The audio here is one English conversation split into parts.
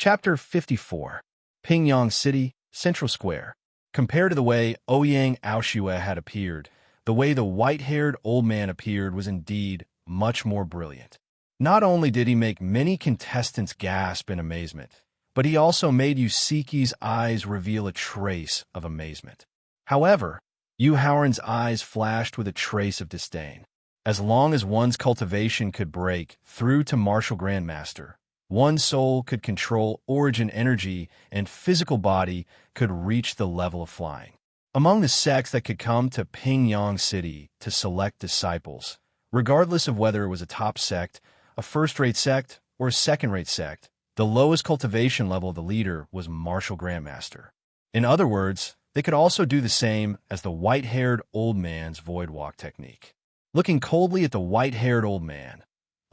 Chapter 54. Pingyang City, Central Square. Compared to the way Ouyang Aoshue had appeared, the way the white-haired old man appeared was indeed much more brilliant. Not only did he make many contestants gasp in amazement, but he also made Yusiki's eyes reveal a trace of amazement. However, Yu Haoran's eyes flashed with a trace of disdain. As long as one's cultivation could break through to martial grandmaster, one's soul could control origin energy and physical body could reach the level of flying. Among the sects that could come to Pingyang City to select disciples, regardless of whether it was a top sect, a first-rate sect, or a second-rate sect, the lowest cultivation level of the leader was martial grandmaster. In other words, they could also do the same as the white-haired old man's void walk technique. Looking coldly at the white-haired old man,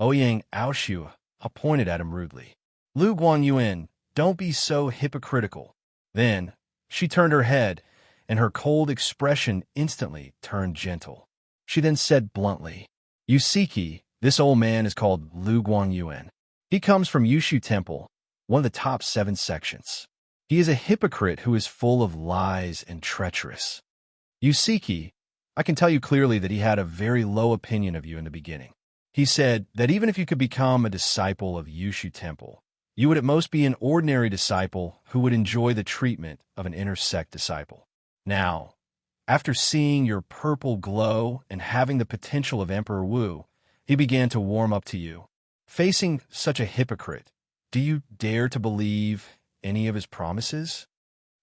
Ouyang Aoshue pointed at him rudely. "Lu Guangyuan, don't be so hypocritical." Then, she turned her head, and her cold expression instantly turned gentle. She then said bluntly, "Yusiki, this old man is called Lu Guangyuan. He comes from Yushu Temple, one of the top 7 sections. He is a hypocrite who is full of lies and treacherous. Yusiki, I can tell you clearly that he had a very low opinion of you in the beginning. He said that even if you could become a disciple of Yushu Temple, you would at most be an ordinary disciple who would enjoy the treatment of an intersect disciple. Now, after seeing your purple glow and having the potential of Emperor Wu, he began to warm up to you. Facing such a hypocrite, do you dare to believe any of his promises?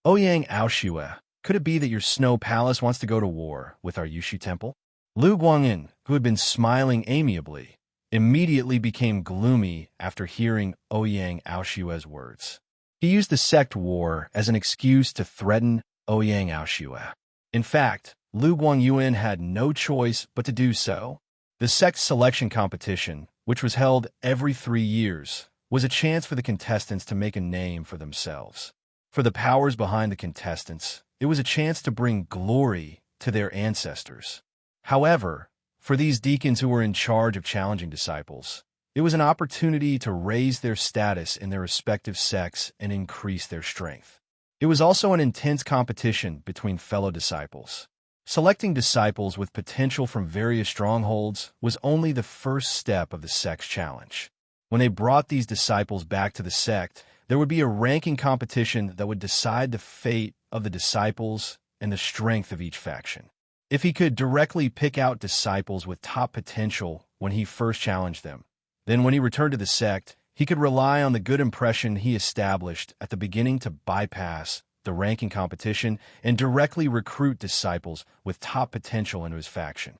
Ouyang Aoshue, could it be that your snow palace wants to go to war with our Yushu Temple?" Lu Guangyin, who had been smiling amiably, immediately became gloomy after hearing Ouyang Aoshue's words. He used the sect war as an excuse to threaten Ouyang Aoshue. In fact, Lu Guangyuan had no choice but to do so. The sect selection competition, which was held every 3 years, was a chance for the contestants to make a name for themselves. For the powers behind the contestants, it was a chance to bring glory to their ancestors. However, for these deacons who were in charge of challenging disciples, it was an opportunity to raise their status in their respective sects and increase their strength. It was also an intense competition between fellow disciples. Selecting disciples with potential from various strongholds was only the first step of the sect's challenge. When they brought these disciples back to the sect, there would be a ranking competition that would decide the fate of the disciples and the strength of each faction. If he could directly pick out disciples with top potential when he first challenged them, then when he returned to the sect, he could rely on the good impression he established at the beginning to bypass the ranking competition and directly recruit disciples with top potential into his faction.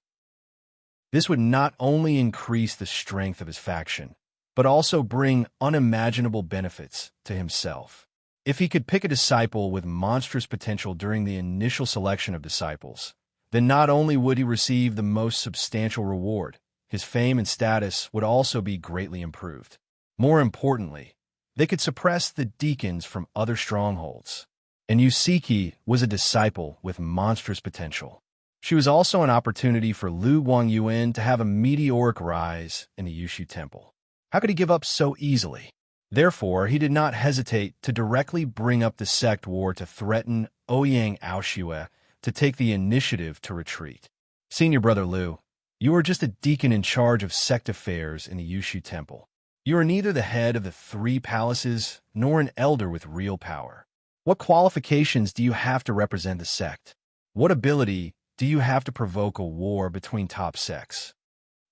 This would not only increase the strength of his faction, but also bring unimaginable benefits to himself. If he could pick a disciple with monstrous potential during the initial selection of disciples, then not only would he receive the most substantial reward, his fame and status would also be greatly improved. More importantly, they could suppress the deacons from other strongholds. And Yusiki was a disciple with monstrous potential. She was also an opportunity for Lu Guangyuan to have a meteoric rise in the Yushu Temple. How could he give up so easily? Therefore, he did not hesitate to directly bring up the sect war to threaten Ouyang Aoshue to take the initiative to retreat. "Senior Brother Lu, you are just a deacon in charge of sect affairs in the Yushu Temple. You are neither the head of the 3 palaces nor an elder with real power. What qualifications do you have to represent the sect? What ability do you have to provoke a war between top sects?"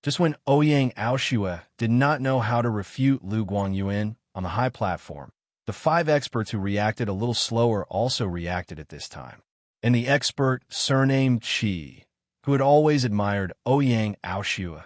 Just when Ouyang Aoshue did not know how to refute Lu Guangyuan on the high platform, the 5 experts who reacted a little slower also reacted at this time. And the expert, surnamed Qi, who had always admired Ouyang Aoshue,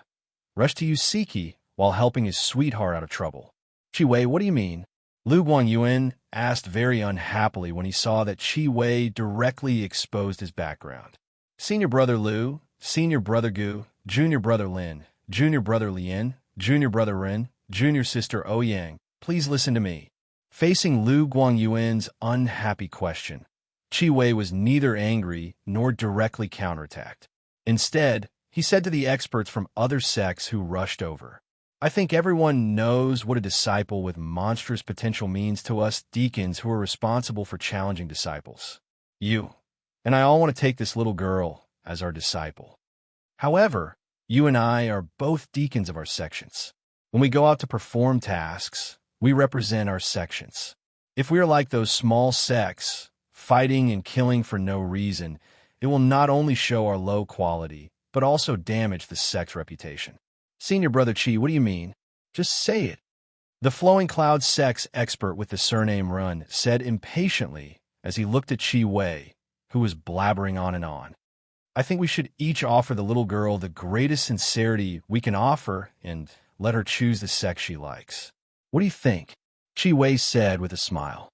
rushed to Yusiki while helping his sweetheart out of trouble. "Qi Wei, what do you mean?" Lu Guangyuan asked very unhappily when he saw that Qi Wei directly exposed his background. "Senior Brother Lu, Senior Brother Gu, Junior Brother Lin, Junior Brother Lian, Junior Brother Ren, Junior Sister Ouyang, please listen to me." Facing Lu Guangyuan's unhappy question, Qi Wei was neither angry nor directly counterattacked. Instead, he said to the experts from other sects who rushed over, I think everyone knows what a disciple with monstrous potential means to us deacons who are responsible for challenging disciples. You and I all want to take this little girl as our disciple. However, you and I are both deacons of our sections. When we go out to perform tasks, we represent our sections. If we are like those small sects, fighting and killing for no reason, it will not only show our low quality, but also damage the sect's reputation. Senior Brother Chi, what do you mean? Just say it. The Flowing Cloud sect's expert with the surname Run said impatiently as he looked at Chi Wei, who was blabbering on and on. I think we should each offer the little girl the greatest sincerity we can offer and let her choose the sect she likes. What do you think? Chi Wei said with a smile.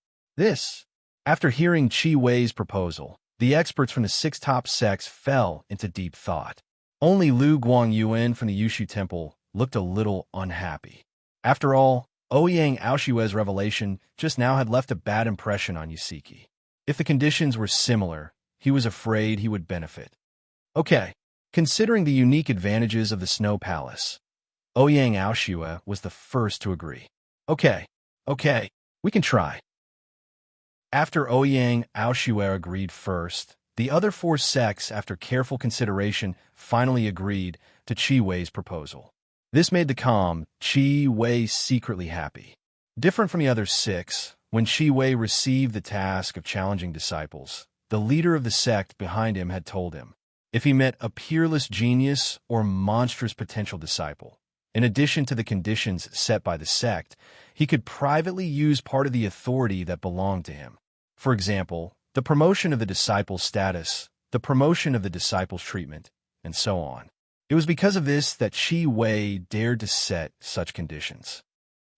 After hearing Chi Wei's proposal, the experts from the 6 top sects fell into deep thought. Only Lu Guangyuan from the Yushu Temple looked a little unhappy. After all, Ouyang Aoshue's revelation just now had left a bad impression on Yusiki. If the conditions were similar, he was afraid he would benefit. Okay, considering the unique advantages of the Snow Palace, Ouyang Aoshue was the first to agree. Okay, we can try. After Ouyang Aoshue agreed first, the other 4 sects, after careful consideration, finally agreed to Chi Wei's proposal. This made the calm Chi Wei secretly happy. Different from the other 6, when Chi Wei received the task of challenging disciples, the leader of the sect behind him had told him, if he met a peerless genius or monstrous potential disciple, in addition to the conditions set by the sect, he could privately use part of the authority that belonged to him. For example, the promotion of the disciple's status, the promotion of the disciple's treatment, and so on. It was because of this that Chi Wei dared to set such conditions.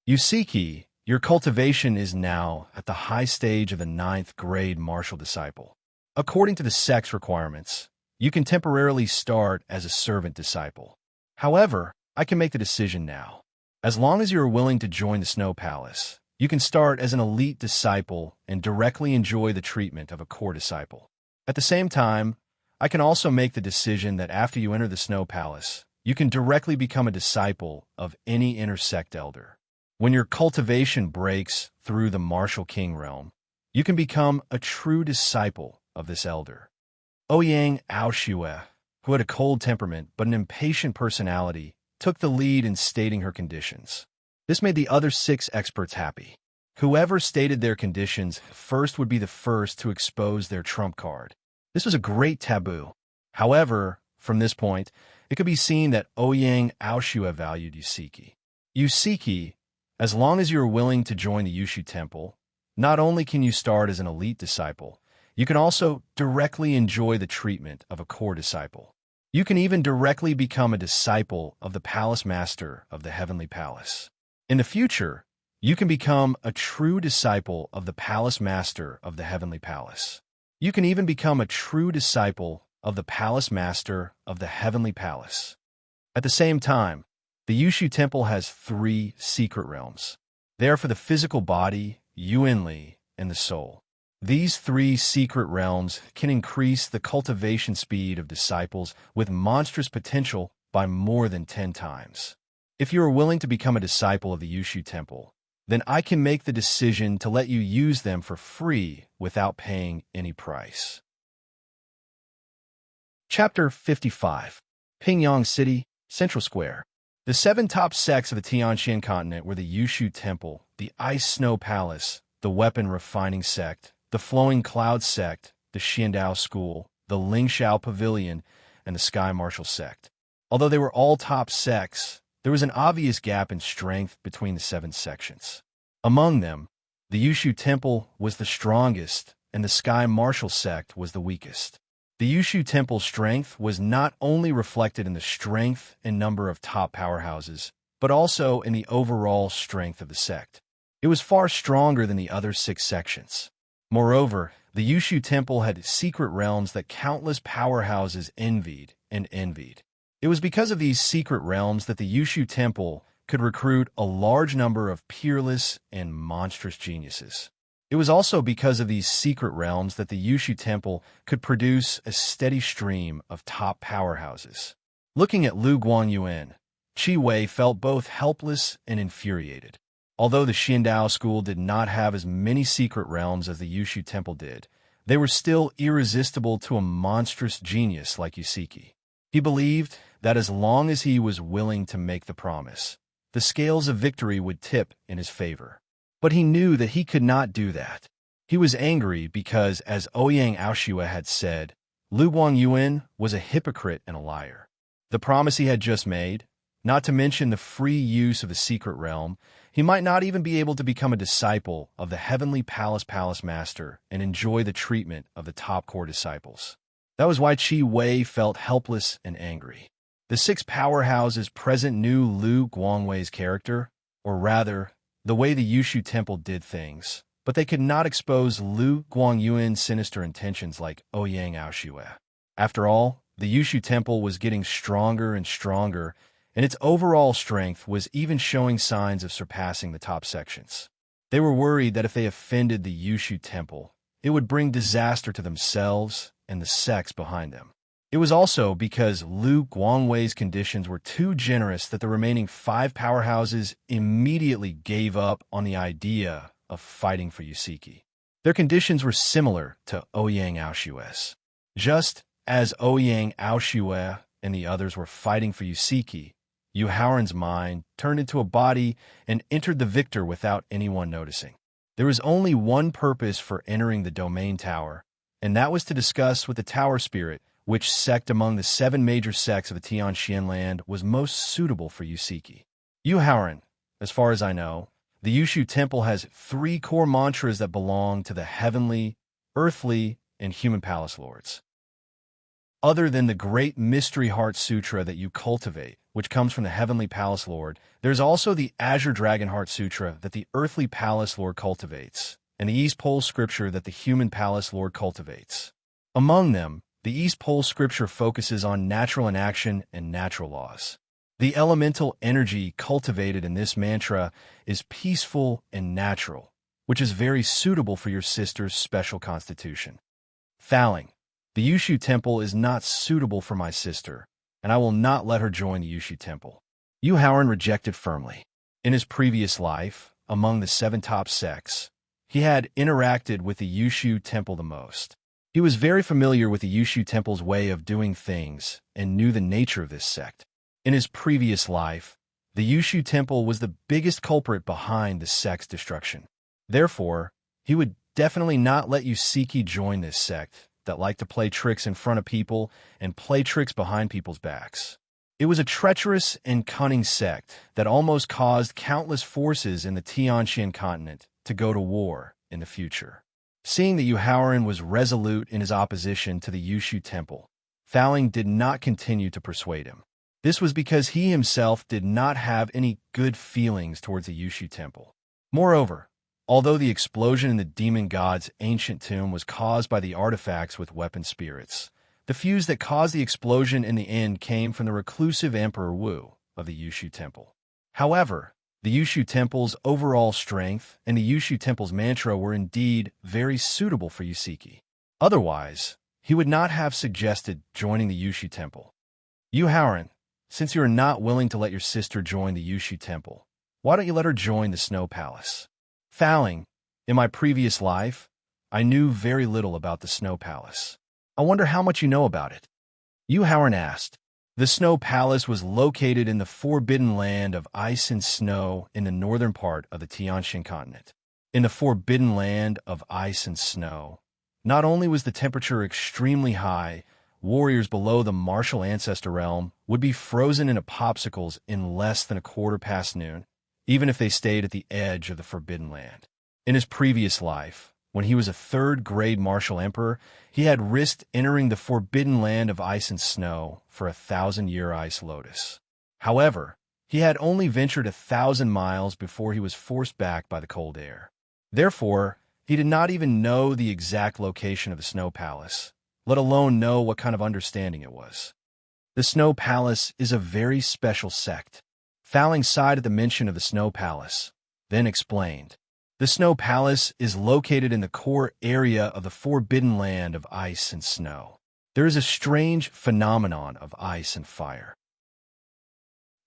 Yusiki, your cultivation is now at the high stage of the 9th grade martial disciple. According to the sect's requirements, you can temporarily start as a servant disciple. However, I can make the decision now. As long as you are willing to join the Snow Palace, you can start as an elite disciple and directly enjoy the treatment of a core disciple. At the same time, I can also make the decision that after you enter the Snow Palace, you can directly become a disciple of any intersect elder. When your cultivation breaks through the martial king realm, you can become a true disciple of this elder. Ouyang Aoshue, who had a cold temperament but an impatient personality, took the lead in stating her conditions. This made the other 6 experts happy. Whoever stated their conditions first would be the first to expose their trump card. This was a great taboo. However, from this point, it could be seen that Ouyang Aoshue valued Yusiki. Yusiki, as long as you are willing to join the Yushu Temple, not only can you start as an elite disciple, you can also directly enjoy the treatment of a core disciple. You can even directly become a disciple of the Palace Master of the Heavenly Palace. In the future, you can become a true disciple of the Palace Master of the Heavenly Palace. You can even become a true disciple of the Palace Master of the Heavenly Palace. At the same time, the Yushu Temple has 3 secret realms. They are for the physical body, Yuanli, and the soul. These 3 secret realms can increase the cultivation speed of disciples with monstrous potential by more than 10 times. If you are willing to become a disciple of the Yushu Temple, then I can make the decision to let you use them for free without paying any price. Chapter 55. Pingyang City, Central Square. The 7 top sects of the Tianxian continent were the Yushu Temple, the Ice Snow Palace, the Weapon Refining Sect, the Flowing Cloud Sect, the Xiandao School, the Lingxiao Pavilion, and the Sky Martial Sect. Although they were all top sects, there was an obvious gap in strength between the 7 sections. Among them, the Yushu Temple was the strongest, and the Sky Martial Sect was the weakest. The Yushu Temple's strength was not only reflected in the strength and number of top powerhouses, but also in the overall strength of the sect. It was far stronger than the other 6 sections. Moreover, the Yushu Temple had secret realms that countless powerhouses envied and envied. It was because of these secret realms that the Yushu Temple could recruit a large number of peerless and monstrous geniuses. It was also because of these secret realms that the Yushu Temple could produce a steady stream of top powerhouses. Looking at Lu Guangyuan, Qi Wei felt both helpless and infuriated. Although the Xiandao school did not have as many secret realms as the Yushu Temple did, they were still irresistible to a monstrous genius like Yusiki. He believed that as long as he was willing to make the promise, the scales of victory would tip in his favor. But he knew that he could not do that. He was angry because, as Ouyang Aoshue had said, Lu Guangyuan was a hypocrite and a liar. The promise he had just made, not to mention the free use of the secret realm, he might not even be able to become a disciple of the Heavenly Palace Master and enjoy the treatment of the top core disciples. That was why Qi Wei felt helpless and angry. The six powerhouses present knew Lu Guangwei's character, or rather, the way the Yushu Temple did things, but they could not expose Lu Guangyuan's sinister intentions like Ouyang Aoshue. After all, the Yushu Temple was getting stronger and stronger, and its overall strength was even showing signs of surpassing the top sections. They were worried that if they offended the Yushu Temple, it would bring disaster to themselves and the sects behind them. It was also because Lu Guangwei's conditions were too generous that the remaining 5 powerhouses immediately gave up on the idea of fighting for Yusiki. Their conditions were similar to Ouyang Aoshue's. Just as Ouyang Aoshue and the others were fighting for Yusiki, Yu Haoran's mind turned into a body and entered the victor without anyone noticing. There was only one purpose for entering the domain tower, and that was to discuss with the tower spirit which sect among the 7 major sects of the Tianxian land was most suitable for Yusiki. Yu Haoran, as far as I know, the Yushu Temple has 3 core mantras that belong to the heavenly, earthly, and human palace lords. Other than the great Mystery Heart Sutra that you cultivate, which comes from the Heavenly Palace Lord, there's also the Azure Dragon Heart Sutra that the Earthly Palace Lord cultivates, and the East Pole Scripture that the Human Palace Lord cultivates. Among them, the East Pole Scripture focuses on natural inaction and natural laws. The elemental energy cultivated in this mantra is peaceful and natural, which is very suitable for your sister's special constitution. Fouling. The Yushu Temple is not suitable for my sister, and I will not let her join the Yushu Temple. Yu Haoran rejected firmly. In his previous life, among the 7 top sects, he had interacted with the Yushu Temple the most. He was very familiar with the Yushu Temple's way of doing things and knew the nature of this sect. In his previous life, the Yushu Temple was the biggest culprit behind the sect's destruction. Therefore, he would definitely not let Yusiki join this sect that liked to play tricks in front of people and play tricks behind people's backs. It was a treacherous and cunning sect that almost caused countless forces in the Tianxian continent to go to war in the future. Seeing that Yu Haoran was resolute in his opposition to the Yushu Temple, Fouling did not continue to persuade him. This was because he himself did not have any good feelings towards the Yushu Temple. Moreover, although the explosion in the demon god's ancient tomb was caused by the artifacts with weapon spirits, the fuse that caused the explosion in the end came from the reclusive Emperor Wu of the Yushu Temple. However, the Yushu Temple's overall strength and the Yushu Temple's mantra were indeed very suitable for Yusiki. Otherwise, he would not have suggested joining the Yushu Temple. Yu Haoran, since you are not willing to let your sister join the Yushu Temple, why don't you let her join the Snow Palace? Fouling, in my previous life, I knew very little about the Snow Palace. I wonder how much you know about it. Yu Haoran asked. The Snow Palace was located in the forbidden land of ice and snow in the northern part of the Tianxian continent. In the forbidden land of ice and snow, not only was the temperature extremely high, warriors below the martial ancestor realm would be frozen into popsicles in less than noon, even if they stayed at the edge of the forbidden land. In his previous life, when he was a 3rd-grade martial emperor, he had risked entering the forbidden land of ice and snow for a 1,000-year ice lotus. However, he had only ventured 1,000 miles before he was forced back by the cold air. Therefore, he did not even know the exact location of the Snow Palace, let alone know what kind of understanding it was. The Snow Palace is a very special sect. Fouling sighed at the mention of the Snow Palace, then explained. The Snow Palace is located in the core area of the forbidden land of ice and snow. There is a strange phenomenon of ice and fire.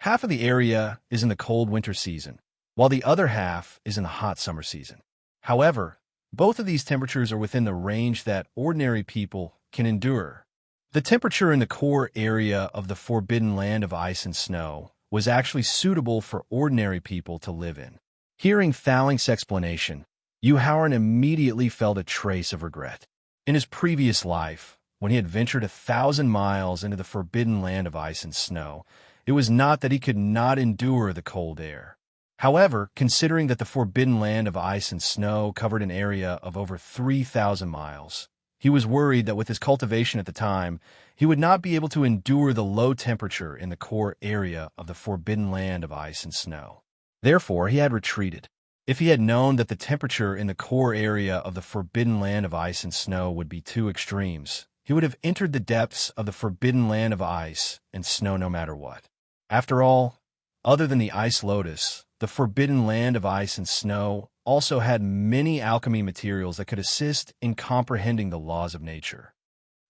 Half of the area is in the cold winter season, while the other half is in the hot summer season. However, both of these temperatures are within the range that ordinary people can endure. The temperature in the core area of the forbidden land of ice and snow was actually suitable for ordinary people to live in. Hearing Thalink's explanation, Yuhauran immediately felt a trace of regret. In his previous life, when he had ventured 1,000 miles into the forbidden land of ice and snow, it was not that he could not endure the cold air. However, considering that the forbidden land of ice and snow covered an area of over 3,000 miles, he was worried that with his cultivation at the time, he would not be able to endure the low temperature in the core area of the forbidden land of ice and snow. Therefore, he had retreated. If he had known that the temperature in the core area of the forbidden land of ice and snow would be two extremes, he would have entered the depths of the forbidden land of ice and snow no matter what. After all, other than the ice lotus, the forbidden land of ice and snow also had many alchemy materials that could assist in comprehending the laws of nature.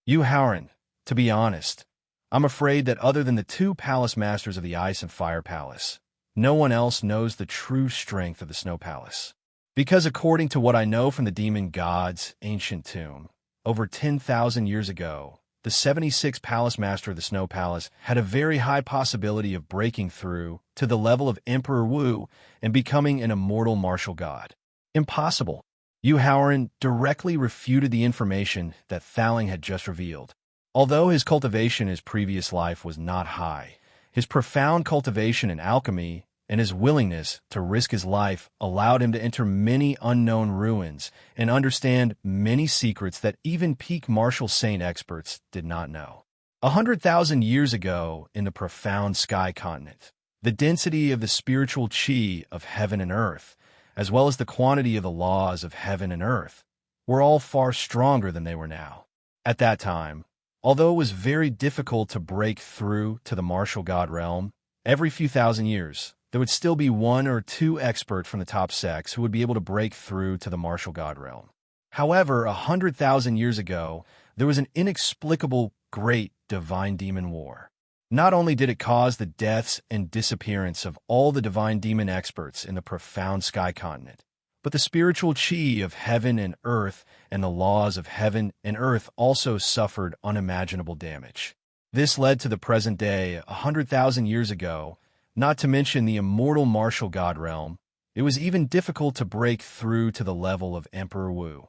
Yuhauran, to be honest, I'm afraid that other than the two palace masters of the Ice and Fire Palace, no one else knows the true strength of the Snow Palace. Because according to what I know from the demon god's ancient tomb, over 10,000 years ago, the 76th Palace Master of the Snow Palace had a very high possibility of breaking through to the level of Emperor Wu and becoming an immortal martial god. Impossible. Yuhauran directly refuted the information that Thaling had just revealed. Although his cultivation in his previous life was not high, his profound cultivation in alchemy and his willingness to risk his life allowed him to enter many unknown ruins and understand many secrets that even peak martial saint experts did not know. 100,000 years ago, in the profound sky continent, the density of the spiritual chi of heaven and earth, as well as the quantity of the laws of heaven and earth, were all far stronger than they were now. At that time, although it was very difficult to break through to the martial god realm, every few thousand years, there would still be one or two experts from the top sects who would be able to break through to the martial god realm. However, 100,000 years ago, there was an inexplicable great divine demon war. Not only did it cause the deaths and disappearance of all the divine demon experts in the profound sky continent, but the spiritual chi of heaven and earth and the laws of heaven and earth also suffered unimaginable damage. This led to the present day, 100,000 years ago. Not to mention the immortal martial god realm, it was even difficult to break through to the level of Emperor Wu.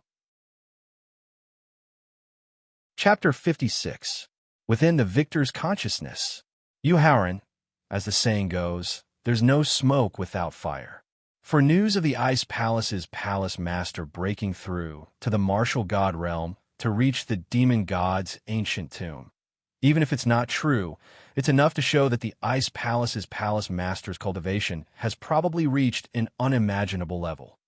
Chapter 56. Within the Victor's Consciousness. Yuhauran, as the saying goes, there's no smoke without fire. For news of the Ice Palace's palace master breaking through to the martial god realm to reach the demon god's ancient tomb, even if it's not true, it's enough to show that the Ice Palace's palace master's cultivation has probably reached an unimaginable level.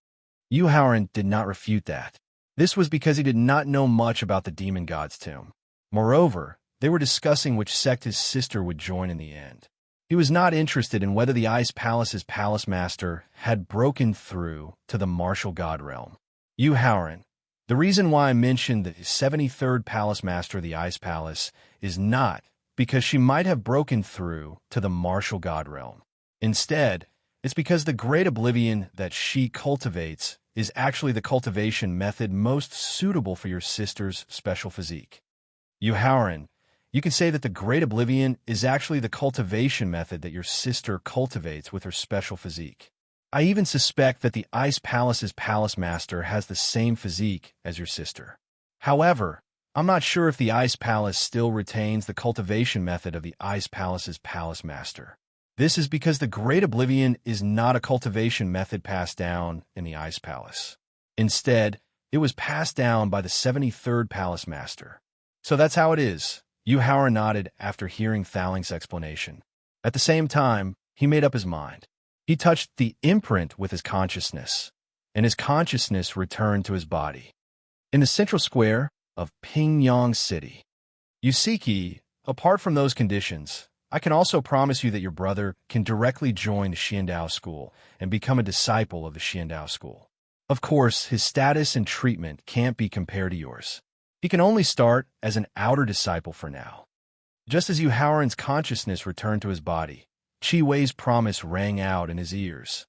Yuhauran did not refute that. This was because he did not know much about the demon god's tomb. Moreover, they were discussing which sect his sister would join in the end. He was not interested in whether the Ice Palace's palace master had broken through to the martial god realm. Yuhauran, the reason why I mentioned the 73rd palace master of the Ice Palace is not because she might have broken through to the martial god realm. Instead, it's because the great oblivion that she cultivates is actually the cultivation method most suitable for your sister's special physique. Yuhauran, you can say that the great oblivion is actually the cultivation method that your sister cultivates with her special physique. I even suspect that the Ice Palace's palace master has the same physique as your sister. However, I'm not sure if the Ice Palace still retains the cultivation method of the Ice Palace's palace master. This is because the Great Oblivion is not a cultivation method passed down in the Ice Palace. Instead, it was passed down by the 73rd palace master. So that's how it is. Yuhauran nodded after hearing Thaling's explanation. At the same time, he made up his mind. He touched the imprint with his consciousness, and his consciousness returned to his body. In the central square of Pingyang City. Yusiki, apart from those conditions, I can also promise you that your brother can directly join the Xiandao school and become a disciple of the Xiandao school. Of course, his status and treatment can't be compared to yours. He can only start as an outer disciple for now. Just as Yuhauran's consciousness returned to his body, Chi Wei's promise rang out in his ears.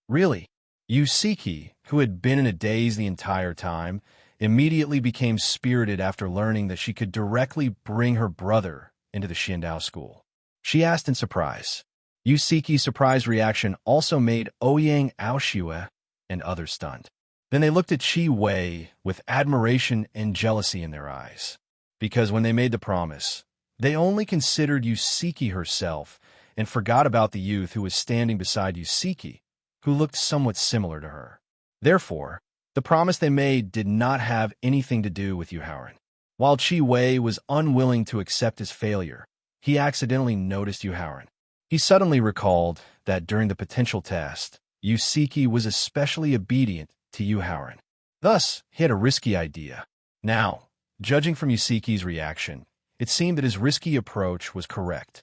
Really? Yusiki, who had been in a daze the entire time, immediately became spirited after learning that she could directly bring her brother into the Xindao school. She asked in surprise. Yusiki's surprised reaction also made Ouyang Aoshue and others stunned. Then they looked at Chi Wei with admiration and jealousy in their eyes. Because when they made the promise, they only considered Yusiki herself and forgot about the youth who was standing beside Yusiki, who looked somewhat similar to her. Therefore, the promise they made did not have anything to do with Yuhaoran. While Chi Wei was unwilling to accept his failure, he accidentally noticed Yuhaoran. He suddenly recalled that during the potential test, Yusiki was especially obedient to Yuhaoran. Thus, he had a risky idea. Now, judging from Yusiki's reaction, it seemed that his risky approach was correct.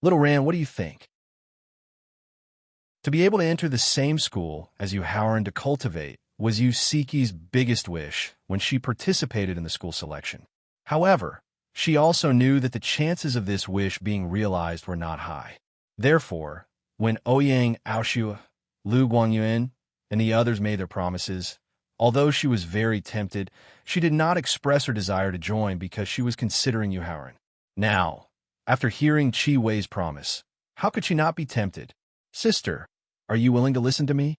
Little Ran, what do you think? To be able to enter the same school as Yuhaoran to cultivate was Yusiki's biggest wish when she participated in the school selection. However, she also knew that the chances of this wish being realized were not high. Therefore, when Ouyang Aoshue, Lu Guangyuan, and the others made their promises, although she was very tempted, she did not express her desire to join because she was considering Yuhaoran. Now, after hearing Chi Wei's promise, how could she not be tempted? Sister, are you willing to listen to me?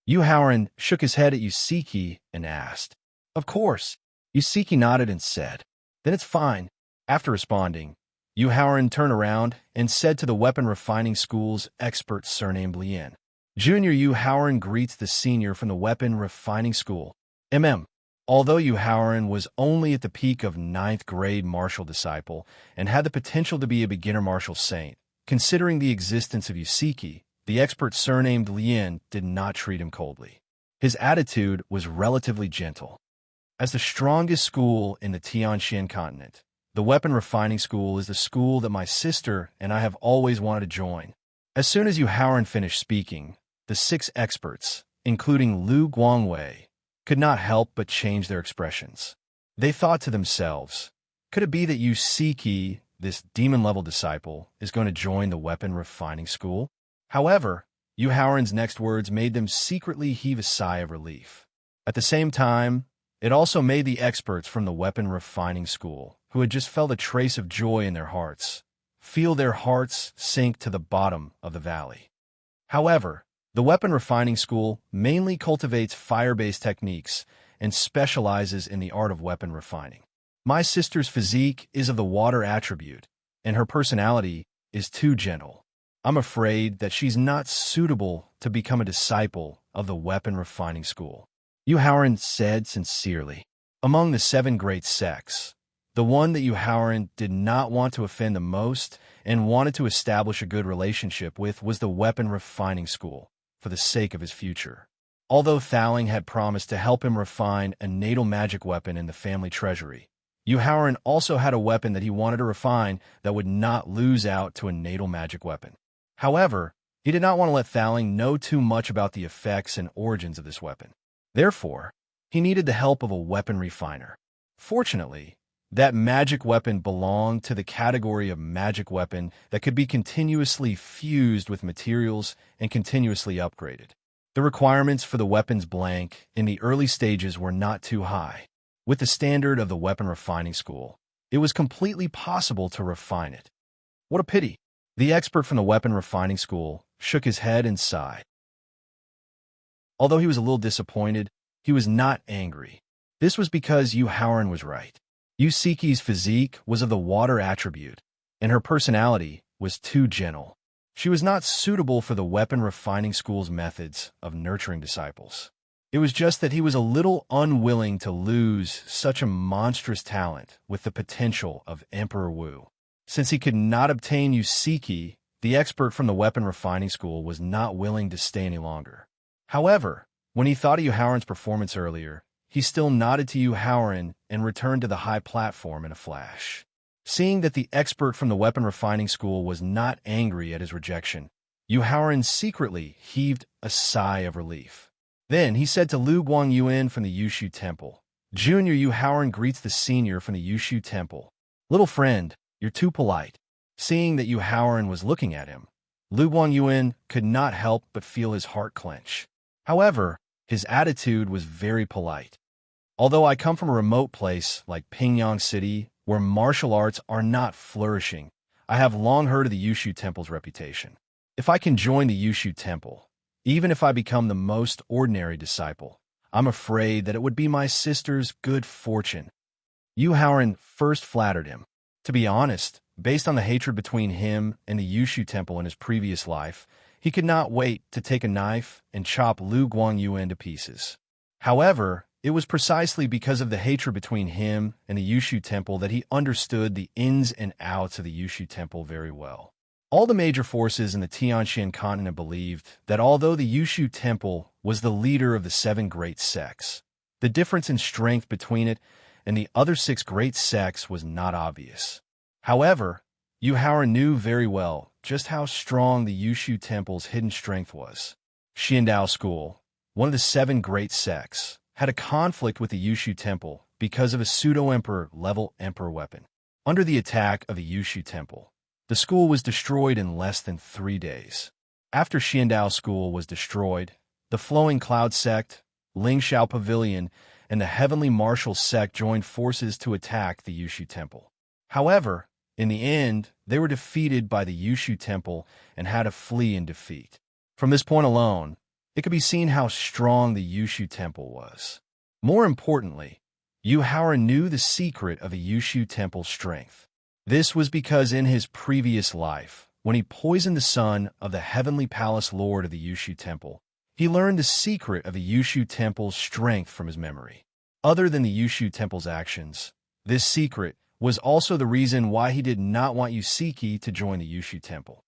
Yuhaoran shook his head at Yusiki and asked. Of course. Yusiki nodded and said, Then it's fine. After responding, Yuhaoran turned around and said to the weapon refining school's expert surnamed Lian. Junior Yuhaoran greets the senior from the weapon refining school. Although Yuhaoran was only at the peak of 9th grade martial disciple and had the potential to be a beginner martial saint, considering the existence of Yusiki, the expert surnamed Lian did not treat him coldly. His attitude was relatively gentle. As the strongest school in the Tianxian continent, the weapon refining school is the school that my sister and I have always wanted to join. As soon as Yuhaoran finished speaking, the 6 experts, including Lu Guangwei, could not help but change their expressions. They thought to themselves, could it be that Yusiki, this demon-level disciple, is going to join the weapon refining school? However, Yuhaoran's next words made them secretly heave a sigh of relief. At the same time, it also made the experts from the weapon refining school, who had just felt a trace of joy in their hearts, feel their hearts sink to the bottom of the valley. However, the weapon refining school mainly cultivates fire-based techniques and specializes in the art of weapon refining. My sister's physique is of the water attribute, and her personality is too gentle. I'm afraid that she's not suitable to become a disciple of the weapon refining school. Yuhaoran said sincerely. Among the 7 great sects, the one that Yuhaoran did not want to offend the most and wanted to establish a good relationship with was the weapon refining school, for the sake of his future. Although Thaling had promised to help him refine a natal magic weapon in the family treasury, Yuhaoran also had a weapon that he wanted to refine that would not lose out to a natal magic weapon. However, he did not want to let Thaling know too much about the effects and origins of this weapon. Therefore, he needed the help of a weapon refiner. Fortunately, that magic weapon belonged to the category of magic weapon that could be continuously fused with materials and continuously upgraded. The requirements for the weapon's blank in the early stages were not too high. With the standard of the weapon refining school, it was completely possible to refine it. What a pity! The expert from the weapon refining school shook his head and sighed. Although he was a little disappointed, he was not angry. This was because Yuhaoran was right. Yusiki's physique was of the water attribute, and her personality was too gentle. She was not suitable for the weapon refining school's methods of nurturing disciples. It was just that he was a little unwilling to lose such a monstrous talent with the potential of Emperor Wu. Since he could not obtain Yusiki, the expert from the weapon refining school was not willing to stay any longer. However, when he thought of Yuhaoran's performance earlier, he still nodded to Yuhaoran and returned to the high platform in a flash. Seeing that the expert from the weapon refining school was not angry at his rejection, Yuhaoran secretly heaved a sigh of relief. Then he said to Lu Guangyuan from the Yushu Temple, Junior Yuhaoran greets the senior from the Yushu Temple. Little friend, you're too polite. Seeing that Yuhaoran was looking at him, Lu Guangyuan could not help but feel his heart clench. However, his attitude was very polite. Although I come from a remote place like Pingyang City, where martial arts are not flourishing, I have long heard of the Yushu Temple's reputation. If I can join the Yushu Temple, even if I become the most ordinary disciple, I'm afraid that it would be my sister's good fortune. Yu Haoran first flattered him. To be honest, based on the hatred between him and the Yushu Temple in his previous life, he could not wait to take a knife and chop Lu Guangyuan to pieces. However, it was precisely because of the hatred between him and the Yushu Temple that he understood the ins and outs of the Yushu Temple very well. All the major forces in the Tianxian continent believed that although the Yushu Temple was the leader of the 7 great sects, the difference in strength between it and the other 6 great sects was not obvious. However, Yu Haoran knew very well just how strong the Yushu Temple's hidden strength was. Xiandao School, one of the 7 great sects, had a conflict with the Yushu Temple because of a pseudo-emperor-level emperor weapon. Under the attack of the Yushu Temple, the school was destroyed in less than 3 days. After Xiandao School was destroyed, the Flowing Cloud Sect, Lingxiao Pavilion, and the Heavenly Martial Sect joined forces to attack the Yushu Temple. However, in the end, they were defeated by the Yushu Temple and had to flee in defeat. From this point alone, it could be seen how strong the Yushu Temple was. More importantly, Yu Haoran knew the secret of the Yushu Temple's strength. This was because in his previous life, when he poisoned the son of the Heavenly Palace Lord of the Yushu Temple, he learned the secret of the Yushu Temple's strength from his memory. Other than the Yushu Temple's actions, this secret was also the reason why he did not want Yusiki to join the Yushu Temple.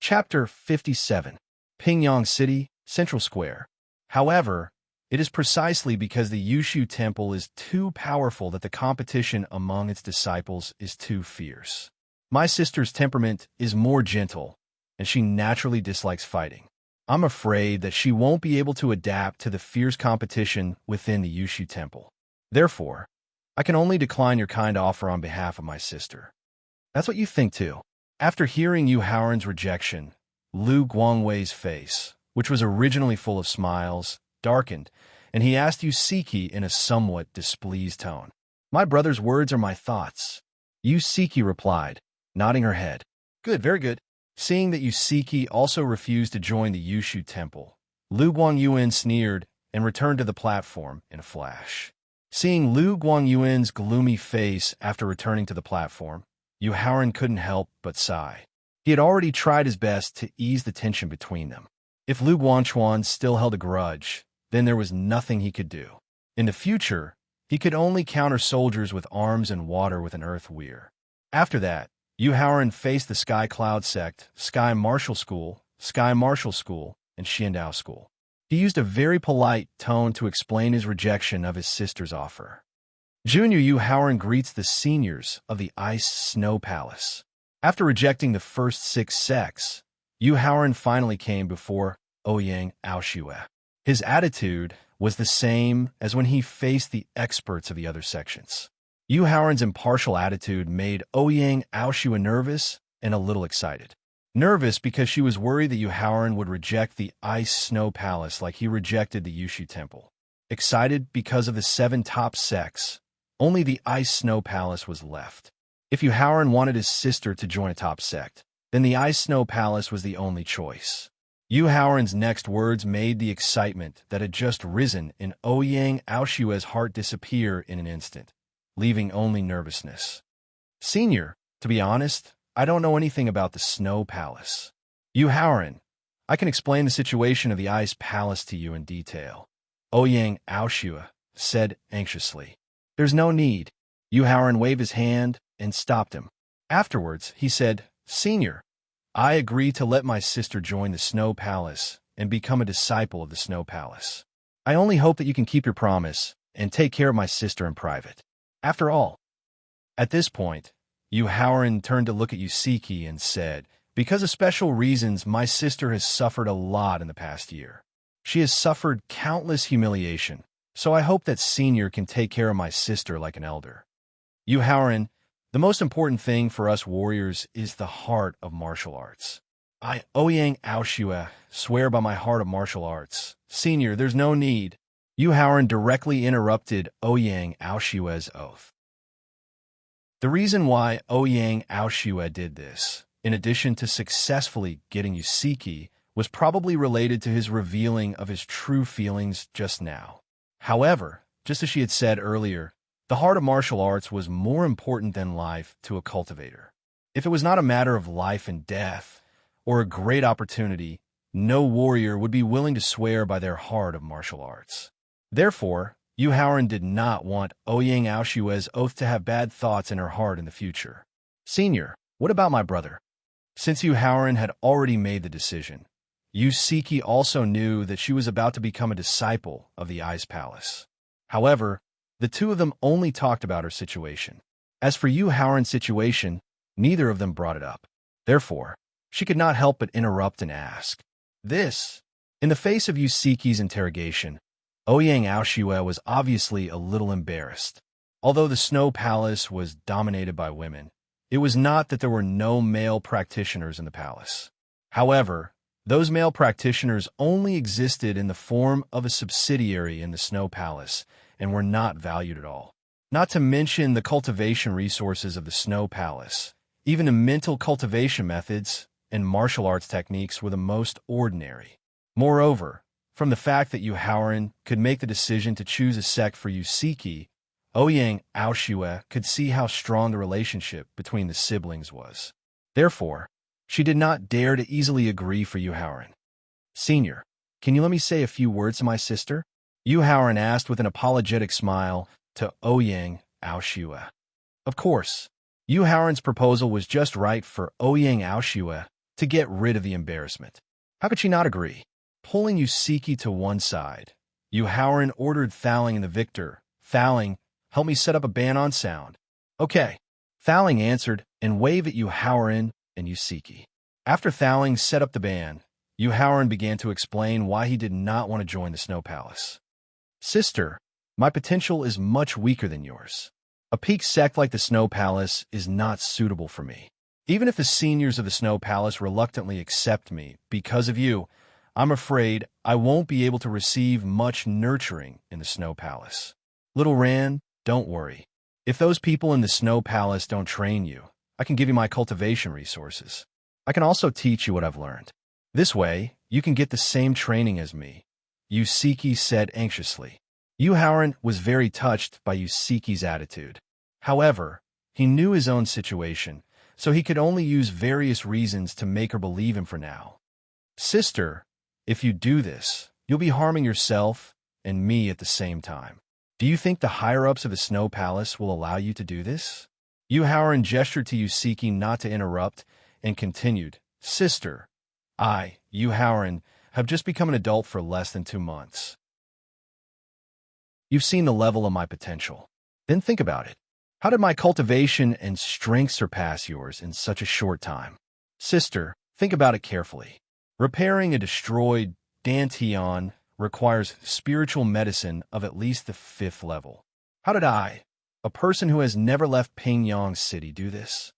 Chapter 57. Pingyang City, Central Square. However, it is precisely because the Yushu Temple is too powerful that the competition among its disciples is too fierce. My sister's temperament is more gentle, and she naturally dislikes fighting. I'm afraid that she won't be able to adapt to the fierce competition within the Yushu Temple. Therefore, I can only decline your kind offer on behalf of my sister. That's what you think too. After hearing Yu Haoran's rejection, Lu Guangwei's face, which was originally full of smiles, darkened, and he asked Yusiki in a somewhat displeased tone. My brother's words are my thoughts. Yusiki replied, nodding her head. Good, very good. Seeing that Yusiki also refused to join the Yushu Temple, Lu Guangyuan sneered and returned to the platform in a flash. Seeing Lu Guangyuan's gloomy face after returning to the platform, Yu Haoran couldn't help but sigh. He had already tried his best to ease the tension between them. If Lu Guanchuan still held a grudge, then there was nothing he could do. In the future, he could only counter soldiers with arms and water with an earth weir. After that, Yu Haoran faced the Sky Cloud Sect, Sky Martial School, and Xiandao School. He used a very polite tone to explain his rejection of his sister's offer. Junior Yu Haoran greets the seniors of the Ice Snow Palace. After rejecting the first 6 sects, Yu Haoran finally came before Ouyang Aoshue. His attitude was the same as when he faced the experts of the other sections. Yu Haoran's impartial attitude made Ouyang Aoshue nervous and a little excited. Nervous because she was worried that Yu Haoran would reject the Ice Snow Palace like he rejected the Yushu Temple. Excited because of the 7 top sects, only the Ice Snow Palace was left. If Yu Haoran wanted his sister to join a top sect, then the Ice Snow Palace was the only choice. Yu Haoran's next words made the excitement that had just risen in Ouyang Aoshue's heart disappear in an instant, leaving only nervousness. Senior, to be honest, I don't know anything about the Snow Palace. Yu Haoran, I can explain the situation of the Ice Palace to you in detail, Ouyang Aoshue said anxiously. There's no need. Yu Haoran waved his hand and stopped him. Afterwards, he said, Senior, I agree to let my sister join the Snow Palace and become a disciple of the Snow Palace. I only hope that you can keep your promise and take care of my sister in private. After all, at this point, Yu Haoran turned to look at Yusiki and said, because of special reasons, my sister has suffered a lot in the past year. She has suffered countless humiliation, so I hope that Senior can take care of my sister like an elder. Yu Haoran, the The most important thing for us warriors is the heart of martial arts. I, Ouyang Aoshue, swear by my heart of martial arts. Senior, there's no need. Yu Haoran directly interrupted Ouyang Aoshue's oath. The reason why Ouyang Aoshue did this, in addition to successfully getting Yusiki, was probably related to his revealing of his true feelings just now. However, just as she had said earlier, the heart of martial arts was more important than life to a cultivator. If it was not a matter of life and death, or a great opportunity, no warrior would be willing to swear by their heart of martial arts. Therefore, Yu Haoran did not want Ouyang Aoshue's oath to have bad thoughts in her heart in the future. Senior, what about my brother? Since Yu Haoran had already made the decision, Yusiki also knew that she was about to become a disciple of the Ice Palace. However, the two of them only talked about her situation. As for Yu Haoran's situation, neither of them brought it up. Therefore, she could not help but interrupt and ask. This, in the face of Yusiki's interrogation, Ouyang Aoshue was obviously a little embarrassed. Although the Snow Palace was dominated by women, it was not that there were no male practitioners in the palace. However, those male practitioners only existed in the form of a subsidiary in the Snow Palace and were not valued at all. Not to mention the cultivation resources of the Snow Palace. Even the mental cultivation methods and martial arts techniques were the most ordinary. Moreover, from the fact that Yu Haoran could make the decision to choose a sect for Yusiki, Ouyang Aoshue could see how strong the relationship between the siblings was. Therefore, she did not dare to easily agree for Yu Haoran. Senior, can you let me say a few words to my sister? Yu Haoran asked with an apologetic smile to Ouyang Aoshue. Of course, Yu Haoran's proposal was just right for Ouyang Aoshue to get rid of the embarrassment. How could she not agree? Pulling Yusiki to one side, Yu Haoran ordered Thaling and the victor, Thaling, help me set up a ban on sound. Okay. Thaling answered and waved at Yu Haoran and Yusiki. After Thaling set up the ban, Yu Haoran began to explain why he did not want to join the Snow Palace. Sister, my potential is much weaker than yours. A peak sect like the Snow Palace is not suitable for me. Even if the seniors of the Snow Palace reluctantly accept me because of you, I'm afraid I won't be able to receive much nurturing in the Snow Palace. Little Ran, don't worry. If those people in the Snow Palace don't train you, I can give you my cultivation resources. I can also teach you what I've learned. This way, you can get the same training as me, Yusiki said anxiously. Yu Haoran was very touched by Yusiki's attitude. However, he knew his own situation, so he could only use various reasons to make her believe him for now. Sister, if you do this, you'll be harming yourself and me at the same time. Do you think the higher-ups of the Snow Palace will allow you to do this? Yu Haoran gestured to Yusiki not to interrupt and continued, Sister, I, Yu Haoran, have just become an adult for less than 2 months. You've seen the level of my potential. Then think about it. How did my cultivation and strength surpass yours in such a short time? Sister, think about it carefully. Repairing a destroyed Dantian requires spiritual medicine of at least the 5th level. How did I, a person who has never left Pingyang City, do this?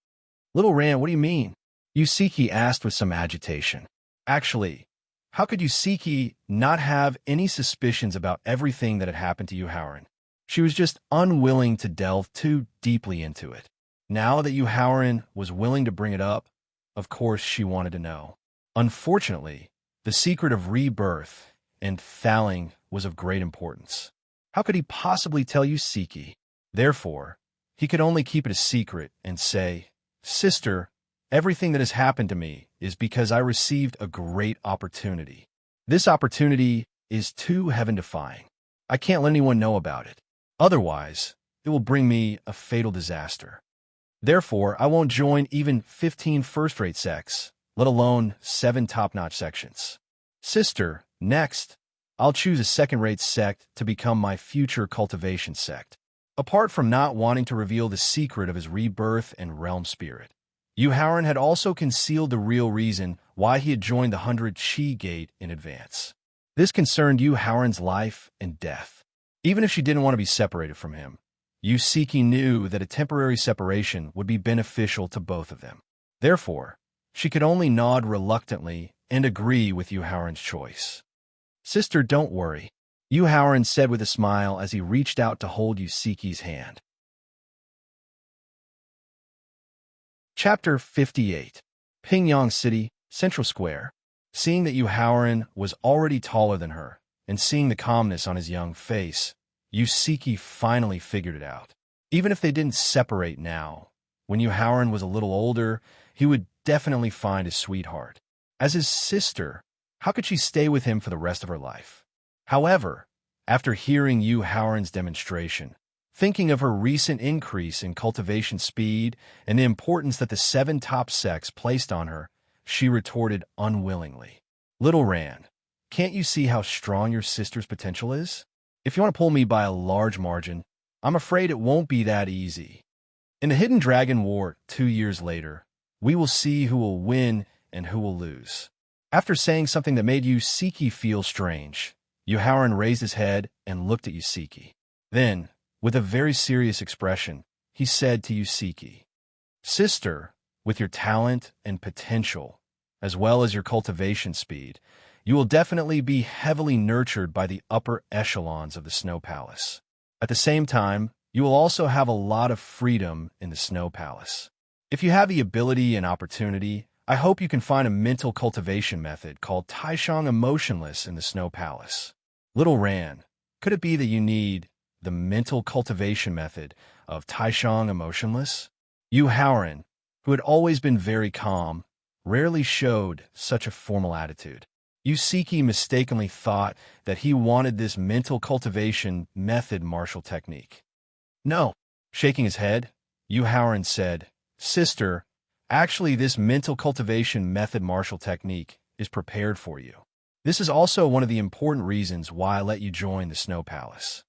Little Ran, what do you mean? Yusiki asked with some agitation. Actually, how could Yusiki not have any suspicions about everything that had happened to Yu Haoran? She was just unwilling to delve too deeply into it. Now that Yu Haoran was willing to bring it up, of course she wanted to know. Unfortunately, the secret of rebirth and Thaling was of great importance. How could he possibly tell Yusiki? Therefore, he could only keep it a secret and say, Sister, everything that has happened to me is because I received a great opportunity. This opportunity is too heaven-defying. I can't let anyone know about it. Otherwise, it will bring me a fatal disaster. Therefore, I won't join even 15 first-rate sects, let alone 7 top-notch sections. Sister, next, I'll choose a second-rate sect to become my future cultivation sect. Apart from not wanting to reveal the secret of his rebirth and realm spirit, Yu Haoran had also concealed the real reason why he had joined the 100 Chi Gate in advance. This concerned Yu Haoran's life and death. Even if she didn't want to be separated from him, Yusiki knew that a temporary separation would be beneficial to both of them. Therefore, she could only nod reluctantly and agree with Yu Haoran's choice. "Sister, don't worry," Yu Haoran said with a smile as he reached out to hold Yusiki's hand. Chapter 58. Pingyang City, Central Square. Seeing that Yu Haoran was already taller than her, and seeing the calmness on his young face, Yusiki finally figured it out. Even if they didn't separate now, when Yu Haoran was a little older, he would definitely find his sweetheart. As his sister, how could she stay with him for the rest of her life? However, after hearing Yu Haoran's demonstration, thinking of her recent increase in cultivation speed and the importance that the 7 top sects placed on her, she retorted unwillingly, "Little Ran, can't you see how strong your sister's potential is? If you want to pull me by a large margin, I'm afraid it won't be that easy. In the Hidden Dragon War 2 years later, we will see who will win and who will lose." After saying something that made Yusiki feel strange, Yu Haoran raised his head and looked at Yusiki. Then, with a very serious expression, he said to Yusiki, "Sister, with your talent and potential, as well as your cultivation speed, you will definitely be heavily nurtured by the upper echelons of the Snow Palace. At the same time, you will also have a lot of freedom in the Snow Palace. If you have the ability and opportunity, I hope you can find a mental cultivation method called Taishang Emotionless in the Snow Palace." Little Ran, could it be that you need the mental cultivation method of Taishang Emotionless? Yu Haoran, who had always been very calm, rarely showed such a formal attitude. Yusiki mistakenly thought that he wanted this mental cultivation method martial technique. "No." Shaking his head, Yu Haoran said, "Sister, actually this mental cultivation method martial technique is prepared for you. This is also one of the important reasons why I let you join the Snow Palace.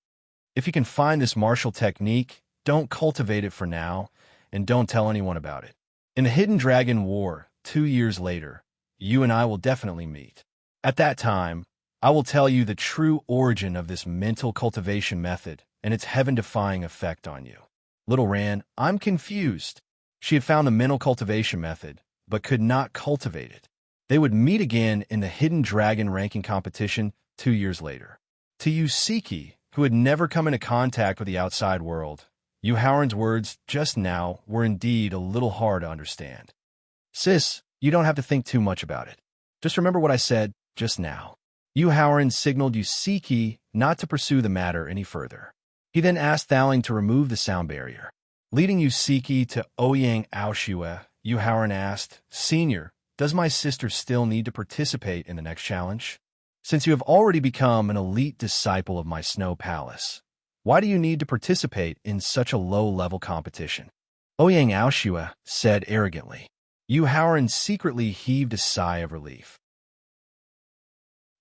If you can find this martial technique, don't cultivate it for now, and don't tell anyone about it. In the Hidden Dragon War 2 years later, you and I will definitely meet. At that time, I will tell you the true origin of this mental cultivation method and its heaven-defying effect on you." Little Ran, I'm confused. She had found the mental cultivation method, but could not cultivate it. They would meet again in the Hidden Dragon ranking competition 2 years later. To Yusiki, who had never come into contact with the outside world, Yu Haoran's words just now were indeed a little hard to understand. "Sis, you don't have to think too much about it. Just remember what I said just now." Yu Haoran signaled Yusiki not to pursue the matter any further. He then asked Thowling to remove the sound barrier. Leading Yusiki to Ouyang Aoshue, Yu Haoran asked, "Senior, does my sister still need to participate in the next challenge? Since you have already become an elite disciple of my Snow Palace, why do you need to participate in such a low-level competition?" Ouyang Aoshue said arrogantly. Yu Haoran secretly heaved a sigh of relief.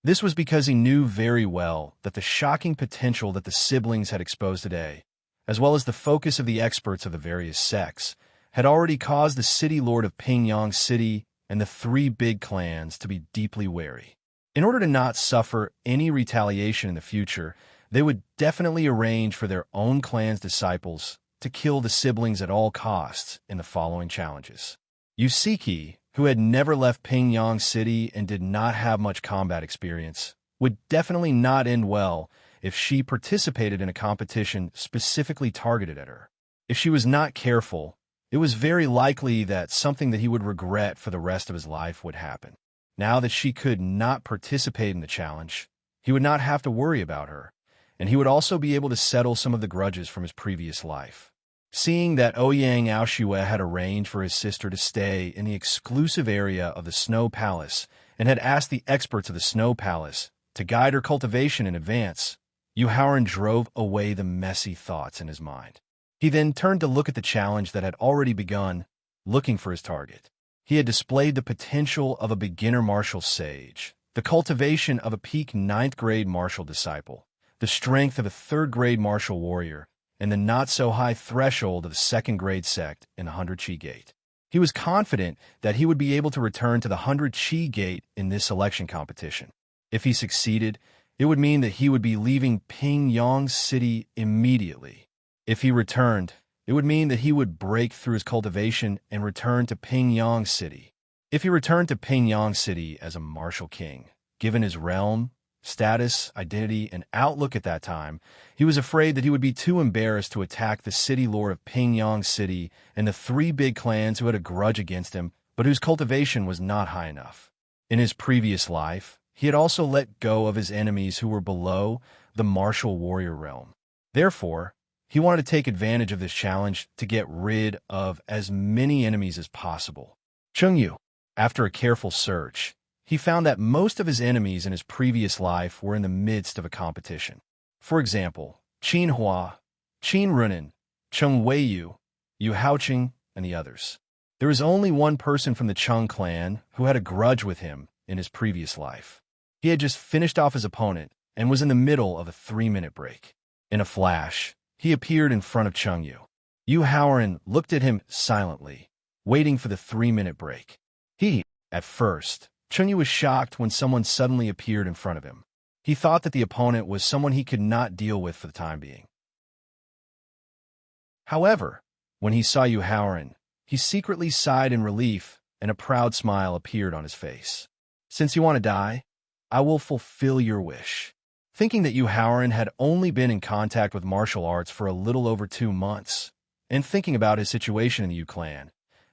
This was because he knew very well that the shocking potential that the siblings had exposed today, as well as the focus of the experts of the various sects, had already caused the city lord of Pingyang City and the 3 big clans to be deeply wary. In order to not suffer any retaliation in the future, they would definitely arrange for their own clan's disciples to kill the siblings at all costs in the following challenges. Yusiki, who had never left Pingyang City and did not have much combat experience, would definitely not end well if she participated in a competition specifically targeted at her. If she was not careful, it was very likely that something that he would regret for the rest of his life would happen. Now that she could not participate in the challenge, he would not have to worry about her, and he would also be able to settle some of the grudges from his previous life. Seeing that Ouyang Aoshue had arranged for his sister to stay in the exclusive area of the Snow Palace and had asked the experts of the Snow Palace to guide her cultivation in advance, Yu Haoran drove away the messy thoughts in his mind. He then turned to look at the challenge that had already begun, looking for his target. He had displayed the potential of a beginner martial sage, the cultivation of a peak 9th grade martial disciple, the strength of a 3rd grade martial warrior, and the not-so-high threshold of the 2nd grade sect in the 100 Chi Gate. He was confident that he would be able to return to the 100 Chi Gate in this selection competition. If he succeeded, it would mean that he would be leaving Pingyang City immediately. If he returned, it would mean that he would break through his cultivation and return to Pingyang City. If he returned to Pingyang City as a martial king, given his realm, status, identity, and outlook at that time, he was afraid that he would be too embarrassed to attack the city lord of Pingyang City and the three big clans who had a grudge against him, but whose cultivation was not high enough. In his previous life, he had also let go of his enemies who were below the martial warrior realm. Therefore, he wanted to take advantage of this challenge to get rid of as many enemies as possible. Chengyu, after a careful search, he found that most of his enemies in his previous life were in the midst of a competition. For example, Qin Hua, Qin Runan, Cheng Weiyu, Yu Haoqing, and the others. There was only one person from the Cheng clan who had a grudge with him in his previous life. He had just finished off his opponent and was in the middle of a 3-minute break. In a flash, he appeared in front of Chengyu. Yu Haoran looked at him silently, waiting for the 3-minute break. At first, Chengyu was shocked when someone suddenly appeared in front of him. He thought that the opponent was someone he could not deal with for the time being. However, when he saw Yu Haoran, he secretly sighed in relief, and a proud smile appeared on his face. "Since you want to die, I will fulfill your wish." Thinking that Yu Haoran had only been in contact with martial arts for a little over 2 months, and thinking about his situation in the Yu clan,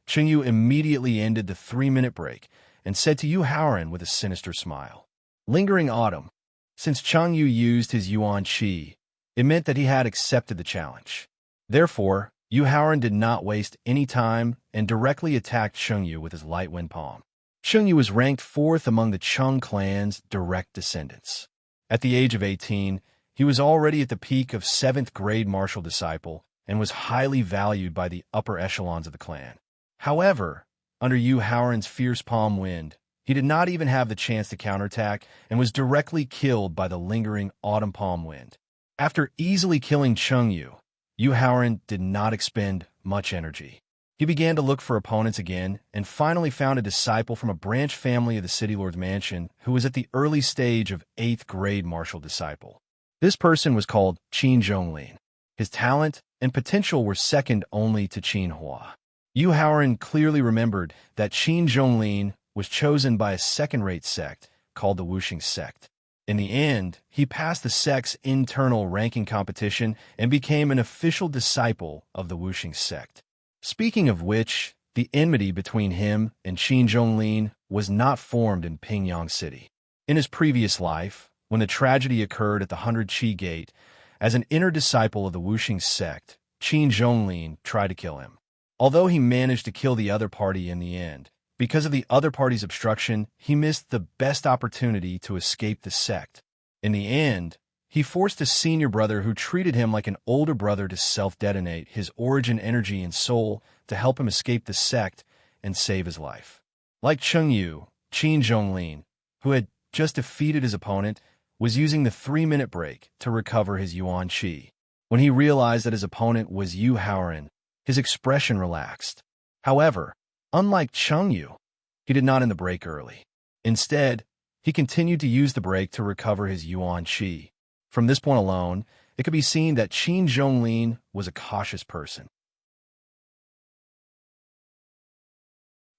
Chengyu immediately ended the 3-minute break and said to Yu Haoran with a sinister smile, "Lingering autumn." Since Chengyu used his Yuan Qi, it meant that he had accepted the challenge. Therefore, Yu Haoran did not waste any time and directly attacked Chengyu with his light wind palm. Chengyu was ranked 4th among the Cheng clan's direct descendants. At the age of 18, he was already at the peak of 7th grade martial disciple and was highly valued by the upper echelons of the clan. However, under Yu Haoran's fierce palm wind, he did not even have the chance to counterattack and was directly killed by the lingering autumn palm wind. After easily killing Chengyu, Yu Haoran did not expend much energy. He began to look for opponents again and finally found a disciple from a branch family of the City Lord's mansion who was at the early stage of 8th grade martial disciple. This person was called Qin Zhonglin. His talent and potential were second only to Qin Hua. Yu Haoran clearly remembered that Qin Zhonglin was chosen by a second-rate sect called the Wuxing sect. In the end, he passed the sect's internal ranking competition and became an official disciple of the Wuxing sect. Speaking of which, the enmity between him and Qin Zhonglin was not formed in Pingyang City. In his previous life, when the tragedy occurred at the 100 Qi Gate, as an inner disciple of the Wuxing sect, Qin Zhonglin tried to kill him. Although he managed to kill the other party in the end, because of the other party's obstruction, he missed the best opportunity to escape the sect. In the end, he forced a senior brother who treated him like an older brother to self-detonate his origin energy and soul to help him escape the sect and save his life. Like Chengyu, Qin Zhonglin, who had just defeated his opponent, was using the 3-minute break to recover his Yuan Qi. When he realized that his opponent was Yu Haoran, his expression relaxed. However, unlike Chengyu, he did not end the break early. Instead, he continued to use the break to recover his Yuan Qi. From this point alone, it could be seen that Qin Zhonglin was a cautious person.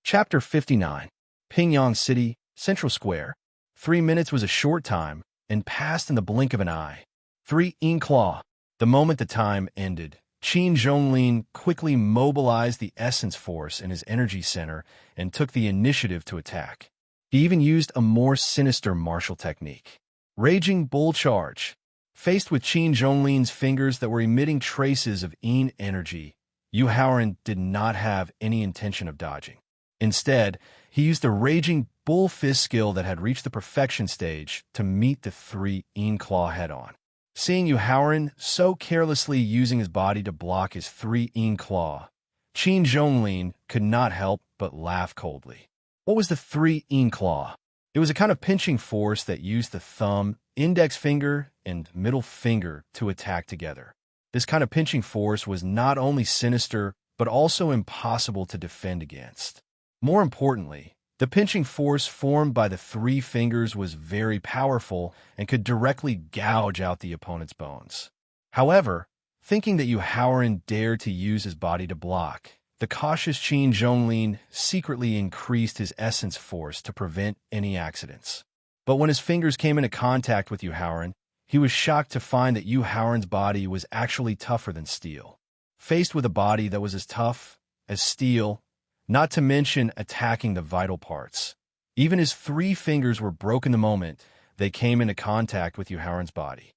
Chapter 59. Pingyang City, Central Square. 3 minutes was a short time and passed in the blink of an eye. 3 ink claw. The moment the time ended, Qin Zhonglin quickly mobilized the essence force in his energy center and took the initiative to attack. He even used a more sinister martial technique. Raging Bull Charge. Faced with Qin Zhonglin's fingers that were emitting traces of Yin energy, Yu Haoran did not have any intention of dodging. Instead, he used the Raging Bull Fist skill that had reached the perfection stage to meet the 3 Yin Claw head-on. Seeing Yu Haoran so carelessly using his body to block his 3 Yin Claw, Qin Zhonglin could not help but laugh coldly. What was the 3 Yin Claw? It was a kind of pinching force that used the thumb, index finger, and middle finger to attack together. This kind of pinching force was not only sinister, but also impossible to defend against. More importantly, the pinching force formed by the 3 fingers was very powerful and could directly gouge out the opponent's bones. However, Thinking that Yu Haoran dared to use his body to block, the cautious Qin Zhonglin secretly increased his essence force to prevent any accidents. But when his fingers came into contact with Yu Haoran, he was shocked to find that Yu Haoran's body was actually tougher than steel. Faced with a body that was as tough as steel, not to mention attacking the vital parts, even his 3 fingers were broken the moment they came into contact with Yu Haoran's body.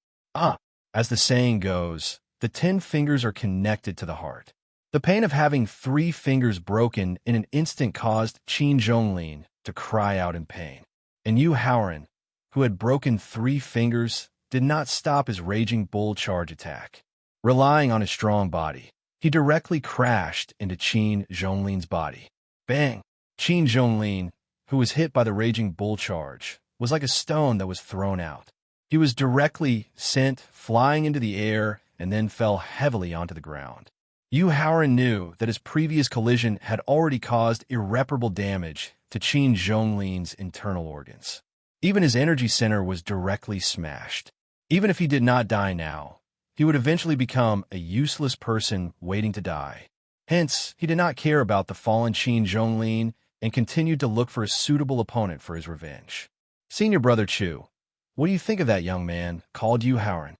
As the saying goes, the 10 fingers are connected to the heart. The pain of having 3 fingers broken in an instant caused Qin Zhonglin to cry out in pain. And Yu Haoran, who had broken 3 fingers, did not stop his raging bull charge attack. Relying on his strong body, he directly crashed into Qin Zhonglin's body. Bang! Qin Zhonglin, who was hit by the raging bull charge, was like a stone that was thrown out. He was directly sent flying into the air and then fell heavily onto the ground. Yu Haoran knew that his previous collision had already caused irreparable damage to Qin Zhonglin's internal organs. Even his energy center was directly smashed. Even if he did not die now, he would eventually become a useless person waiting to die. Hence, he did not care about the fallen Qin Zhonglin and continued to look for a suitable opponent for his revenge. Senior Brother Chu, what do you think of that young man called Yu Haoran?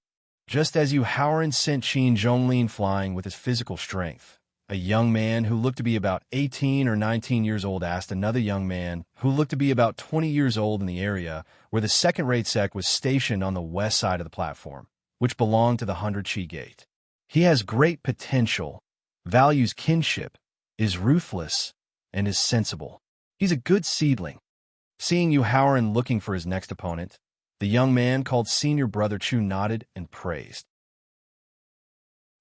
Just as Yu Haoran sent Qin Zhonglin flying with his physical strength, a young man who looked to be about 18 or 19 years old asked another young man who looked to be about 20 years old in the area where the second-rate sect was stationed on the west side of the platform, which belonged to the 100 Chi Gate. He has great potential, values kinship, is ruthless, and is sensible. He's a good seedling. Seeing Yu Haoran looking for his next opponent, the young man called Senior Brother Chu nodded and praised.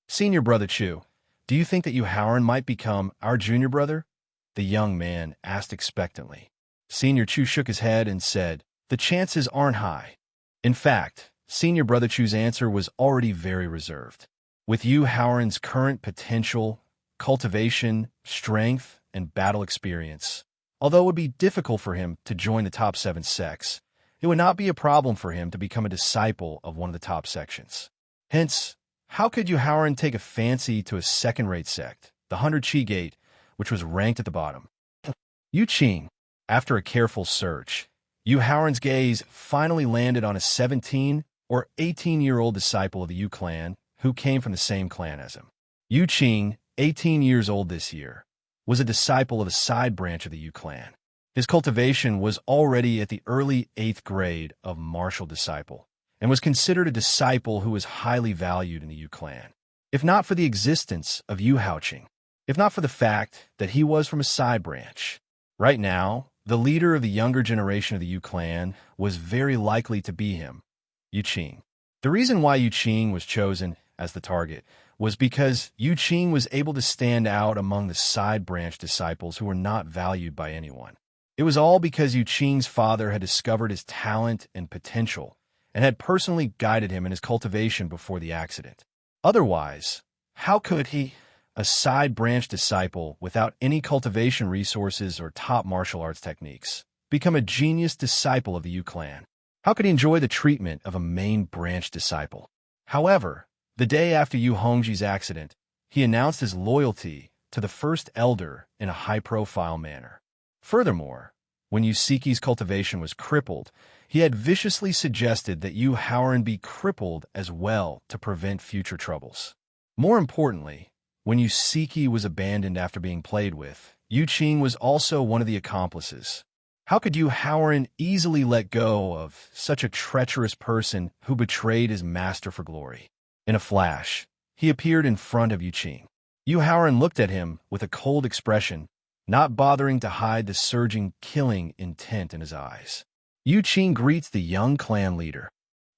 Senior Brother Chu, do you think that Yu Haoran might become our junior brother? The young man asked expectantly. Senior Chu shook his head and said, the chances aren't high. In fact, Senior Brother Chu's answer was already very reserved. With Yu Haoran's current potential, cultivation, strength, and battle experience, although it would be difficult for him to join the top 7 sects, it would not be a problem for him to become a disciple of one of the top sections. Hence, how could Yu Haoran take a fancy to a second-rate sect, the 100 Chi Gate, which was ranked at the bottom? Yu Qing. After a careful search, Yu Haoran's gaze finally landed on a 17 or 18-year-old disciple of the Yu clan who came from the same clan as him. Yu Qing, 18 years old this year, was a disciple of a side branch of the Yu clan. His cultivation was already at the early 8th grade of martial disciple, and was considered a disciple who was highly valued in the Yu clan. If not for the existence of Yu Haoqing, if not for the fact that he was from a side branch, right now, the leader of the younger generation of the Yu clan was very likely to be him, Yu Qing. The reason why Yu Qing was chosen as the target was because Yu Qing was able to stand out among the side branch disciples who were not valued by anyone. It was all because Yu Qing's father had discovered his talent and potential and had personally guided him in his cultivation before the accident. Otherwise, how could he, a side branch disciple without any cultivation resources or top martial arts techniques, become a genius disciple of the Yu clan? How could he enjoy the treatment of a main branch disciple? However, the day after Yu Hongji's accident, he announced his loyalty to the first elder in a high-profile manner. Furthermore, when Yu Siki's cultivation was crippled, he had viciously suggested that Yu Haoran be crippled as well to prevent future troubles. More importantly, when Yu Siki was abandoned after being played with, Yu Qing was also one of the accomplices. How could Yu Haoran easily let go of such a treacherous person who betrayed his master for glory? In a flash, he appeared in front of Yu Qing. Yu Haoran looked at him with a cold expression, not bothering to hide the surging, killing intent in his eyes. Yu Qing greets the young clan leader.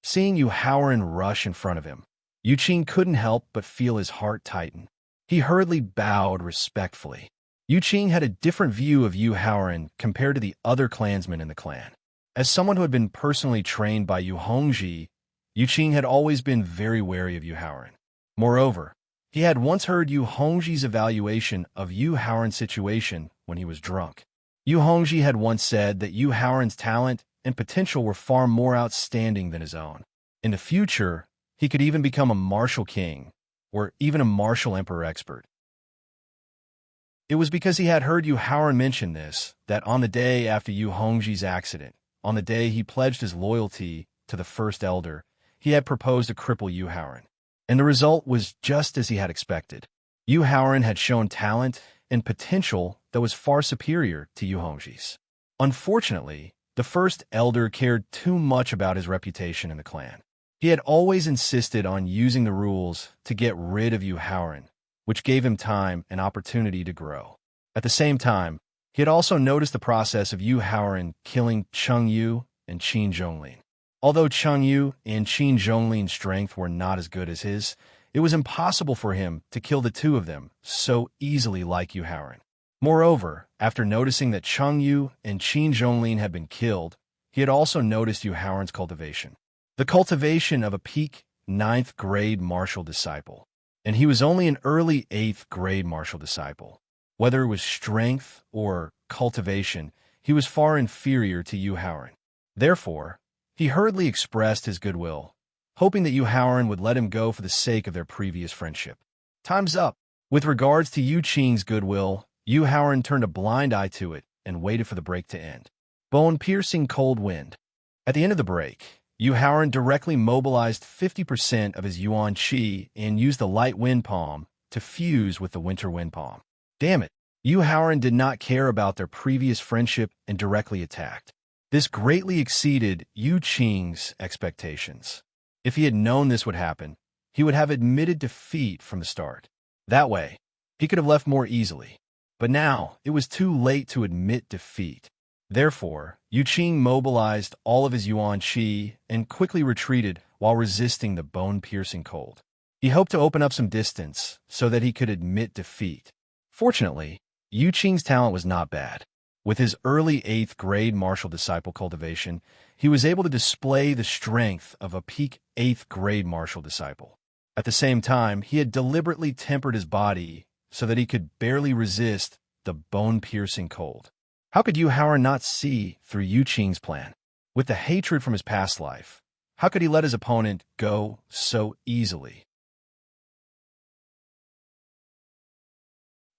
Seeing Yu Haoran rush in front of him, Yu Qing couldn't help but feel his heart tighten. He hurriedly bowed respectfully. Yu Qing had a different view of Yu Haoran compared to the other clansmen in the clan. As someone who had been personally trained by Yu Hongji, Yu Qing had always been very wary of Yu Haoran. Moreover, he had once heard Yu Hongji's evaluation of Yu Haoran's situation when he was drunk. Yu Hongji had once said that Yu Haoran's talent and potential were far more outstanding than his own. In the future, he could even become a martial king, or even a martial emperor expert. It was because he had heard Yu Haoran mention this that on the day after Yu Hongji's accident, on the day he pledged his loyalty to the First Elder, he had proposed to cripple Yu Haoran. And the result was just as he had expected. Yu Haoran had shown talent and potential that was far superior to Yu Hongji's. Unfortunately, the First Elder cared too much about his reputation in the clan. He had always insisted on using the rules to get rid of Yu Haoran, which gave him time and opportunity to grow. At the same time, he had also noticed the process of Yu Haoran killing Cheng Yu and Qin Zhonglin. Although Cheng Yu and Qin Zhonglin's strength were not as good as his, it was impossible for him to kill the two of them so easily like Yu Haoran. Moreover, after noticing that Cheng Yu and Qin Zhonglin had been killed, he had also noticed Yu Haoran's cultivation. The cultivation of a peak 9th grade martial disciple. And he was only an early 8th grade martial disciple. Whether it was strength or cultivation, he was far inferior to Yu Haoran. Therefore, he hurriedly expressed his goodwill, hoping that Yu Haoran would let him go for the sake of their previous friendship. Time's up. With regards to Yu Qing's goodwill, Yu Haoran turned a blind eye to it and waited for the break to end. Bone-piercing cold wind. At the end of the break, Yu Haoran directly mobilized 50% of his Yuan Qi and used the light wind palm to fuse with the winter wind palm. Damn it, Yu Haoran did not care about their previous friendship and directly attacked. This greatly exceeded Yu Qing's expectations. If he had known this would happen, he would have admitted defeat from the start. That way, he could have left more easily. But now, it was too late to admit defeat. Therefore, Yu Qing mobilized all of his Yuan Qi and quickly retreated while resisting the bone-piercing cold. He hoped to open up some distance so that he could admit defeat. Fortunately, Yu Qing's talent was not bad. With his early 8th grade martial disciple cultivation, he was able to display the strength of a peak 8th grade martial disciple. At the same time, he had deliberately tempered his body so that he could barely resist the bone-piercing cold. How could Yu Haoran not see through Yu Qing's plan? With the hatred from his past life, how could he let his opponent go so easily?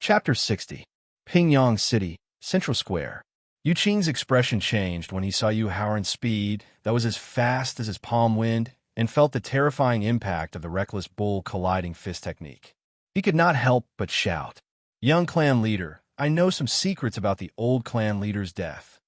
Chapter 60. Pingyang City, Central Square. Yu Qing's expression changed when he saw Yu Haoran's speed that was as fast as his palm wind and felt the terrifying impact of the reckless bull colliding fist technique. He could not help but shout, "Young clan leader, I know some secrets about the old clan leader's death."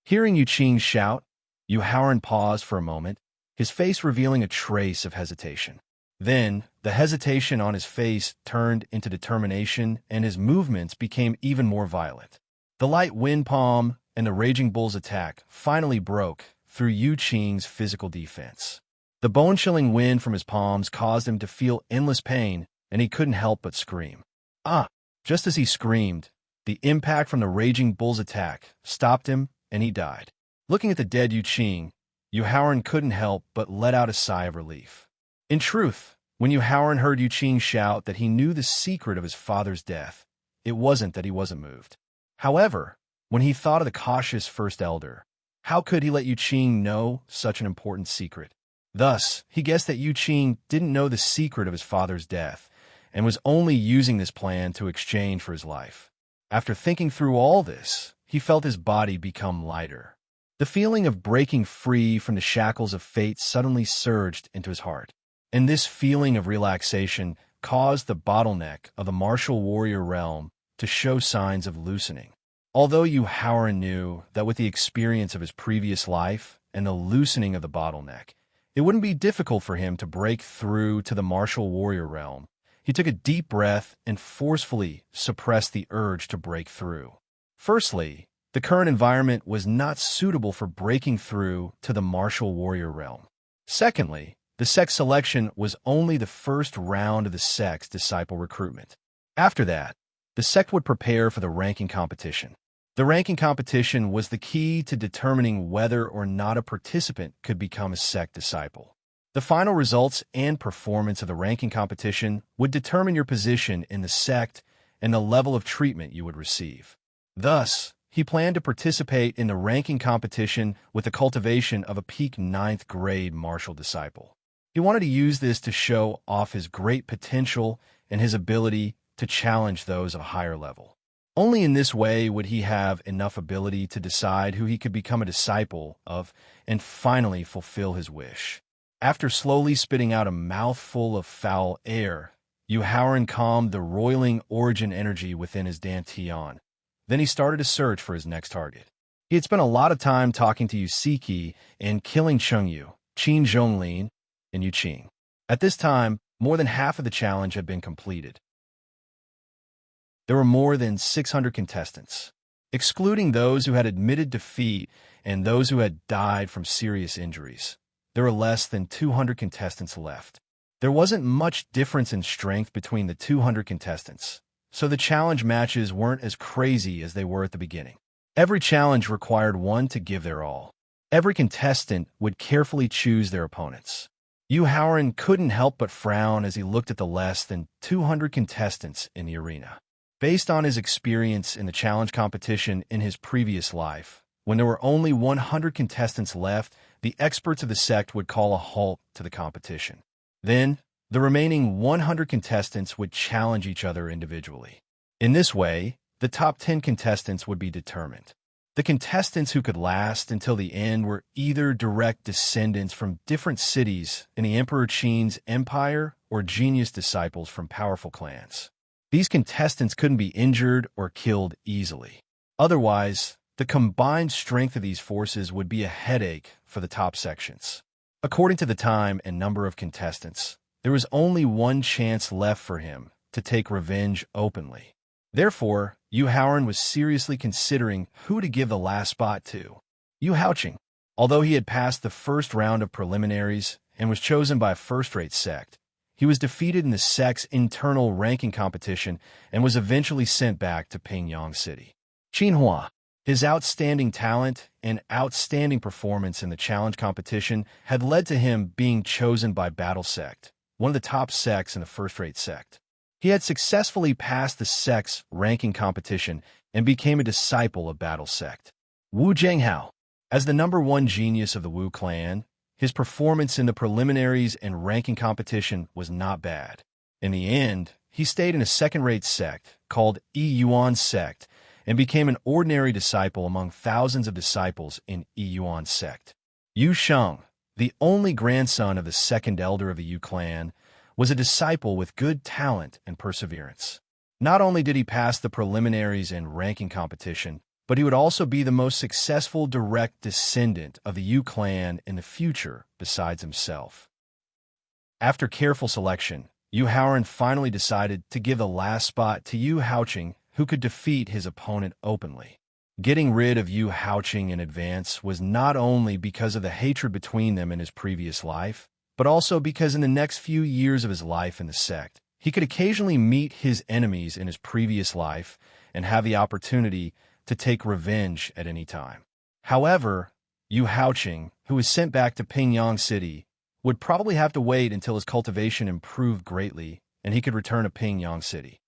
Hearing Yu Qing's shout, Yu Haoran paused for a moment, his face revealing a trace of hesitation. Then, the hesitation on his face turned into determination and his movements became even more violent. The light wind palm and the raging bull's attack finally broke through Yu Qing's physical defense. The bone-chilling wind from his palms caused him to feel endless pain, and he couldn't help but scream. Ah! Just as he screamed, the impact from the raging bull's attack stopped him, and he died. Looking at the dead Yu Qing, Yu Haoran couldn't help but let out a sigh of relief. In truth, when Yu Haoran heard Yu Qing shout that he knew the secret of his father's death, it wasn't that he wasn't moved. However, when he thought of the cautious First Elder, how could he let Yu Qing know such an important secret? Thus, he guessed that Yu Qing didn't know the secret of his father's death and was only using this plan to exchange for his life. After thinking through all this, he felt his body become lighter. The feeling of breaking free from the shackles of fate suddenly surged into his heart. And this feeling of relaxation caused the bottleneck of the martial warrior realm to show signs of loosening. Although Yu Haoran knew that with the experience of his previous life and the loosening of the bottleneck, it wouldn't be difficult for him to break through to the martial warrior realm, he took a deep breath and forcefully suppressed the urge to break through. Firstly, the current environment was not suitable for breaking through to the martial warrior realm. Secondly, the sect selection was only the first round of the sect's disciple recruitment. After that, the sect would prepare for the ranking competition. The ranking competition was the key to determining whether or not a participant could become a sect disciple. The final results and performance of the ranking competition would determine your position in the sect and the level of treatment you would receive. Thus, he planned to participate in the ranking competition with the cultivation of a peak 9th grade martial disciple. He wanted to use this to show off his great potential and his ability to challenge those of a higher level. Only in this way would he have enough ability to decide who he could become a disciple of and finally fulfill his wish. After slowly spitting out a mouthful of foul air, Yu Haoran calmed the roiling origin energy within his dantian. Then he started to search for his next target. He had spent a lot of time talking to Yu Siki and killing Chengyu, Qin Zhonglin, and Yu Qing. At this time, more than half of the challenge had been completed. There were more than 600 contestants. Excluding those who had admitted defeat and those who had died from serious injuries, there were less than 200 contestants left. There wasn't much difference in strength between the 200 contestants, so the challenge matches weren't as crazy as they were at the beginning. Every challenge required one to give their all. Every contestant would carefully choose their opponents. Yu Haoran couldn't help but frown as he looked at the less than 200 contestants in the arena. Based on his experience in the challenge competition in his previous life, when there were only 100 contestants left, the experts of the sect would call a halt to the competition. Then, the remaining 100 contestants would challenge each other individually. In this way, the top 10 contestants would be determined. The contestants who could last until the end were either direct descendants from different cities in the Emperor Qin's empire or genius disciples from powerful clans. These contestants couldn't be injured or killed easily. Otherwise, the combined strength of these forces would be a headache for the top sections. According to the time and number of contestants, there was only one chance left for him to take revenge openly. Therefore, Yu Haoran was seriously considering who to give the last spot to. Yu Haoqing, although he had passed the first round of preliminaries and was chosen by a first-rate sect, he was defeated in the sect's internal ranking competition and was eventually sent back to Pingyang City. Qinhua, his outstanding talent and outstanding performance in the challenge competition had led to him being chosen by Battle Sect, one of the top sects in the first-rate sect. He had successfully passed the sect's ranking competition and became a disciple of Battle Sect. Wu Zhenghao, as the #1 genius of the Wu clan, his performance in the preliminaries and ranking competition was not bad. In the end, he stayed in a second-rate sect called Yuan sect and became an ordinary disciple among thousands of disciples in Yuan sect. Yu Sheng, the only grandson of the second elder of the Yu clan, was a disciple with good talent and perseverance. Not only did he pass the preliminaries and ranking competition, but he would also be the most successful direct descendant of the Yu clan in the future besides himself. After careful selection, Yu Haoran finally decided to give the last spot to Yu Haoqing, who could defeat his opponent openly. Getting rid of Yu Haoqing in advance was not only because of the hatred between them in his previous life, but also because in the next few years of his life in the sect, he could occasionally meet his enemies in his previous life and have the opportunity to take revenge at any time. However, Yu Haoqing, who was sent back to Pingyang City, would probably have to wait until his cultivation improved greatly and he could return to Pingyang City.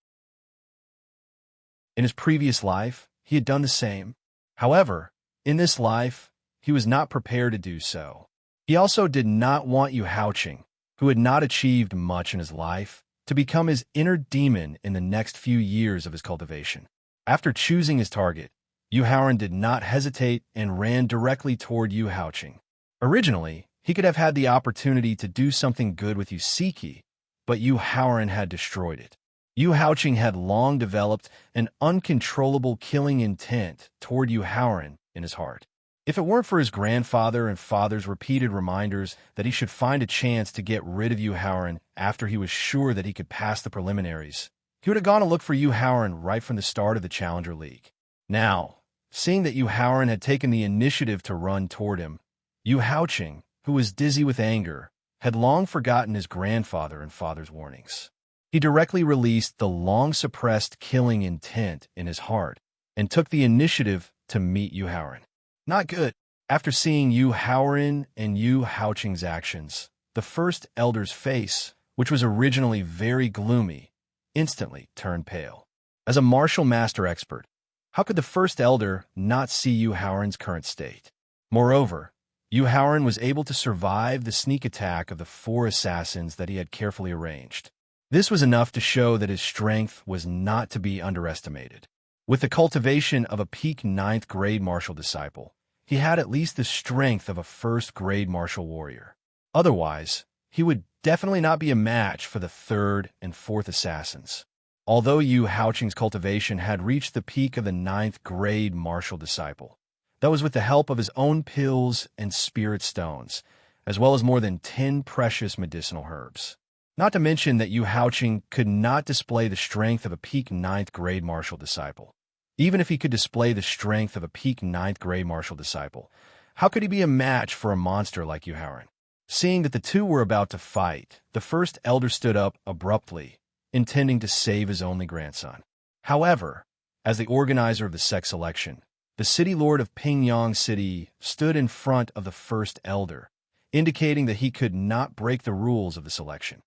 In his previous life, he had done the same. However, in this life, he was not prepared to do so. He also did not want Yu Haoqing, who had not achieved much in his life, to become his inner demon in the next few years of his cultivation. After choosing his target, Yu Haoran did not hesitate and ran directly toward Yu Haoqing. Originally, he could have had the opportunity to do something good with Yu Siki, but Yu Haoran had destroyed it. Yu Haoqing had long developed an uncontrollable killing intent toward Yu Haoran in his heart. If it weren't for his grandfather and father's repeated reminders that he should find a chance to get rid of Yu Haoran after he was sure that he could pass the preliminaries, he would have gone to look for Yu Haoran right from the start of the Challenger League. Now, seeing that Yu Haoran had taken the initiative to run toward him, Yu Haoqing, who was dizzy with anger, had long forgotten his grandfather and father's warnings. He directly released the long-suppressed killing intent in his heart and took the initiative to meet Yu Haoran. Not good. After seeing Yu Haoran and Yu Haoqing's actions, the first elder's face, which was originally very gloomy, instantly turned pale. As a martial master expert, how could the first elder not see Yu Haoran's current state? Moreover, Yu Haoran was able to survive the sneak attack of the 4 assassins that he had carefully arranged. This was enough to show that his strength was not to be underestimated. With the cultivation of a peak 9th grade martial disciple, he had at least the strength of a 1st grade martial warrior. Otherwise, he would definitely not be a match for the 3rd and 4th assassins. Although Yu Haoqing's cultivation had reached the peak of the 9th grade martial disciple, that was with the help of his own pills and spirit stones, as well as more than 10 precious medicinal herbs. Not to mention that Yu Haoqing could not display the strength of a peak 9th grade martial disciple. Even if he could display the strength of a peak 9th grade martial disciple, how could he be a match for a monster like Yu Haoran? Seeing that the two were about to fight, the first elder stood up abruptly, intending to save his only grandson. However, as the organizer of the sex selection, the city lord of Pingyang City stood in front of the first elder, indicating that he could not break the rules of the selection.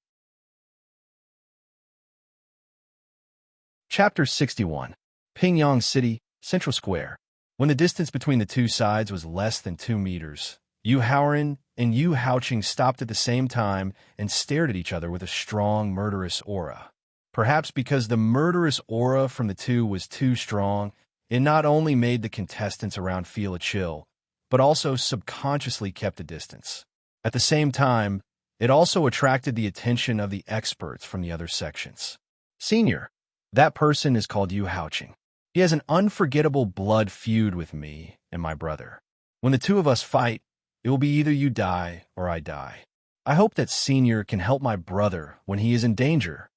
Chapter 61. Pingyang City, Central Square. When the distance between the two sides was less than 2 meters, Yu Haoran and Yu Haoqing stopped at the same time and stared at each other with a strong, murderous aura. Perhaps because the murderous aura from the two was too strong, it not only made the contestants around feel a chill, but also subconsciously kept a distance. At the same time, it also attracted the attention of the experts from the other sections. Senior, that person is called Yu Haoqing. He has an unforgettable blood feud with me and my brother. When the two of us fight, it will be either you die or I die. I hope that Senior can help my brother when he is in danger.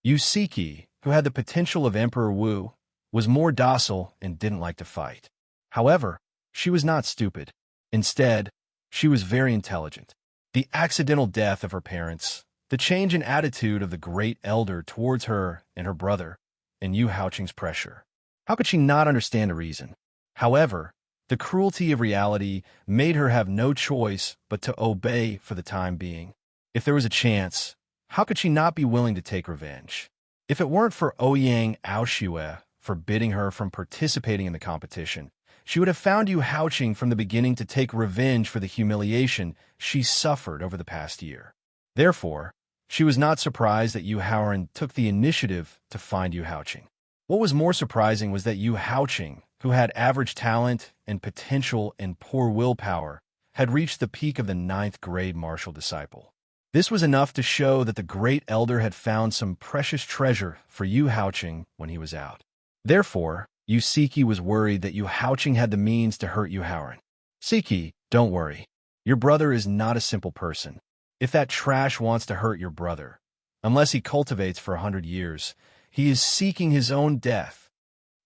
Yu Siki, who had the potential of Emperor Wu, was more docile and didn't like to fight. However, she was not stupid. Instead, she was very intelligent. The accidental death of her parents, the change in attitude of the great elder towards her and her brother, and Yu Haoqing's pressure. How could she not understand a reason? However, the cruelty of reality made her have no choice but to obey for the time being. If there was a chance, how could she not be willing to take revenge? If it weren't for Ouyang Aoshue forbidding her from participating in the competition, she would have found Yu Haoqing from the beginning to take revenge for the humiliation she suffered over the past year. Therefore, she was not surprised that Yu Haoran took the initiative to find Yu Haoqing. What was more surprising was that Yu Haoqing, who had average talent and potential and poor willpower, had reached the peak of the 9th grade martial disciple. This was enough to show that the great elder had found some precious treasure for Yu Haoqing when he was out. Therefore, Yu Siki was worried that Yu Haoqing had the means to hurt Yu Haoran. Siki, don't worry. Your brother is not a simple person. If that trash wants to hurt your brother, unless he cultivates for 100 years, he is seeking his own death.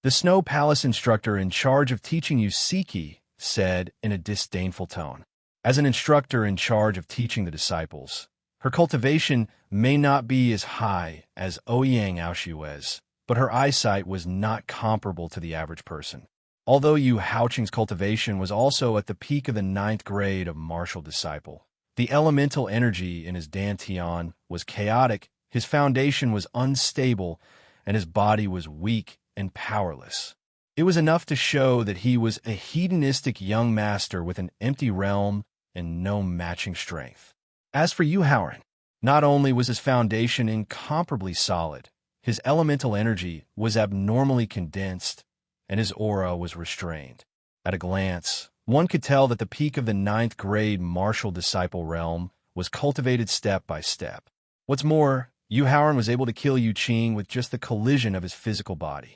The Snow Palace instructor in charge of teaching Yu Siki said in a disdainful tone. As an instructor in charge of teaching the disciples, her cultivation may not be as high as Ouyang Aoshue's, but her eyesight was not comparable to the average person. Although Yu Haoqing's cultivation was also at the peak of the 9th grade of martial disciple, the elemental energy in his dantian was chaotic, his foundation was unstable, and his body was weak and powerless. It was enough to show that he was a hedonistic young master with an empty realm and no matching strength. As for Yu Haoran, not only was his foundation incomparably solid, his elemental energy was abnormally condensed, and his aura was restrained. At a glance, one could tell that the peak of the 9th grade martial disciple realm was cultivated step by step. What's more, Yu Haoran was able to kill Yu Qing with just the collision of his physical body.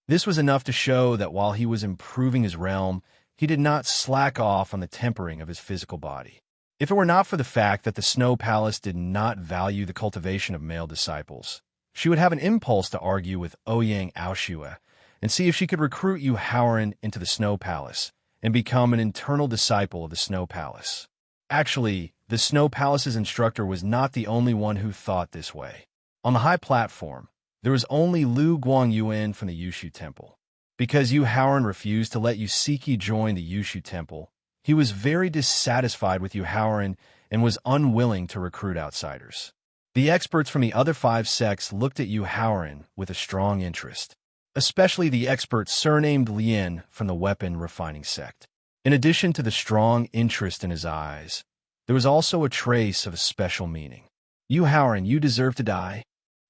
This was enough to show that while he was improving his realm, he did not slack off on the tempering of his physical body. If it were not for the fact that the Snow Palace did not value the cultivation of male disciples, she would have an impulse to argue with Ouyang Aoshue and see if she could recruit Yu Haoran into the Snow Palace and become an internal disciple of the Snow Palace. Actually, the Snow Palace's instructor was not the only one who thought this way. On the high platform, there was only Lu Guangyuan from the Yushu Temple. Because Yu Haoran refused to let Yu Siki join the Yushu Temple, he was very dissatisfied with Yu Haoran and was unwilling to recruit outsiders. The experts from the other 5 sects looked at Yu Haoran with a strong interest, especially the expert surnamed Lien from the weapon refining sect. In addition to the strong interest in his eyes, there was also a trace of a special meaning. "You Howren, you deserve to die."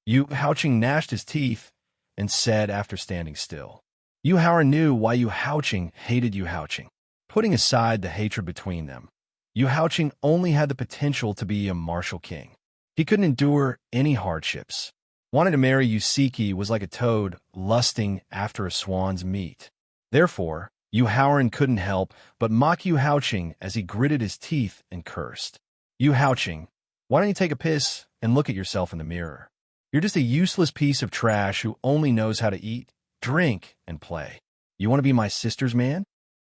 Yu Houching gnashed his teeth and said after standing still. Yu Howren knew why Yu Houching hated Yu Houching. Putting aside the hatred between them, Yu Houching only had the potential to be a martial king. He couldn't endure any hardships. Wanting to marry Yusiki was like a toad lusting after a swan's meat. Therefore, Yu Howren couldn't help but mock Yu Houching as he gritted his teeth and cursed. "Yu Houching, why don't you take a piss and look at yourself in the mirror? You're just a useless piece of trash who only knows how to eat, drink, and play. You want to be my sister's man?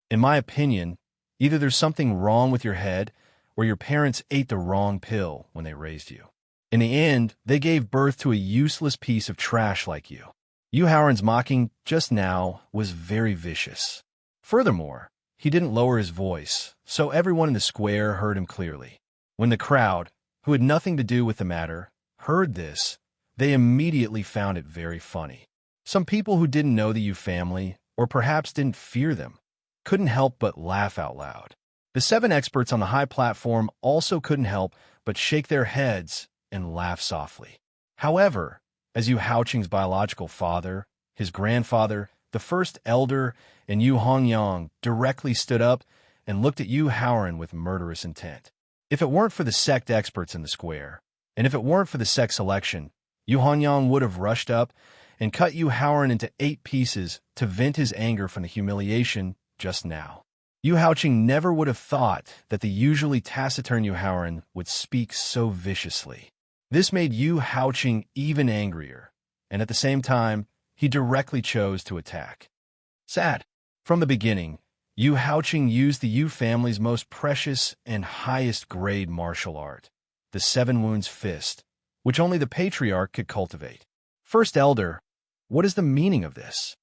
In my opinion, either there's something wrong with your head or your parents ate the wrong pill when they raised you. In the end, they gave birth to a useless piece of trash like you." Yu Howren's mocking just now was very vicious. Furthermore, he didn't lower his voice, so everyone in the square heard him clearly. When the crowd, who had nothing to do with the matter, heard this, they immediately found it very funny. Some people who didn't know the Yu family, or perhaps didn't fear them, couldn't help but laugh out loud. The 7 experts on the high platform also couldn't help but shake their heads and laugh softly. However, as Yu Houching's biological father, his grandfather, the first elder, and Yu Hongyang directly stood up and looked at Yu Howren with murderous intent. If it weren't for the sect experts in the square, and if it weren't for the sect selection, Yu Hongyang would have rushed up and cut Yu Howren into 8 pieces to vent his anger from the humiliation just now. Yu Houching never would have thought that the usually taciturn Yu Howren would speak so viciously. This made Yu Houching even angrier, and at the same time, he directly chose to attack. Sad. From the beginning, Yu Houching used the Yu family's most precious and highest grade martial art, the 7 Wounds Fist, which only the patriarch could cultivate. First Elder, what is the meaning of this?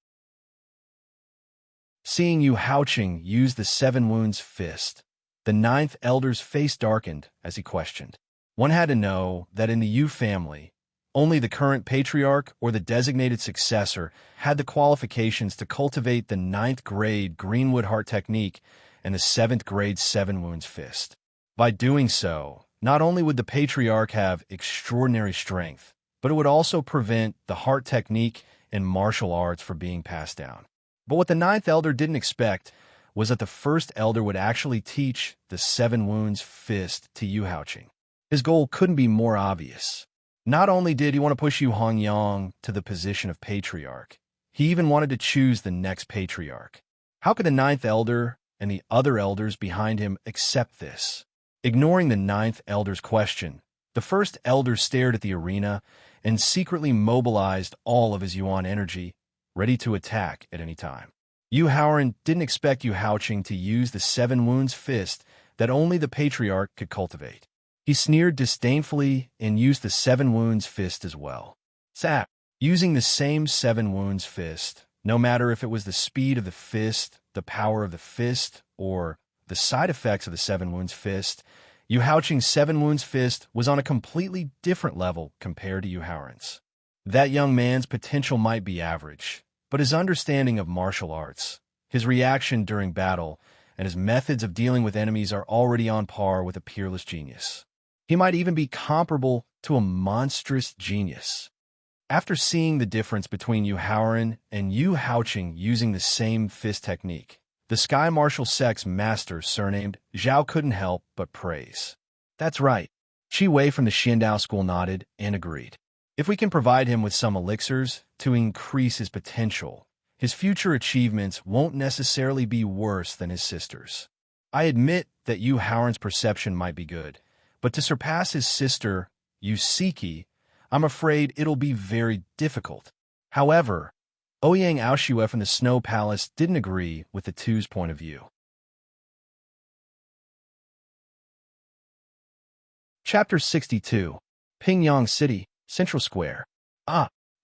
Seeing Yu Houching use the 7 Wounds Fist, the 9th Elder's face darkened as he questioned. One had to know that in the Yu family, only the current patriarch or the designated successor had the qualifications to cultivate the 9th grade Greenwood Heart technique and the 7th grade 7 Wounds Fist. By doing so, not only would the patriarch have extraordinary strength, but it would also prevent the heart technique and martial arts from being passed down. But what the 9th Elder didn't expect was that the first Elder would actually teach the 7 Wounds Fist to Yu Houching. His goal couldn't be more obvious. Not only did he want to push Yu Hongyang to the position of patriarch, he even wanted to choose the next patriarch. How could the 9th Elder and the other elders behind him accept this? Ignoring the 9th Elder's question, the first Elder stared at the arena and secretly mobilized all of his Yuan energy, ready to attack at any time. Yu Howren didn't expect Yu Houching to use the 7 Wounds Fist that only the patriarch could cultivate. He sneered disdainfully and used the 7 Wounds Fist as well. Sap, using the same 7 Wounds Fist, no matter if it was the speed of the fist, the power of the fist, or the side effects of the 7 Wounds Fist, Yu Houching's 7 Wounds Fist was on a completely different level compared to Yu Howren's. That young man's potential might be average, but his understanding of martial arts, his reaction during battle, and his methods of dealing with enemies are already on par with a peerless genius. He might even be comparable to a monstrous genius. After seeing the difference between Yu Howren and Yu Houching using the same fist technique, the Sky Martial Sect's master surnamed Zhao couldn't help but praise. That's right. Chi Wei from the Xindao school nodded and agreed. If we can provide him with some elixirs to increase his potential, his future achievements won't necessarily be worse than his sister's. I admit that Yu Howren's perception might be good, but to surpass his sister, Yusiki, I'm afraid it'll be very difficult. However, Ouyang Aoshue from the Snow Palace didn't agree with the two's point of view. Chapter 62. Pingyang City, Central Square.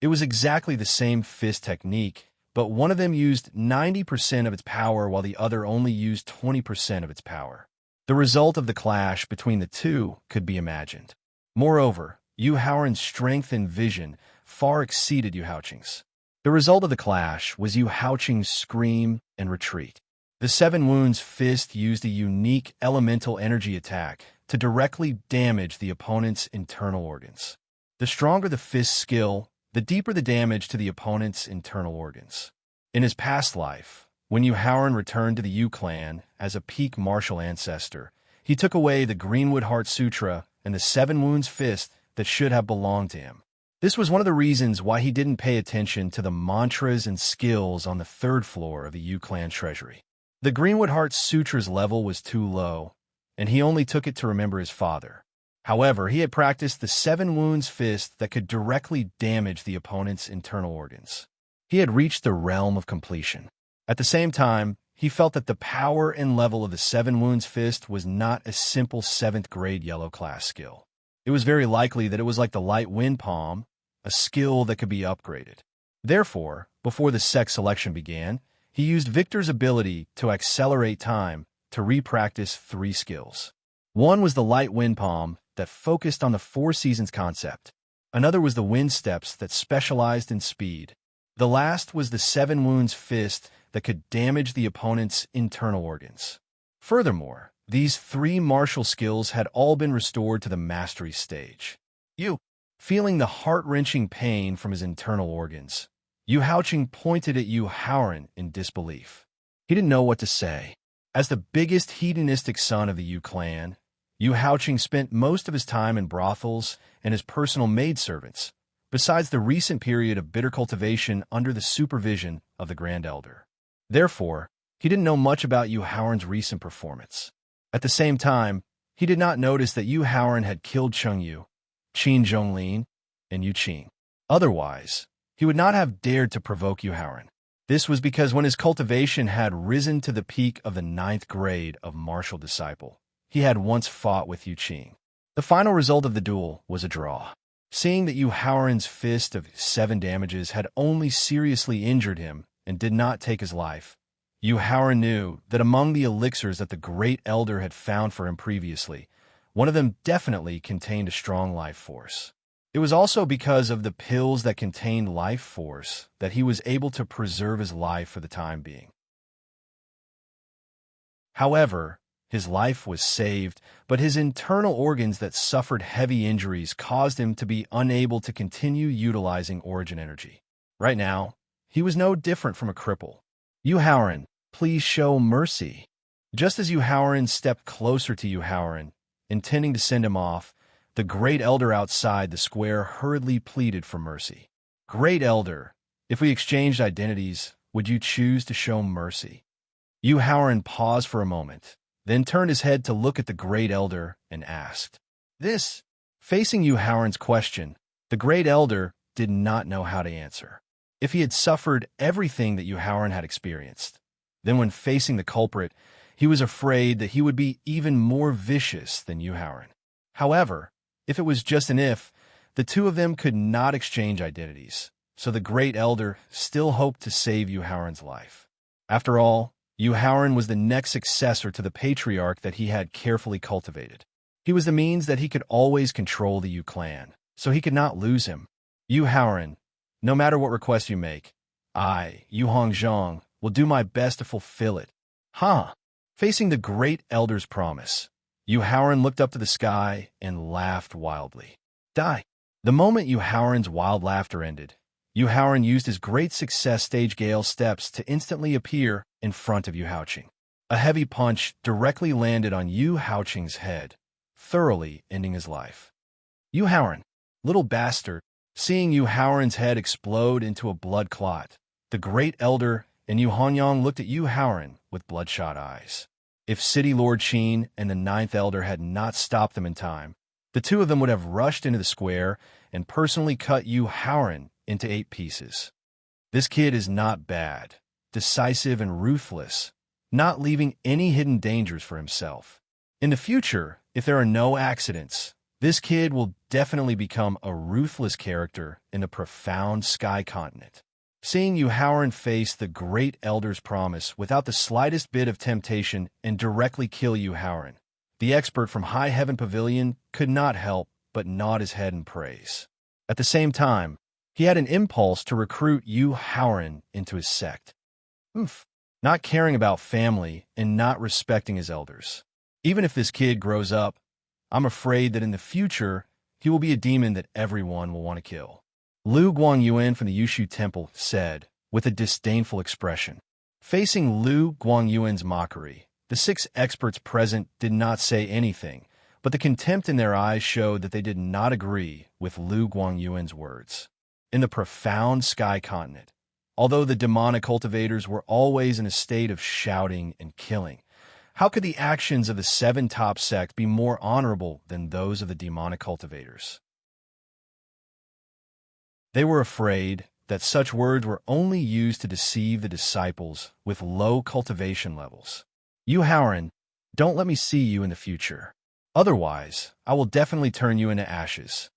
It was exactly the same fist technique, but one of them used 90% of its power while the other only used 20% of its power. The result of the clash between the two could be imagined. Moreover, Yu Howren's strength and vision far exceeded Yu Houching's. The result of the clash was Yu Houching's scream and retreat. The Seven Wounds Fist used a unique elemental energy attack to directly damage the opponent's internal organs. The stronger the fist skill, the deeper the damage to the opponent's internal organs. In his past life, when Yu Haoran returned to the Yu clan as a peak martial ancestor, he took away the Greenwood Heart Sutra and the Seven Wounds Fist that should have belonged to him. This was one of the reasons why he didn't pay attention to the mantras and skills on the third floor of the Yu clan treasury. The Greenwood Heart Sutra's level was too low, and he only took it to remember his father. However, he had practiced the Seven Wounds Fist that could directly damage the opponent's internal organs. He had reached the realm of completion. At the same time, he felt that the power and level of the Seven Wounds Fist was not a simple 7th grade yellow class skill. It was very likely that it was like the Light Wind Palm, a skill that could be upgraded. Therefore, before the sex selection began, he used Victor's ability to accelerate time to re-practice 3 skills. One was the Light Wind Palm that focused on the 4 seasons concept. Another was the Wind Steps that specialized in speed. The last was the Seven Wounds Fist that could damage the opponent's internal organs. Furthermore, these 3 martial skills had all been restored to the mastery stage. Feeling the heart-wrenching pain from his internal organs, Yu Haoqing pointed at Yu Haoran in disbelief. He didn't know what to say. As the biggest hedonistic son of the Yu clan, Yu Haoqing spent most of his time in brothels and as personal maidservants, besides the recent period of bitter cultivation under the supervision of the Grand Elder. Therefore, he didn't know much about Yu Haoran's recent performance. At the same time, he did not notice that Yu Haoran had killed Cheng Yu, Qin Zhonglin, and Yu Qing. Otherwise, he would not have dared to provoke Yu Haoran. This was because when his cultivation had risen to the peak of the 9th grade of martial disciple, he had once fought with Yu Qing. The final result of the duel was a draw. Seeing that Yu Haoran's fist of 7 damages had only seriously injured him and did not take his life, Yu Haoran knew that among the elixirs that the Great Elder had found for him previously, one of them definitely contained a strong life force. It was also because of the pills that contained life force that he was able to preserve his life for the time being. However, his life was saved, but his internal organs that suffered heavy injuries caused him to be unable to continue utilizing origin energy. Right now, he was no different from a cripple. Yu Haoran, please show mercy. Just as Yu Haoran stepped closer to Yu Haoran, intending to send him off, the Great Elder outside the square hurriedly pleaded for mercy. Great Elder, if we exchanged identities, would you choose to show mercy? Yu Haoran paused for a moment, then turned his head to look at the Great Elder and asked. This, facing Yu Haoran's question, the Great Elder did not know how to answer. If he had suffered everything that Yu Haoran had experienced, then when facing the culprit, he was afraid that he would be even more vicious than Yu Haoran. However, if it was just an if, the two of them could not exchange identities, so the Great Elder still hoped to save Yu Haoran's life. After all, Yu Haoran was the next successor to the patriarch that he had carefully cultivated. He was the means that he could always control the Yu clan, so he could not lose him. Yu Haoran, no matter what request you make, I, Yu Hongzhang, will do my best to fulfill it. Facing the Great Elder's promise, Yu Haoran looked up to the sky and laughed wildly. Die. The moment Yu Haoran's wild laughter ended, Yu Haoran used his great success stage gale steps to instantly appear in front of Yu Haoqing. A heavy punch directly landed on Yu Haoqing's head, thoroughly ending his life. Yu Haoran, little bastard, seeing Yu Haoran's head explode into a blood clot, the Great Elder and Yu Honyang looked at Yu Haoran with bloodshot eyes. If City Lord Qin and the 9th Elder had not stopped them in time, the two of them would have rushed into the square and personally cut Yu Haoran into 8 pieces. This kid is not bad, decisive and ruthless, not leaving any hidden dangers for himself. In the future, if there are no accidents, this kid will definitely become a ruthless character in the profound Sky Continent. Seeing Yu Haoran face the Great Elder's promise without the slightest bit of temptation and directly kill Yu Haoran, the expert from High Heaven Pavilion could not help but nod his head in praise. At the same time, he had an impulse to recruit Yu Haoran into his sect. not caring about family, and not respecting his elders. Even if this kid grows up, I'm afraid that in the future, he will be a demon that everyone will want to kill. Lu Guangyuan from the Yushu Temple said, with a disdainful expression. Facing Lu Guangyuan's mockery, the 6 experts present did not say anything, but the contempt in their eyes showed that they did not agree with Lu Guangyuan's words. In the profound sky continent, although the demonic cultivators were always in a state of shouting and killing, how could the actions of the 7 top sect be more honorable than those of the demonic cultivators? They were afraid that such words were only used to deceive the disciples with low cultivation levels. You Howren, don't let me see you in the future. Otherwise, I will definitely turn you into ashes.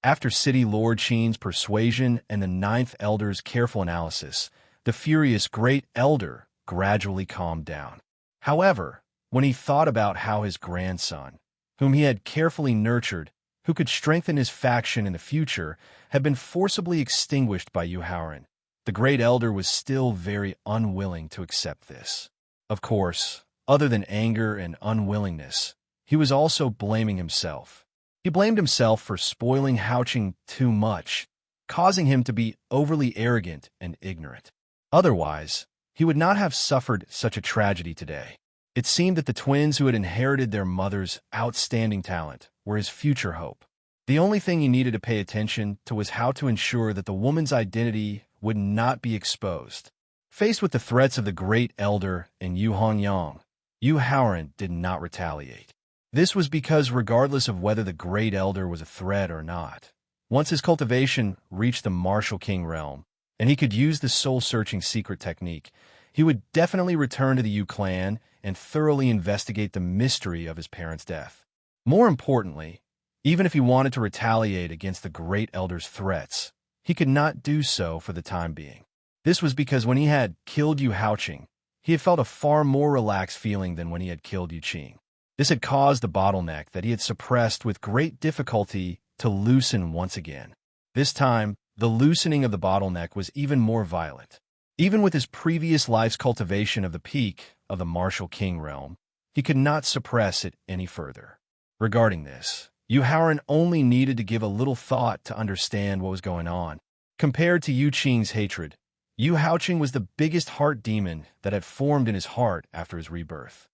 After City Lord Qin's persuasion and the 9th Elder's careful analysis, the furious Great Elder gradually calmed down. However, when he thought about how his grandson, whom he had carefully nurtured, who could strengthen his faction in the future, had been forcibly extinguished by Yu Haoren, the Great Elder was still very unwilling to accept this. Of course, other than anger and unwillingness, he was also blaming himself. He blamed himself for spoiling Haoqing too much, causing him to be overly arrogant and ignorant. Otherwise, he would not have suffered such a tragedy today. It seemed that the twins who had inherited their mother's outstanding talent were his future hope. The only thing he needed to pay attention to was how to ensure that the woman's identity would not be exposed. Faced with the threats of the Great Elder and Yu Hongyang, Yu Haoren did not retaliate. This was because regardless of whether the Great Elder was a threat or not, once his cultivation reached the Martial King realm, and he could use the soul-searching secret technique, he would definitely return to the Yu clan and thoroughly investigate the mystery of his parents' death. More importantly, even if he wanted to retaliate against the Great Elder's threats, he could not do so for the time being. This was because when he had killed Yu Haoqing, he had felt a far more relaxed feeling than when he had killed Yu Qing. This had caused the bottleneck that he had suppressed with great difficulty to loosen once again. This time, the loosening of the bottleneck was even more violent. Even with his previous life's cultivation of the peak of the Martial King realm, he could not suppress it any further. Regarding this, Yu Haoren only needed to give a little thought to understand what was going on. Compared to Yu Qing's hatred, Yu Haoqing was the biggest heart demon that had formed in his heart after his rebirth.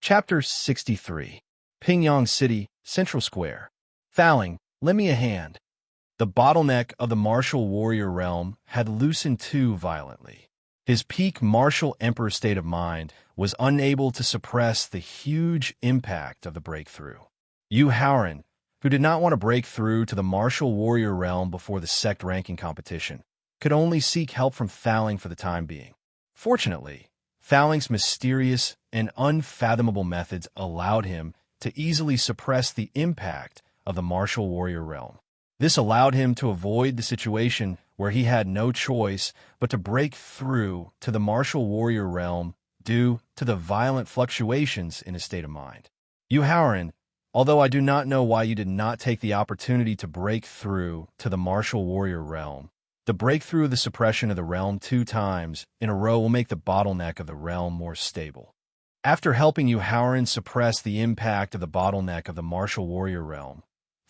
Chapter 63. Pingyang City, Central Square. Faling, lend me a hand. The bottleneck of the martial warrior realm had loosened too violently. His peak martial emperor state of mind was unable to suppress the huge impact of the breakthrough. Yu Haoren, who did not want to break through to the martial warrior realm before the sect ranking competition, could only seek help from Faling for the time being. Fortunately, Faling's mysterious and unfathomable methods allowed him to easily suppress the impact of the martial warrior realm. This allowed him to avoid the situation where he had no choice but to break through to the martial warrior realm due to the violent fluctuations in his state of mind. Yu Haoren, although I do not know why you did not take the opportunity to break through to the martial warrior realm, the breakthrough of the suppression of the realm 2 times in a row will make the bottleneck of the realm more stable. After helping Yu Haoren suppress the impact of the bottleneck of the martial warrior realm,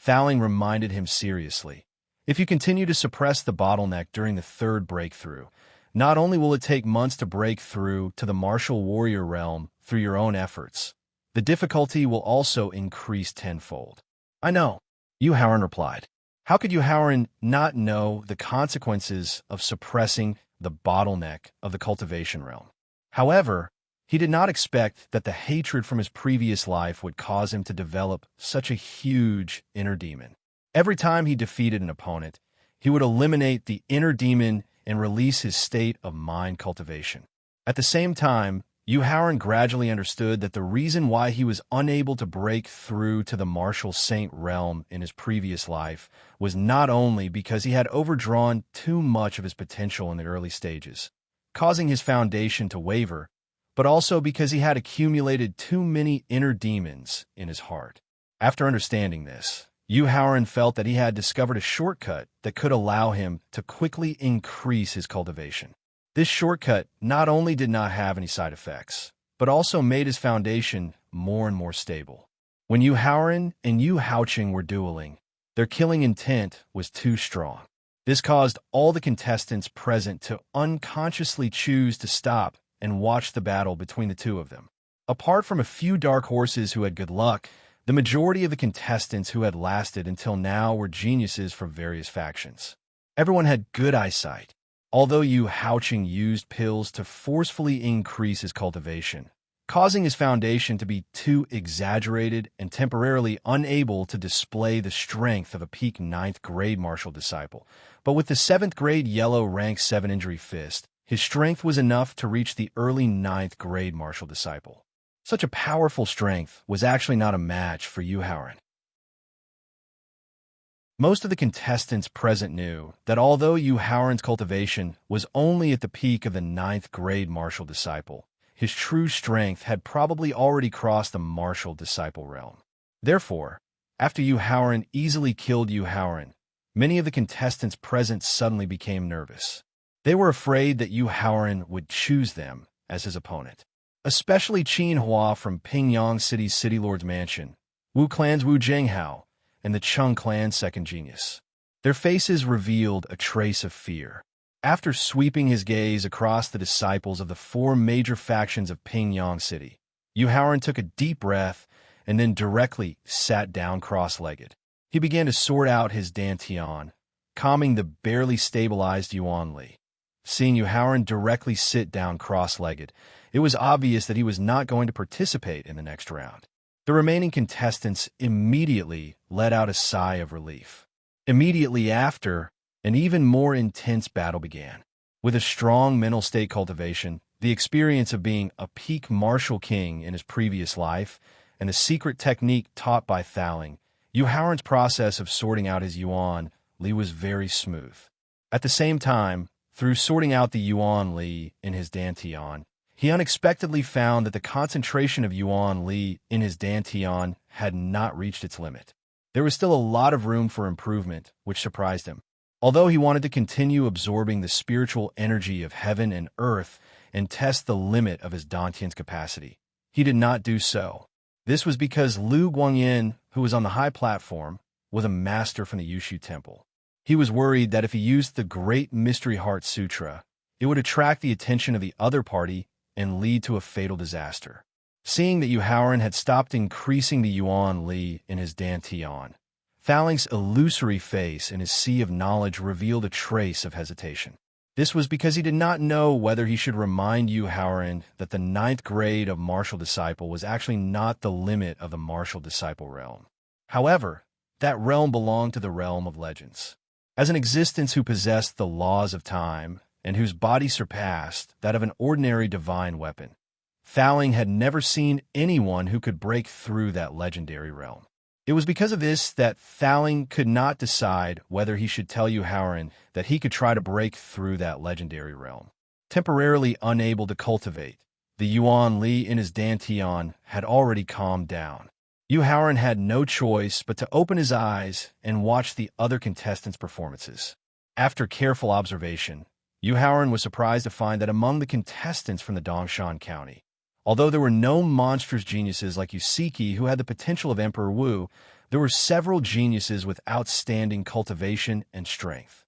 Faling reminded him seriously, if you continue to suppress the bottleneck during the 3rd breakthrough, not only will it take months to break through to the martial warrior realm through your own efforts, the difficulty will also increase tenfold. I know, Yu Haoren replied. How could Yu Haoren not know the consequences of suppressing the bottleneck of the cultivation realm? However, he did not expect that the hatred from his previous life would cause him to develop such a huge inner demon. Every time he defeated an opponent, he would eliminate the inner demon and release his state of mind cultivation. At the same time, Yu Haoren gradually understood that the reason why he was unable to break through to the martial saint realm in his previous life was not only because he had overdrawn too much of his potential in the early stages, causing his foundation to waver, but also because he had accumulated too many inner demons in his heart. After understanding this, Yu Haoran felt that he had discovered a shortcut that could allow him to quickly increase his cultivation. This shortcut not only did not have any side effects, but also made his foundation more and more stable. When Yu Haoran and Yu Haoqing were dueling, their killing intent was too strong. This caused all the contestants present to unconsciously choose to stop and watch the battle between the two of them. Apart from a few dark horses who had good luck, the majority of the contestants who had lasted until now were geniuses from various factions. Everyone had good eyesight. Although Yu Haoqing used pills to forcefully increase his cultivation, causing his foundation to be too exaggerated and temporarily unable to display the strength of a peak 9th grade martial disciple. But with the 7th grade yellow rank 7 injury fist, his strength was enough to reach the early 9th grade martial disciple. Such a powerful strength was actually not a match for Yu Haoran. Most of the contestants present knew that although Yu Haoran's cultivation was only at the peak of the 9th grade martial disciple, his true strength had probably already crossed the martial disciple realm. Therefore, after Yu Haoran easily killed Yu Haoran, many of the contestants present suddenly became nervous. They were afraid that Yu Haoran would choose them as his opponent. Especially Qin Hua from Pingyang City's City Lord's Mansion, Wu Clan's Wu Zhenghao, and the Chung Clan's second genius. Their faces revealed a trace of fear. After sweeping his gaze across the disciples of the 4 major factions of Pingyang City, Yu Haoran took a deep breath and then directly sat down cross-legged. He began to sort out his dantian, calming the barely stabilized Yuan Li. Seeing Yu Haoran directly sit down cross-legged, it was obvious that he was not going to participate in the next round. The remaining contestants immediately let out a sigh of relief. Immediately after, an even more intense battle began. With a strong mental state cultivation, the experience of being a peak martial king in his previous life, and the secret technique taught by Thaling, Yu Haoran's process of sorting out his Yuan Li was very smooth. At the same time, through sorting out the Yuan Li in his dantian, he unexpectedly found that the concentration of Yuan Li in his dantian had not reached its limit. There was still a lot of room for improvement, which surprised him. Although he wanted to continue absorbing the spiritual energy of heaven and earth and test the limit of his dantian's capacity, he did not do so. This was because Lu Guangyin, who was on the high platform, was a master from the Yushu Temple. He was worried that if he used the Great Mystery Heart Sutra, it would attract the attention of the other party and lead to a fatal disaster. Seeing that Yu Haoran had stopped increasing the Yuan Li in his dantian, Thaling's illusory face in his sea of knowledge revealed a trace of hesitation. This was because he did not know whether he should remind Yu Haoran that the 9th grade of martial disciple was actually not the limit of the martial disciple realm. However, that realm belonged to the realm of legends. As an existence who possessed the laws of time and whose body surpassed that of an ordinary divine weapon, Thaling had never seen anyone who could break through that legendary realm. It was because of this that Thaling could not decide whether he should tell Yu Haoran that he could try to break through that legendary realm. Temporarily unable to cultivate, the Yuan Li in his dantian had already calmed down. Yu Haoran had no choice but to open his eyes and watch the other contestants' performances. After careful observation, Yu Haoran was surprised to find that among the contestants from the Dongshan County, although there were no monstrous geniuses like Yusiki who had the potential of Emperor Wu, there were several geniuses with outstanding cultivation and strength.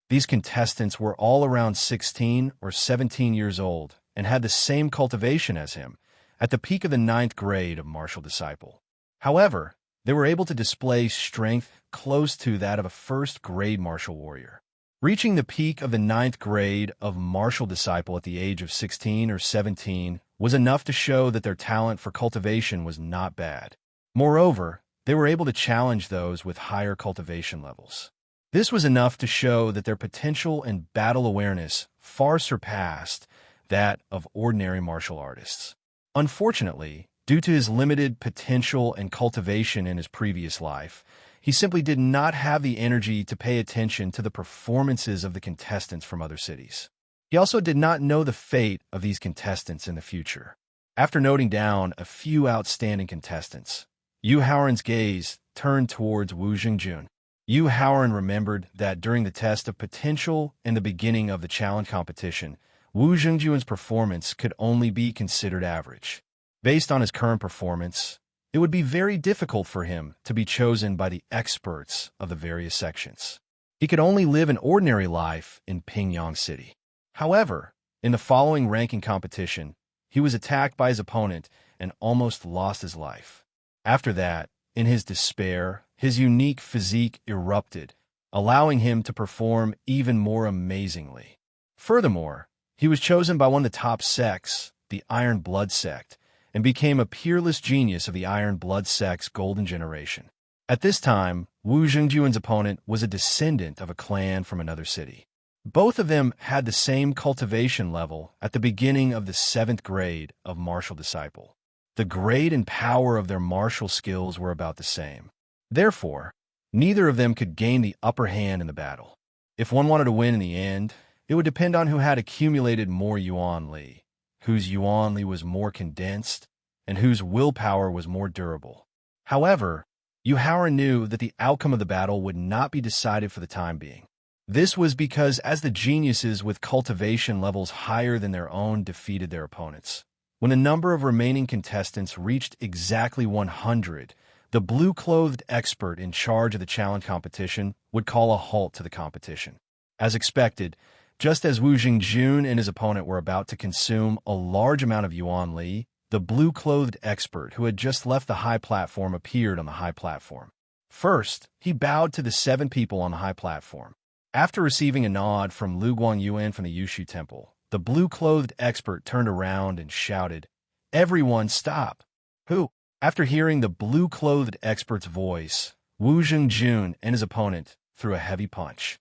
These contestants were all around 16 or 17 years old and had the same cultivation as him, at the peak of the 9th grade of martial disciple. However, they were able to display strength close to that of a 1st grade martial warrior. Reaching the peak of the 9th grade of martial disciple at the age of 16 or 17 was enough to show that their talent for cultivation was not bad. Moreover, they were able to challenge those with higher cultivation levels. This was enough to show that their potential and battle awareness far surpassed that of ordinary martial artists. Unfortunately, due to his limited potential and cultivation in his previous life, he simply did not have the energy to pay attention to the performances of the contestants from other cities. He also did not know the fate of these contestants in the future. After noting down a few outstanding contestants, Yu Haoran's gaze turned towards Wu Xingjun. Yu Haoran remembered that during the test of potential in the beginning of the challenge competition, Wu Xingjun's performance could only be considered average. Based on his current performance, it would be very difficult for him to be chosen by the experts of the various sections. He could only live an ordinary life in Pingyang City. However, in the following ranking competition, he was attacked by his opponent and almost lost his life. After that, in his despair, his unique physique erupted, allowing him to perform even more amazingly. Furthermore, he was chosen by one of the top sects, the Iron Blood sect, and became a peerless genius of the Iron Blood sect's golden generation. At this time, Wu Xingjun's opponent was a descendant of a clan from another city. Both of them had the same cultivation level at the beginning of the 7th grade of martial disciple. The grade and power of their martial skills were about the same. Therefore, neither of them could gain the upper hand in the battle. If one wanted to win in the end, it would depend on who had accumulated more Yuan Li, whose Yuan Li was more condensed, and whose willpower was more durable. However, Yu Haoran knew that the outcome of the battle would not be decided for the time being. This was because as the geniuses with cultivation levels higher than their own defeated their opponents, when the number of remaining contestants reached exactly 100, the blue-clothed expert in charge of the challenge competition would call a halt to the competition. As expected, just as Wu Xingjun and his opponent were about to consume a large amount of Yuan Li, the blue-clothed expert who had just left the high platform appeared on the high platform. First, he bowed to the 7 people on the high platform. After receiving a nod from Lu Guangyuan from the Yushu Temple, the blue-clothed expert turned around and shouted, "Everyone stop!" Who? After hearing the blue-clothed expert's voice, Wu Xingjun and his opponent threw a heavy punch.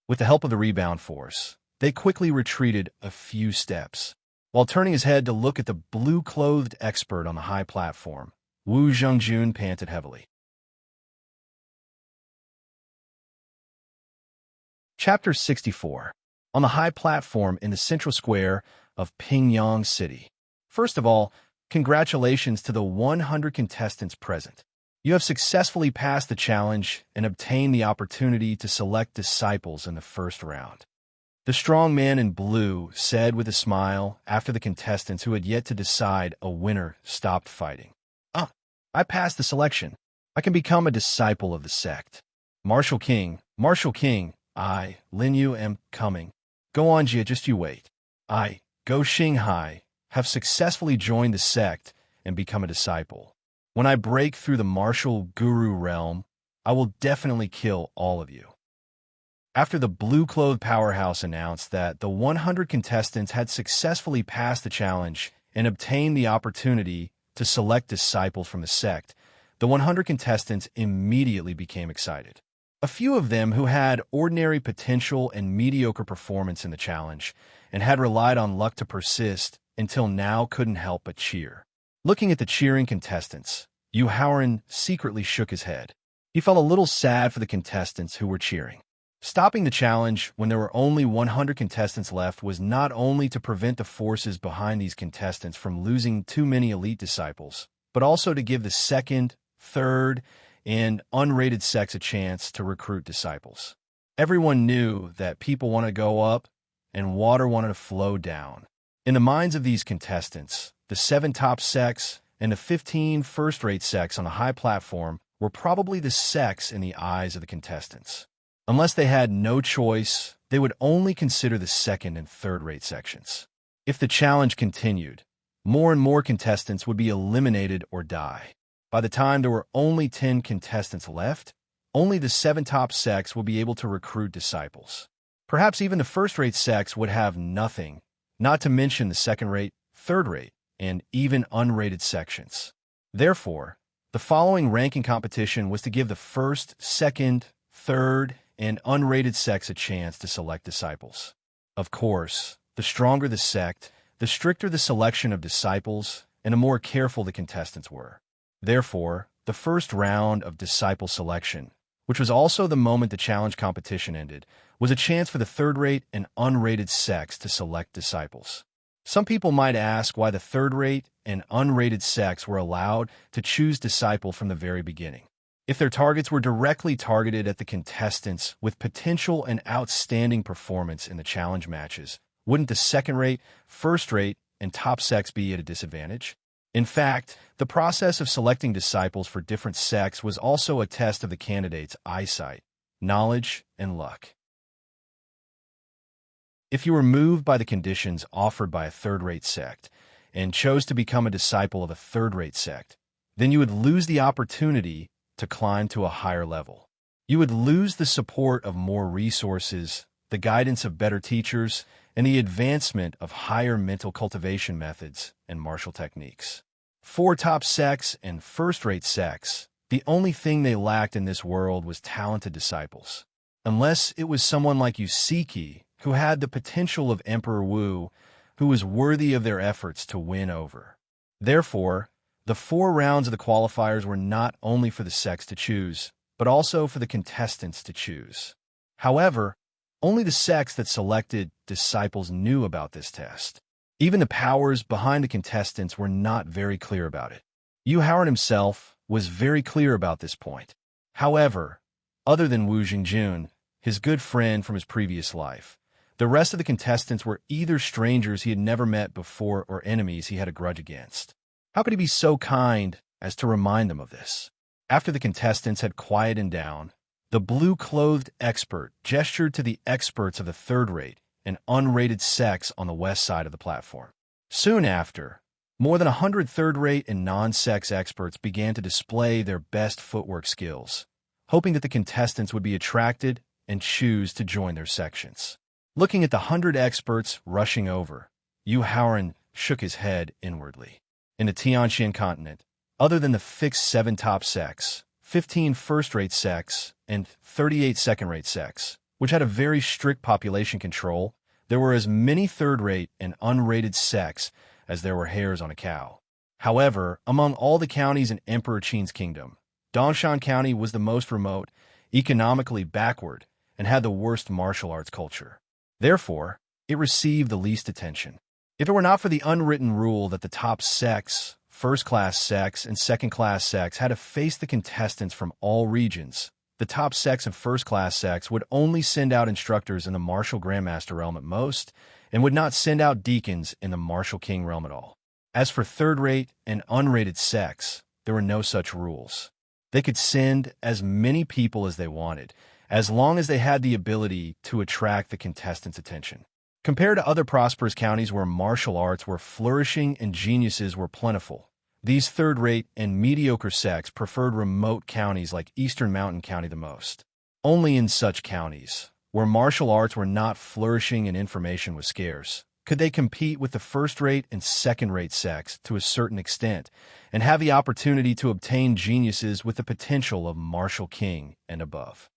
With the help of the rebound force, they quickly retreated a few steps. While turning his head to look at the blue-clothed expert on the high platform, Wu Xingjun panted heavily. Chapter 64. On the high platform in the central square of Pingyang City. First of all, congratulations to the 100 contestants present. You have successfully passed the challenge and obtained the opportunity to select disciples in the first round. The strong man in blue said with a smile after the contestants who had yet to decide a winner stopped fighting. I passed the selection. I can become a disciple of the sect. Martial King, I, Lin Yu, am coming. Go on, Jia, just you wait. I, Go Xinghai, have successfully joined the sect and become a disciple. When I break through the martial guru realm, I will definitely kill all of you. After the blue-clothed powerhouse announced that the 100 contestants had successfully passed the challenge and obtained the opportunity to select disciples from the sect, the 100 contestants immediately became excited. A few of them who had ordinary potential and mediocre performance in the challenge and had relied on luck to persist until now couldn't help but cheer. Looking at the cheering contestants, Yu Haoran secretly shook his head. He felt a little sad for the contestants who were cheering. Stopping the challenge when there were only 100 contestants left was not only to prevent the forces behind these contestants from losing too many elite disciples, but also to give the second, third, and unrated sects a chance to recruit disciples. Everyone knew that people wanted to go up and water wanted to flow down. In the minds of these contestants, the 7 top sects and the 15 first-rate sects on the high platform were probably the sects in the eyes of the contestants. Unless they had no choice, they would only consider the second and third-rate sections. If the challenge continued, more and more contestants would be eliminated or die. By the time there were only 10 contestants left, only the 7 top sects would be able to recruit disciples. Perhaps even the first-rate sects would have nothing, not to mention the second-rate, third-rate, and even unrated sections. Therefore, the following ranking competition was to give the first, second, third, and unrated sects a chance to select disciples. Of course, the stronger the sect, the stricter the selection of disciples, and the more careful the contestants were. Therefore, the first round of disciple selection, which was also the moment the challenge competition ended, was a chance for the third-rate and unrated sects to select disciples. Some people might ask why the third-rate and unrated sects were allowed to choose disciple from the very beginning. If their targets were directly targeted at the contestants with potential and outstanding performance in the challenge matches, wouldn't the second-rate, first-rate, and top sects be at a disadvantage? In fact, the process of selecting disciples for different sects was also a test of the candidate's eyesight, knowledge, and luck. If you were moved by the conditions offered by a third-rate sect and chose to become a disciple of a third-rate sect, then you would lose the opportunity to climb to a higher level. You would lose the support of more resources, the guidance of better teachers, and the advancement of higher mental cultivation methods and martial techniques. For top sects and first-rate sects, the only thing they lacked in this world was talented disciples. Unless it was someone like Yusiki, who had the potential of Emperor Wu, who was worthy of their efforts to win over. Therefore, the 4 rounds of the qualifiers were not only for the sects to choose, but also for the contestants to choose. However, only the sects that selected disciples knew about this test. Even the powers behind the contestants were not very clear about it. Yu Haoran himself was very clear about this point. However, other than Wu Jingjun, his good friend from his previous life, the rest of the contestants were either strangers he had never met before or enemies he had a grudge against. How could he be so kind as to remind them of this? After the contestants had quieted down, the blue-clothed expert gestured to the experts of the third-rate and unrated sects on the west side of the platform. Soon after, more than 100 third-rate and non-sex experts began to display their best footwork skills, hoping that the contestants would be attracted and choose to join their sections. Looking at the 100 experts rushing over, Yu Haoran shook his head inwardly. In the Tianxian continent, other than the fixed 7 top sects, 15 first-rate sects, and 38 second-rate sects, which had a very strict population control, there were as many third-rate and unrated sects as there were hairs on a cow. However, among all the counties in Emperor Qin's kingdom, Dongshan County was the most remote, economically backward, and had the worst martial arts culture. Therefore, it received the least attention. If it were not for the unwritten rule that the top sects, first-class sects, and second-class sects had to face the contestants from all regions, the top sects and first-class sects would only send out instructors in the martial grandmaster realm at most, and would not send out deacons in the martial king realm at all. As for third-rate and unrated sects, there were no such rules. They could send as many people as they wanted, as long as they had the ability to attract the contestants' attention. Compared to other prosperous counties where martial arts were flourishing and geniuses were plentiful, these third-rate and mediocre sects preferred remote counties like Eastern Mountain County the most. Only in such counties, where martial arts were not flourishing and information was scarce, could they compete with the first-rate and second-rate sects to a certain extent, and have the opportunity to obtain geniuses with the potential of martial king and above.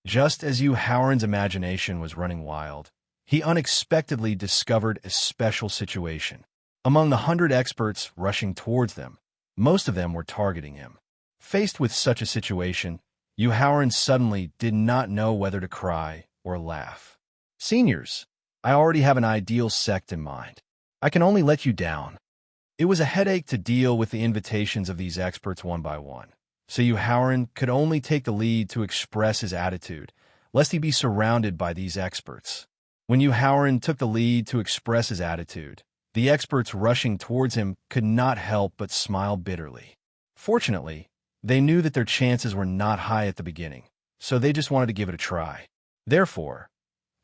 Just as Yu Haoran's imagination was running wild, he unexpectedly discovered a special situation. Among the 100 experts rushing towards them, most of them were targeting him. Faced with such a situation, Yu Haoran suddenly did not know whether to cry or laugh. "Seniors, I already have an ideal sect in mind. I can only let you down." It was a headache to deal with the invitations of these experts one by one, so Yu Haoran could only take the lead to express his attitude, lest he be surrounded by these experts. When Yu Haoran took the lead to express his attitude, the experts rushing towards him could not help but smile bitterly. Fortunately, they knew that their chances were not high at the beginning, so they just wanted to give it a try. Therefore,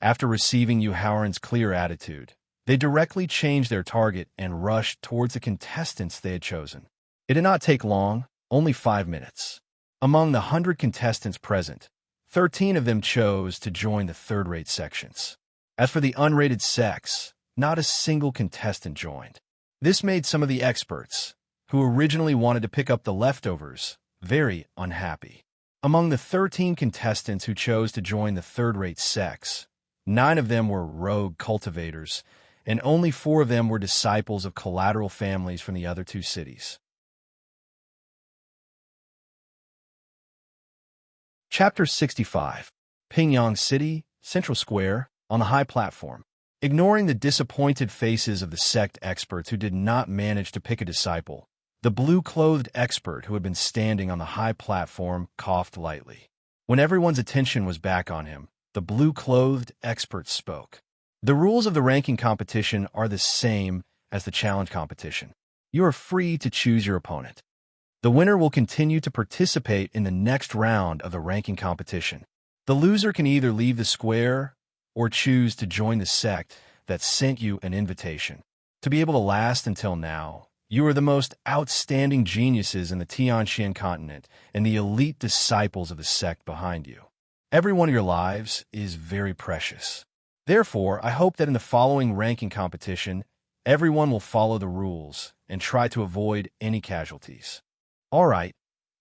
after receiving Yu Haoran's clear attitude, they directly changed their target and rushed towards the contestants they had chosen. It did not take long, only 5 minutes. Among the 100 contestants present, 13 of them chose to join the third-rate sections. As for the unrated sects, not a single contestant joined. This made some of the experts, who originally wanted to pick up the leftovers, very unhappy. Among the 13 contestants who chose to join the third-rate sects, 9 of them were rogue cultivators, and only 4 of them were disciples of collateral families from the other 2 cities. Chapter 65. Pingyang City, Central Square, on the high platform. Ignoring the disappointed faces of the sect experts who did not manage to pick a disciple, the blue-clothed expert who had been standing on the high platform coughed lightly. When everyone's attention was back on him, the blue-clothed expert spoke. The rules of the ranking competition are the same as the challenge competition. You are free to choose your opponent. The winner will continue to participate in the next round of the ranking competition. The loser can either leave the square or choose to join the sect that sent you an invitation. To be able to last until now, you are the most outstanding geniuses in the Tianxian continent and the elite disciples of the sect behind you. Every one of your lives is very precious. Therefore, I hope that in the following ranking competition, everyone will follow the rules and try to avoid any casualties. All right,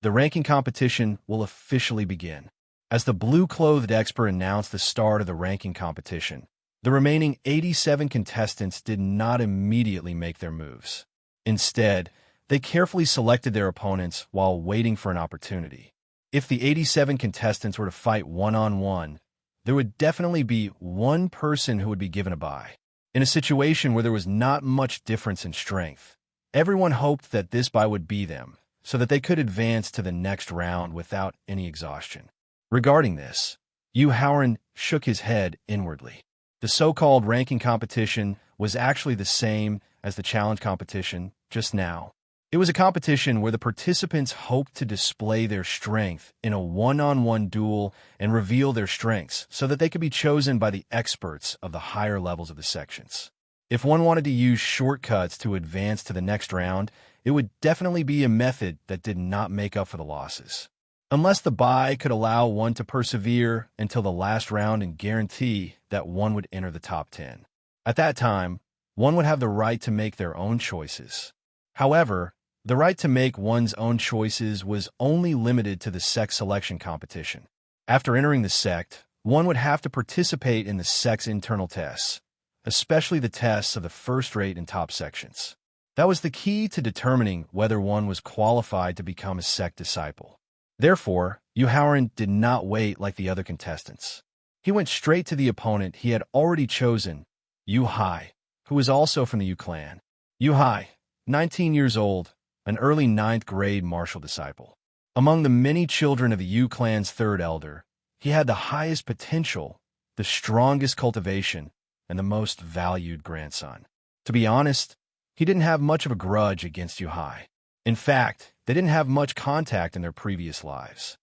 the ranking competition will officially begin. As the blue-clothed expert announced the start of the ranking competition, the remaining 87 contestants did not immediately make their moves. Instead, they carefully selected their opponents while waiting for an opportunity. If the 87 contestants were to fight one-on-one, there would definitely be one person who would be given a bye. In a situation where there was not much difference in strength, everyone hoped that this bye would be them, so that they could advance to the next round without any exhaustion. Regarding this, Yu Haoran shook his head inwardly. The so-called ranking competition was actually the same as the challenge competition just now. It was a competition where the participants hoped to display their strength in a one-on-one duel and reveal their strengths so that they could be chosen by the experts of the higher levels of the sections. If one wanted to use shortcuts to advance to the next round, it would definitely be a method that did not make up for the losses. Unless the bye could allow one to persevere until the last round and guarantee that one would enter the top 10. At that time, one would have the right to make their own choices. However, the right to make one's own choices was only limited to the sect selection competition. After entering the sect, one would have to participate in the sect's internal tests, especially the tests of the first-rate and top sections. That was the key to determining whether one was qualified to become a sect disciple. Therefore, Yu Haoran did not wait like the other contestants. He went straight to the opponent he had already chosen, Yu Hai, who was also from the Yu clan. Yu Hai, 19 years old, an early 9th-grade martial disciple. Among the many children of the Yu clan's third elder, he had the highest potential, the strongest cultivation, and the most valued grandson. To be honest, he didn't have much of a grudge against Yu Hai. In fact, they didn't have much contact in their previous lives.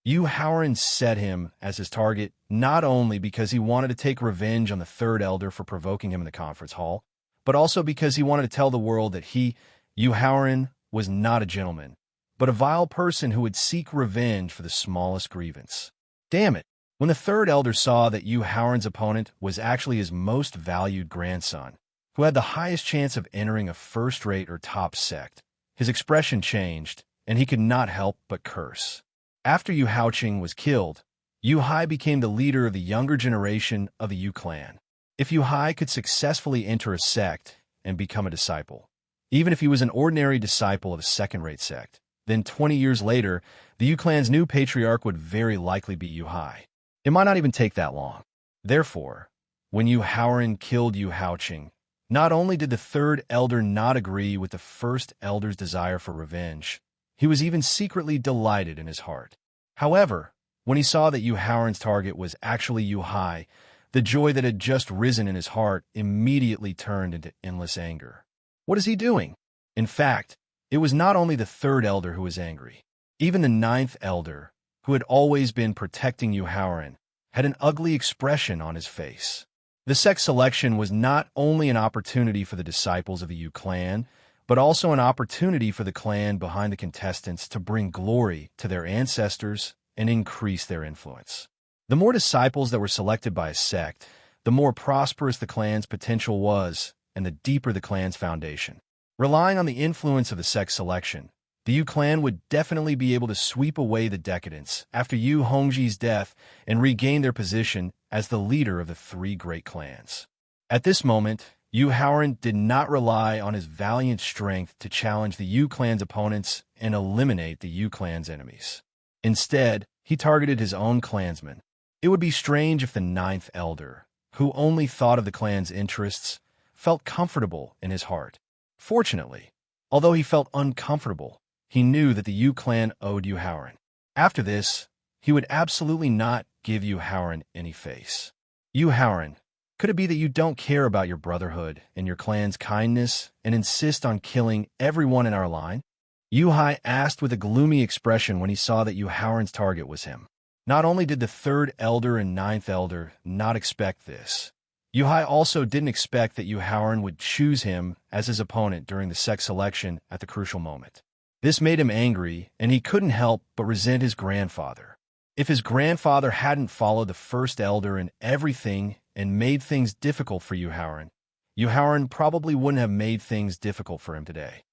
Yu Haoran set him as his target not only because he wanted to take revenge on the third elder for provoking him in the conference hall, but also because he wanted to tell the world that he, Yu Haoran, was not a gentleman, but a vile person who would seek revenge for the smallest grievance. Damn it! When the third elder saw that Yu Haoran's opponent was actually his most valued grandson, who had the highest chance of entering a first-rate or top sect, his expression changed, and he could not help but curse. After Yu Haoqing was killed, Yu Hai became the leader of the younger generation of the Yu clan. If Yu Hai could successfully enter a sect and become a disciple, even if he was an ordinary disciple of a second-rate sect, then 20 years later, the Yu clan's new patriarch would very likely be Yu Hai. It might not even take that long. Therefore, when Yu Haoran killed Yu Haoqing, not only did the third elder not agree with the first elder's desire for revenge, he was even secretly delighted in his heart. However, when he saw that Yu Haoran's target was actually Yu Hai, the joy that had just risen in his heart immediately turned into endless anger. What is he doing? In fact, it was not only the third elder who was angry. Even the 9th elder, who had always been protecting Yu Haoran, had an ugly expression on his face. The sect selection was not only an opportunity for the disciples of the Yu clan, but also an opportunity for the clan behind the contestants to bring glory to their ancestors and increase their influence. The more disciples that were selected by a sect, the more prosperous the clan's potential was and the deeper the clan's foundation. Relying on the influence of the sect selection, the Yu clan would definitely be able to sweep away the decadence after Yu Hongji's death and regain their position as the leader of the 3 great clans. At this moment, Yu Haoran did not rely on his valiant strength to challenge the Yu clan's opponents and eliminate the Yu clan's enemies. Instead, he targeted his own clansmen. It would be strange if the ninth elder, who only thought of the clan's interests, felt comfortable in his heart. Fortunately, although he felt uncomfortable, he knew that the Yu clan owed Yu Haoran. After this, he would absolutely not give Yu Haoran any face. Yu Haoran, could it be that you don't care about your brotherhood and your clan's kindness and insist on killing everyone in our line? Yu Hai asked with a gloomy expression when he saw that Yu Haoran's target was him. Not only did the third elder and ninth elder not expect this, Yu Hai also didn't expect that Yu Haoran would choose him as his opponent during the sex selection at the crucial moment. This made him angry, and he couldn't help but resent his grandfather. If his grandfather hadn't followed the first elder in everything and made things difficult for Yu Haoran probably wouldn't have made things difficult for him today.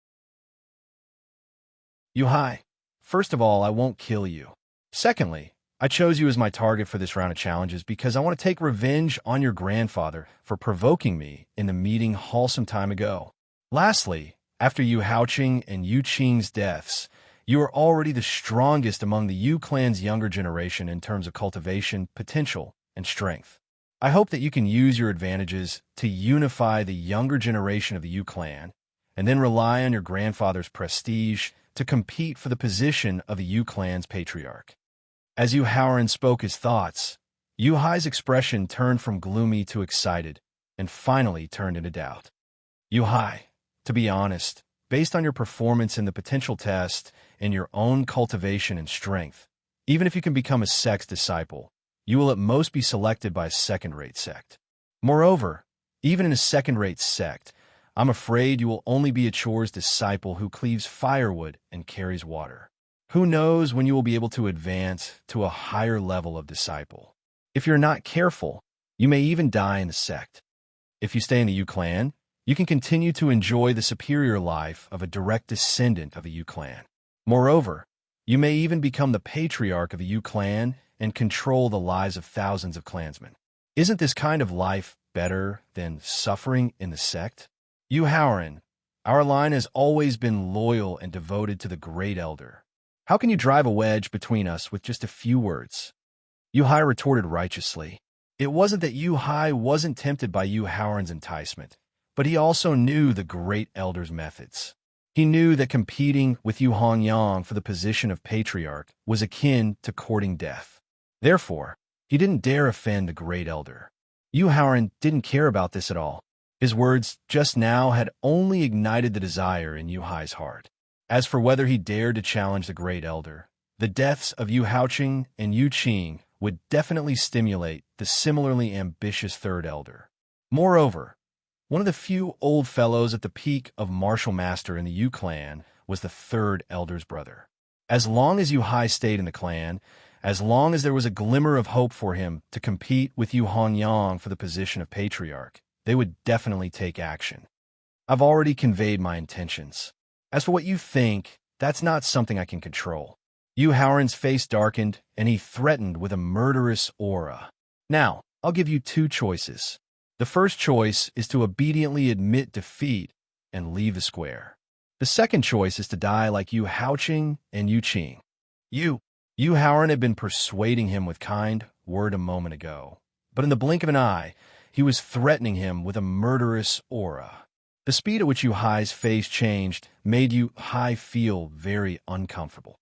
Yu Hai, first of all, I won't kill you. Secondly, I chose you as my target for this round of challenges because I want to take revenge on your grandfather for provoking me in the meeting hall some time ago. Lastly, after Yu Haoqing and Yu Qing's deaths, you are already the strongest among the Yu clan's younger generation in terms of cultivation, potential, and strength. I hope that you can use your advantages to unify the younger generation of the Yu clan, and then rely on your grandfather's prestige to compete for the position of the Yu clan's patriarch. As Yu Haoran spoke his thoughts, Yu Hai's expression turned from gloomy to excited, and finally turned into doubt. Yu Hai, to be honest, based on your performance in the potential test and your own cultivation and strength, even if you can become a sect's disciple, you will at most be selected by a second-rate sect. Moreover, even in a second-rate sect, I'm afraid you will only be a chore's disciple who cleaves firewood and carries water. Who knows when you will be able to advance to a higher level of disciple? If you're not careful, you may even die in the sect. If you stay in the Yu clan, you can continue to enjoy the superior life of a direct descendant of the Yu clan. Moreover, you may even become the patriarch of the Yu clan and control the lives of thousands of clansmen. Isn't this kind of life better than suffering in the sect? Yu Haoran, our line has always been loyal and devoted to the Great Elder. How can you drive a wedge between us with just a few words? Yu Hai retorted righteously. It wasn't that Yu Hai wasn't tempted by Yu Haoran's enticement, but he also knew the Great Elder's methods. He knew that competing with Yu Hongyang for the position of patriarch was akin to courting death. Therefore, he didn't dare offend the Great Elder. Yu Haoran didn't care about this at all. His words just now had only ignited the desire in Yu Hai's heart. As for whether he dared to challenge the Great Elder, the deaths of Yu Haoqing and Yu Qing would definitely stimulate the similarly ambitious Third Elder. Moreover, one of the few old fellows at the peak of martial master in the Yu clan was the Third Elder's brother. As long as Yu Hai stayed in the clan, as long as there was a glimmer of hope for him to compete with Yu Hongyang for the position of patriarch, they would definitely take action. I've already conveyed my intentions. As for what you think, that's not something I can control. Yu Haoran's face darkened, and he threatened with a murderous aura. Now, I'll give you two choices. The first choice is to obediently admit defeat and leave the square. The second choice is to die like Yu Haoqing and Yu Qing. Yu Haoran had been persuading him with kind word a moment ago, but in the blink of an eye, he was threatening him with a murderous aura. The speed at which Yu Hai's face changed made Yu Hai feel very uncomfortable.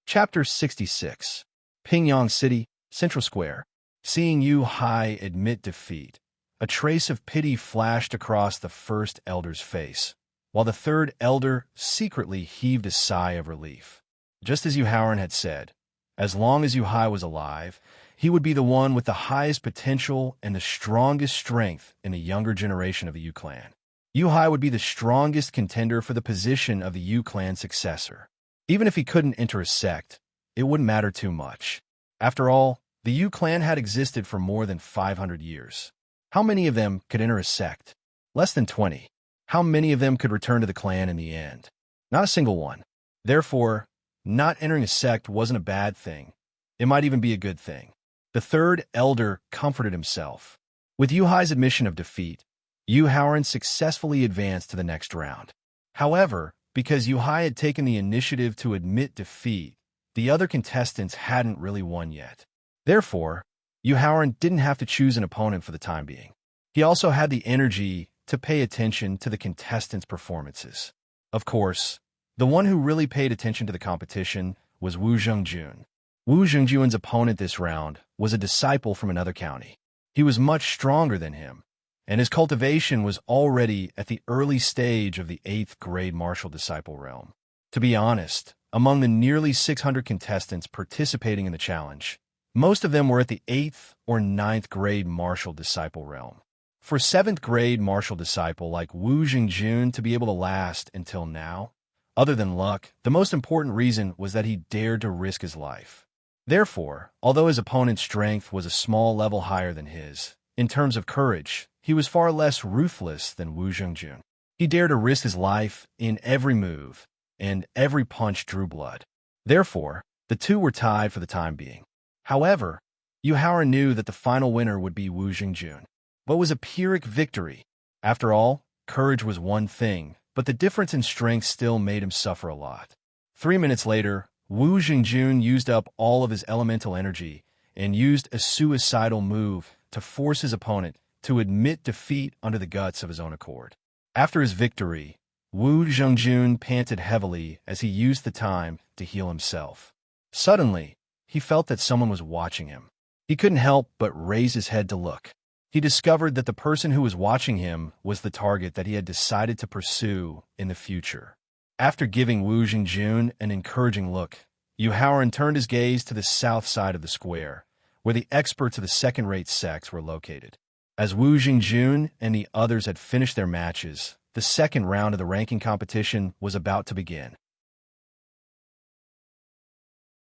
Chapter 66. Pingyang City, Central Square. Seeing Yu Hai admit defeat, a trace of pity flashed across the first elder's face, while the third elder secretly heaved a sigh of relief. Just as Yu Haoran had said, as long as Yu Hai was alive, he would be the one with the highest potential and the strongest strength in the younger generation of the Yu clan. Yu Hai would be the strongest contender for the position of the Yu clan's successor. Even if he couldn't enter a sect, it wouldn't matter too much. After all, the Yu clan had existed for more than 500 years. How many of them could enter a sect? Less than 20. How many of them could return to the clan in the end? Not a single one. Therefore, not entering a sect wasn't a bad thing. It might even be a good thing. The third elder comforted himself. With Yu Hai's admission of defeat, Yu Haoran successfully advanced to the next round. However, because Yu Hai had taken the initiative to admit defeat, the other contestants hadn't really won yet. Therefore, Yu Haoran didn't have to choose an opponent for the time being. He also had the energy to pay attention to the contestants' performances. Of course, the one who really paid attention to the competition was Wu Zhengjun. Wu Zhengjun's opponent this round was a disciple from another county. He was much stronger than him, and his cultivation was already at the early stage of the 8th grade martial disciple realm. To be honest, among the nearly 600 contestants participating in the challenge, most of them were at the 8th or 9th grade martial disciple realm. For 7th grade martial disciple like Wu Zhengjun to be able to last until now, other than luck, the most important reason was that he dared to risk his life. Therefore, although his opponent's strength was a small level higher than his, in terms of courage, he was far less ruthless than Wu Zhengjun. He dared to risk his life in every move, and every punch drew blood. Therefore, the two were tied for the time being. However, Yu Haoran knew that the final winner would be Wu Zhengjun. What was a Pyrrhic victory? After all, courage was one thing, but the difference in strength still made him suffer a lot. 3 minutes later, Wu Zhengjun used up all of his elemental energy and used a suicidal move to force his opponent to admit defeat under the guts of his own accord. After his victory, Wu Zhengjun panted heavily as he used the time to heal himself. Suddenly, he felt that someone was watching him. He couldn't help but raise his head to look. He discovered that the person who was watching him was the target that he had decided to pursue in the future. After giving Wu Zhengjun an encouraging look, Yu Haoran turned his gaze to the south side of the square, where the experts of the second-rate sects were located. As Wu Zhengjun and the others had finished their matches, the second round of the ranking competition was about to begin.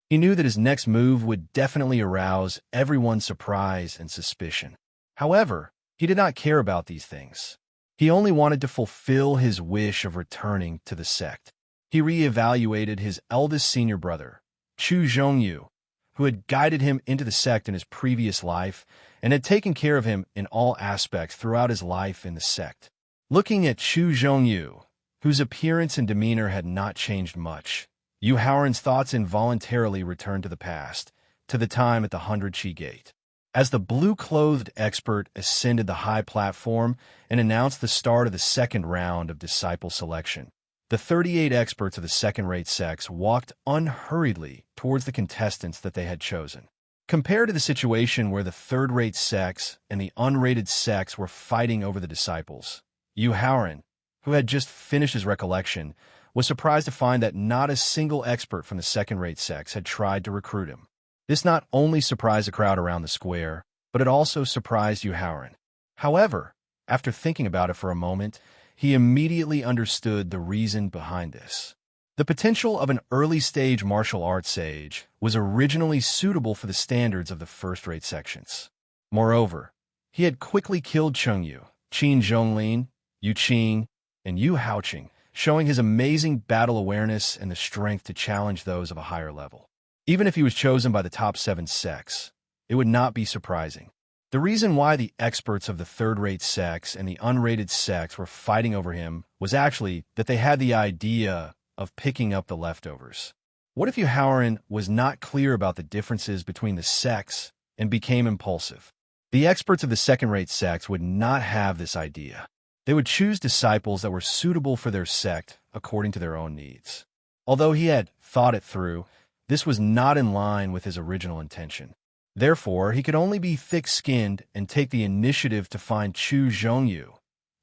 He knew that his next move would definitely arouse everyone's surprise and suspicion. However, he did not care about these things. He only wanted to fulfill his wish of returning to the sect. He re-evaluated his eldest senior brother, Chu Zhongyu, who had guided him into the sect in his previous life and had taken care of him in all aspects throughout his life in the sect. Looking at Chu Zhongyu, whose appearance and demeanor had not changed much, Yu Haoran's thoughts involuntarily returned to the past, to the time at the 100 Chi Gate. As the blue-clothed expert ascended the high platform and announced the start of the second round of disciple selection, the 38 experts of the second-rate sects walked unhurriedly towards the contestants that they had chosen. Compared to the situation where the third-rate sects and the unrated sects were fighting over the disciples, Yu Haoran, who had just finished his recollection, was surprised to find that not a single expert from the second-rate sects had tried to recruit him. This not only surprised the crowd around the square, but it also surprised Yu Haoran. However, after thinking about it for a moment, he immediately understood the reason behind this. The potential of an early-stage martial arts sage was originally suitable for the standards of the first-rate sections. Moreover, he had quickly killed Chengyu, Qin Zhonglin, Yu Qing, and Yu Haoqing, showing his amazing battle awareness and the strength to challenge those of a higher level. Even if he was chosen by the top 7 sects, it would not be surprising. The reason why the experts of the third-rate sects and the unrated sects were fighting over him was actually that they had the idea of picking up the leftovers. What if Yu Haoran was not clear about the differences between the sects and became impulsive? The experts of the second-rate sects would not have this idea. They would choose disciples that were suitable for their sect according to their own needs. Although he had thought it through, this was not in line with his original intention. Therefore, he could only be thick-skinned and take the initiative to find Chu Zhongyu,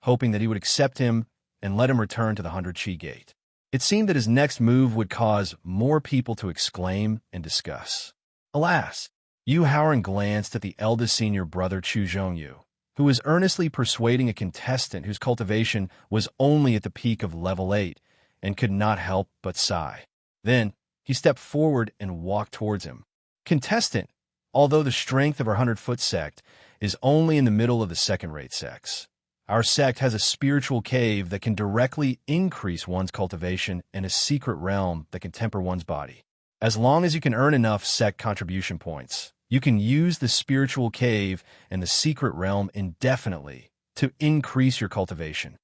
hoping that he would accept him and let him return to the 100 Chi Gate. It seemed that his next move would cause more people to exclaim and discuss. Alas, Yu Haoran glanced at the eldest senior brother Chu Zhongyu, who was earnestly persuading a contestant whose cultivation was only at the peak of level 8 and could not help but sigh. Then, he stepped forward and walked towards him. Contestant, although the strength of our 100-foot sect is only in the middle of the second-rate sects, our sect has a spiritual cave that can directly increase one's cultivation and a secret realm that can temper one's body. As long as you can earn enough sect contribution points, you can use the spiritual cave and the secret realm indefinitely to increase your cultivation.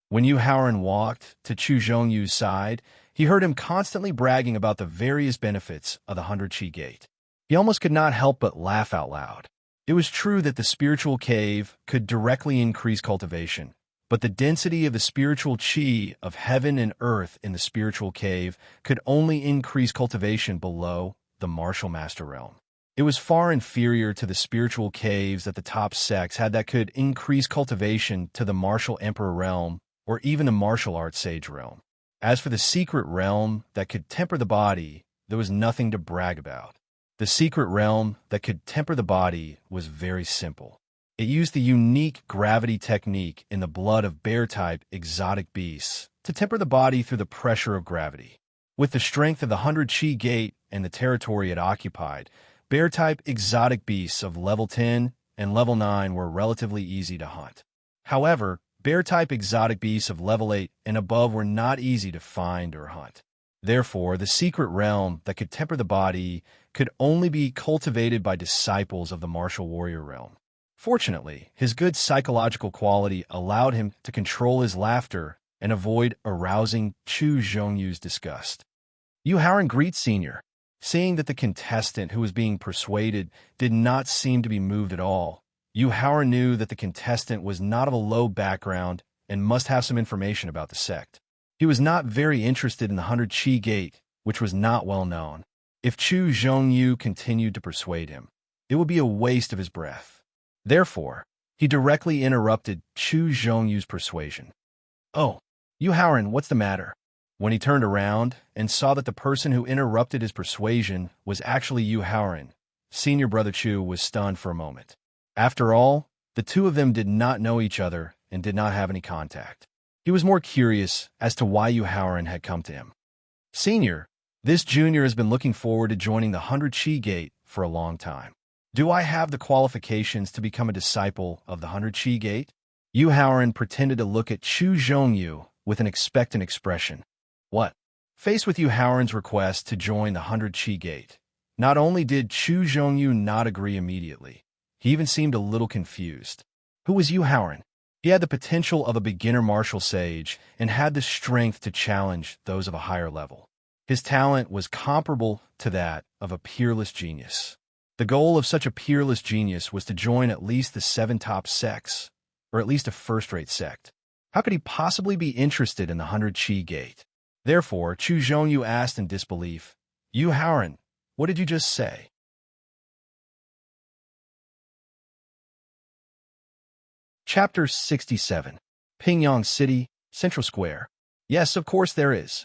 When Yu Haoran walked to Chu Zhongyu's side, He heard him constantly bragging about the various benefits of the 100 Chi Gate. He almost could not help but laugh out loud. It was true that the spiritual cave could directly increase cultivation, but the density of the spiritual chi of heaven and earth in the spiritual cave could only increase cultivation below the martial master realm. It was far inferior to the spiritual caves that the top sects had that could increase cultivation to the martial emperor realm or even the martial arts sage realm. As for the secret realm that could temper the body, there was nothing to brag about. The secret realm that could temper the body was very simple. It used the unique gravity technique in the blood of bear-type exotic beasts to temper the body through the pressure of gravity. With the strength of the 100 Chi Gate and the territory it occupied, bear-type exotic beasts of level 10 and level 9 were relatively easy to hunt. However, bear-type exotic beasts of level 8 and above were not easy to find or hunt. Therefore, the secret realm that could temper the body could only be cultivated by disciples of the martial warrior realm. Fortunately, his good psychological quality allowed him to control his laughter and avoid arousing Chu Zhongyu's disgust. Yu Haoran greets Senior. Seeing that the contestant who was being persuaded did not seem to be moved at all, Yu Haoran knew that the contestant was not of a low background and must have some information about the sect. He was not very interested in the 100 Chi Gate, which was not well known. If Chu Zhongyu continued to persuade him, it would be a waste of his breath. Therefore, he directly interrupted Chu Zhongyu's persuasion. "Oh, Yu Haoran, what's the matter?" When he turned around and saw that the person who interrupted his persuasion was actually Yu Haoran, Senior Brother Chu was stunned for a moment. After all, the two of them did not know each other and did not have any contact. He was more curious as to why Yu Haoran had come to him. "Senior, this junior has been looking forward to joining the 100 Chi Gate for a long time. Do I have the qualifications to become a disciple of the 100 Chi Gate?" Yu Haoran pretended to look at Chu Zhongyu with an expectant expression. What? Faced with Yu Haoran's request to join the 100 Chi Gate, not only did Chu Zhongyu not agree immediately, he even seemed a little confused. Who was Yu Haoran? He had the potential of a beginner martial sage and had the strength to challenge those of a higher level. His talent was comparable to that of a peerless genius. The goal of such a peerless genius was to join at least the 7 top sects, or at least a first-rate sect. How could he possibly be interested in the 100 Chi Gate? Therefore, Chu Zhongyu asked in disbelief, "Yu Haoran, what did you just say?" Chapter 67. Pingyang City, Central Square. Yes, of course there is.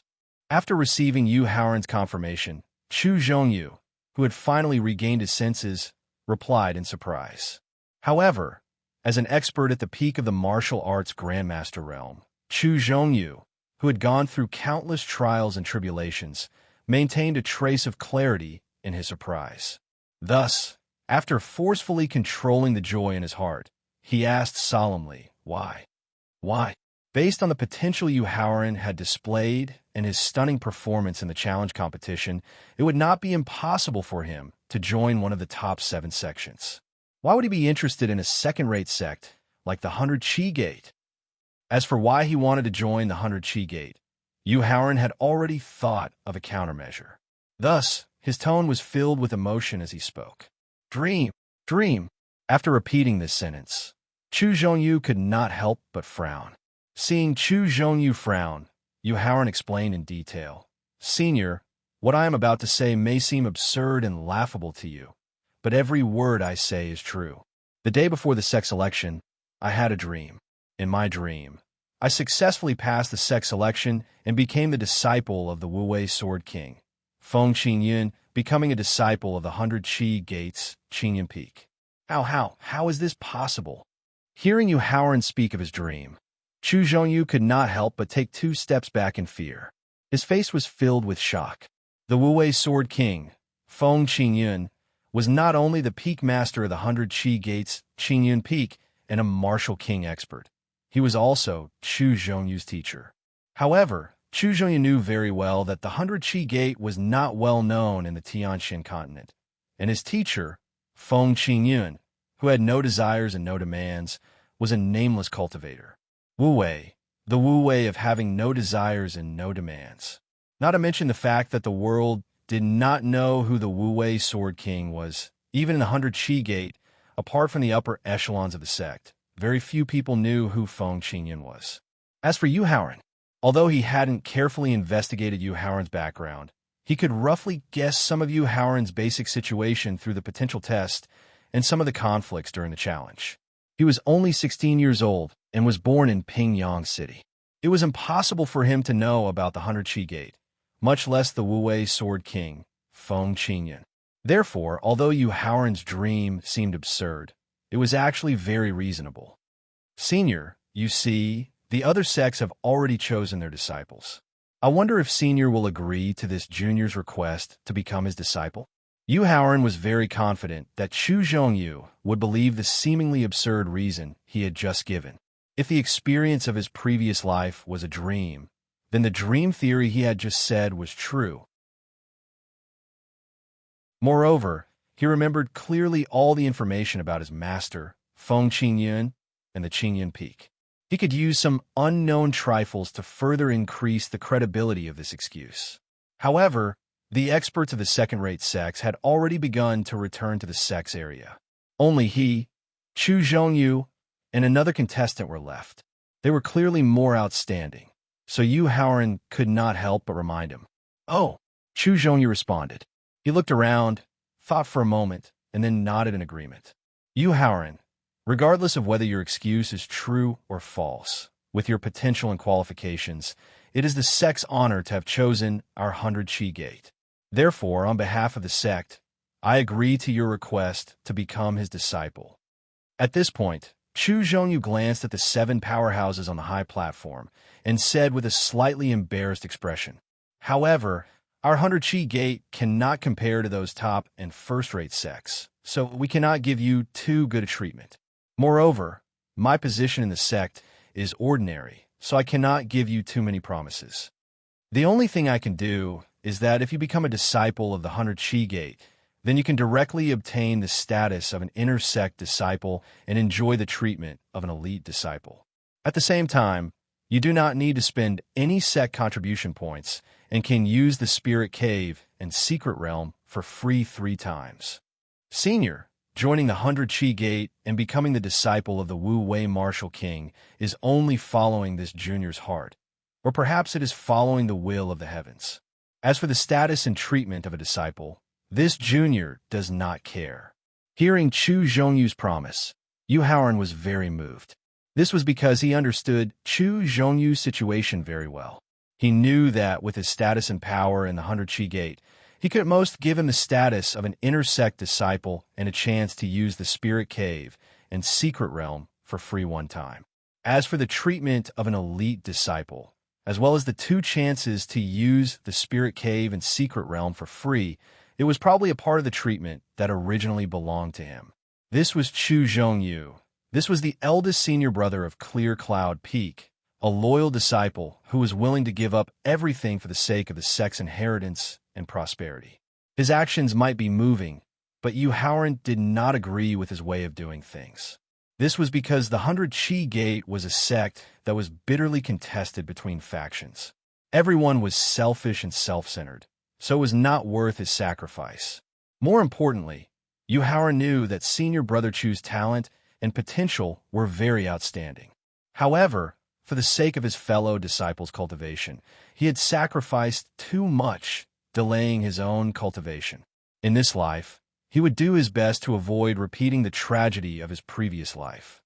After receiving Yu Haoran's confirmation, Chu Zhongyu, who had finally regained his senses, replied in surprise. However, as an expert at the peak of the martial arts grandmaster realm, Chu Zhongyu, who had gone through countless trials and tribulations, maintained a trace of clarity in his surprise. Thus, after forcefully controlling the joy in his heart, he asked solemnly, "Why? Why?" Based on the potential Yu Haoran had displayed and his stunning performance in the challenge competition, it would not be impossible for him to join one of the top 7 sections. Why would he be interested in a second-rate sect like the 100 Chi Gate? As for why he wanted to join the 100 Chi Gate, Yu Haoran had already thought of a countermeasure. Thus, his tone was filled with emotion as he spoke. "Dream, dream." After repeating this sentence, Chu Zhongyu could not help but frown. Seeing Chu Zhongyu frown, Yu Haoran explained in detail. "Senior, what I am about to say may seem absurd and laughable to you, but every word I say is true. The day before the sect selection, I had a dream. In my dream, I successfully passed the sect selection and became the disciple of the Wu-Wei Sword King, Feng Qingyun, becoming a disciple of the 100 Chi Gates, Qingyun Peak. How is this possible?" Hearing Yu Haoran speak of his dream, Chu Zhongyu could not help but take 2 steps back in fear. His face was filled with shock. The Wu-Wei Sword King, Feng Qingyun, was not only the peak master of the 100 Chi Gates, Qingyun Peak, and a martial king expert, he was also Chu Zhongyu's teacher. However, Chu Zhongyu knew very well that the 100 Chi Gate was not well known in the Tianxin continent, and his teacher, Feng Qingyun, who had no desires and no demands, was a nameless cultivator. Wu Wei, the Wu Wei of having no desires and no demands. Not to mention the fact that the world did not know who the Wu Wei Sword King was. Even in the 100 Gate, apart from the upper echelons of the sect, very few people knew who Feng Qingyun was. As for Yu Haoran, although he hadn't carefully investigated Yu Haoran's background, he could roughly guess some of Yu Haoran's basic situation through the potential test and some of the conflicts during the challenge. He was only 16 years old and was born in Pingyang City. It was impossible for him to know about the 100 Gate, much less the Wu Wei Sword King, Feng Qingyun. Therefore, although Yu Haoran's dream seemed absurd, it was actually very reasonable. Senior, you see, the other sects have already chosen their disciples. I wonder if Senior will agree to this junior's request to become his disciple. Yu Haoran was very confident that Chu Zhongyu would believe the seemingly absurd reason he had just given. If the experience of his previous life was a dream, then the dream theory he had just said was true. Moreover, he remembered clearly all the information about his master, Feng Qingyun, and the Qingyun Peak. He could use some unknown trifles to further increase the credibility of this excuse. However, the experts of the second-rate sects had already begun to return to the sects area. Only he, Chu Zhongyu, and another contestant were left. They were clearly more outstanding, so Yu Haoran could not help but remind him. "Oh," Chu Zhongyu responded. He looked around, thought for a moment, and then nodded in agreement. "Yu Haoran, regardless of whether your excuse is true or false, with your potential and qualifications, it is the sect's honor to have chosen our 100 Gate. Therefore, on behalf of the sect, I agree to your request to become his disciple." At this point, Chu Zhongyu glanced at the 7 powerhouses on the high platform and said with a slightly embarrassed expression, "However, our 100 Gate cannot compare to those top and first-rate sects, so we cannot give you too good a treatment. Moreover, my position in the sect is ordinary, so I cannot give you too many promises. The only thing I can do is that if you become a disciple of the 100 Gate, then you can directly obtain the status of an inner sect disciple and enjoy the treatment of an elite disciple. At the same time, you do not need to spend any sect contribution points and can use the Spirit Cave and Secret Realm for free 3 times. Senior, joining the 100 Gate and becoming the disciple of the Wu Wei Martial King is only following this junior's heart, or perhaps it is following the will of the heavens. As for the status and treatment of a disciple, this junior does not care." Hearing Chu Zhongyu's promise, Yu Haoran was very moved. This was because he understood Chu Zhongyu's situation very well. He knew that with his status and power in the 100 Gate, he could at most give him the status of an inner sect disciple and a chance to use the Spirit Cave and Secret Realm for free 1 time. As for the treatment of an elite disciple, as well as the 2 chances to use the Spirit Cave and Secret Realm for free, it was probably a part of the treatment that originally belonged to him. This was Chu Zhongyu. This was the eldest senior brother of Clear Cloud Peak, a loyal disciple who was willing to give up everything for the sake of the sect's inheritance and prosperity. His actions might be moving, but Yu Haoran did not agree with his way of doing things. This was because the 100 Gate was a sect that was bitterly contested between factions. Everyone was selfish and self-centered, so it was not worth his sacrifice. More importantly, Yu Haoran knew that senior brother Chu's talent and potential were very outstanding. However, for the sake of his fellow disciples' cultivation, he had sacrificed too much, delaying his own cultivation. In this life, he would do his best to avoid repeating the tragedy of his previous life.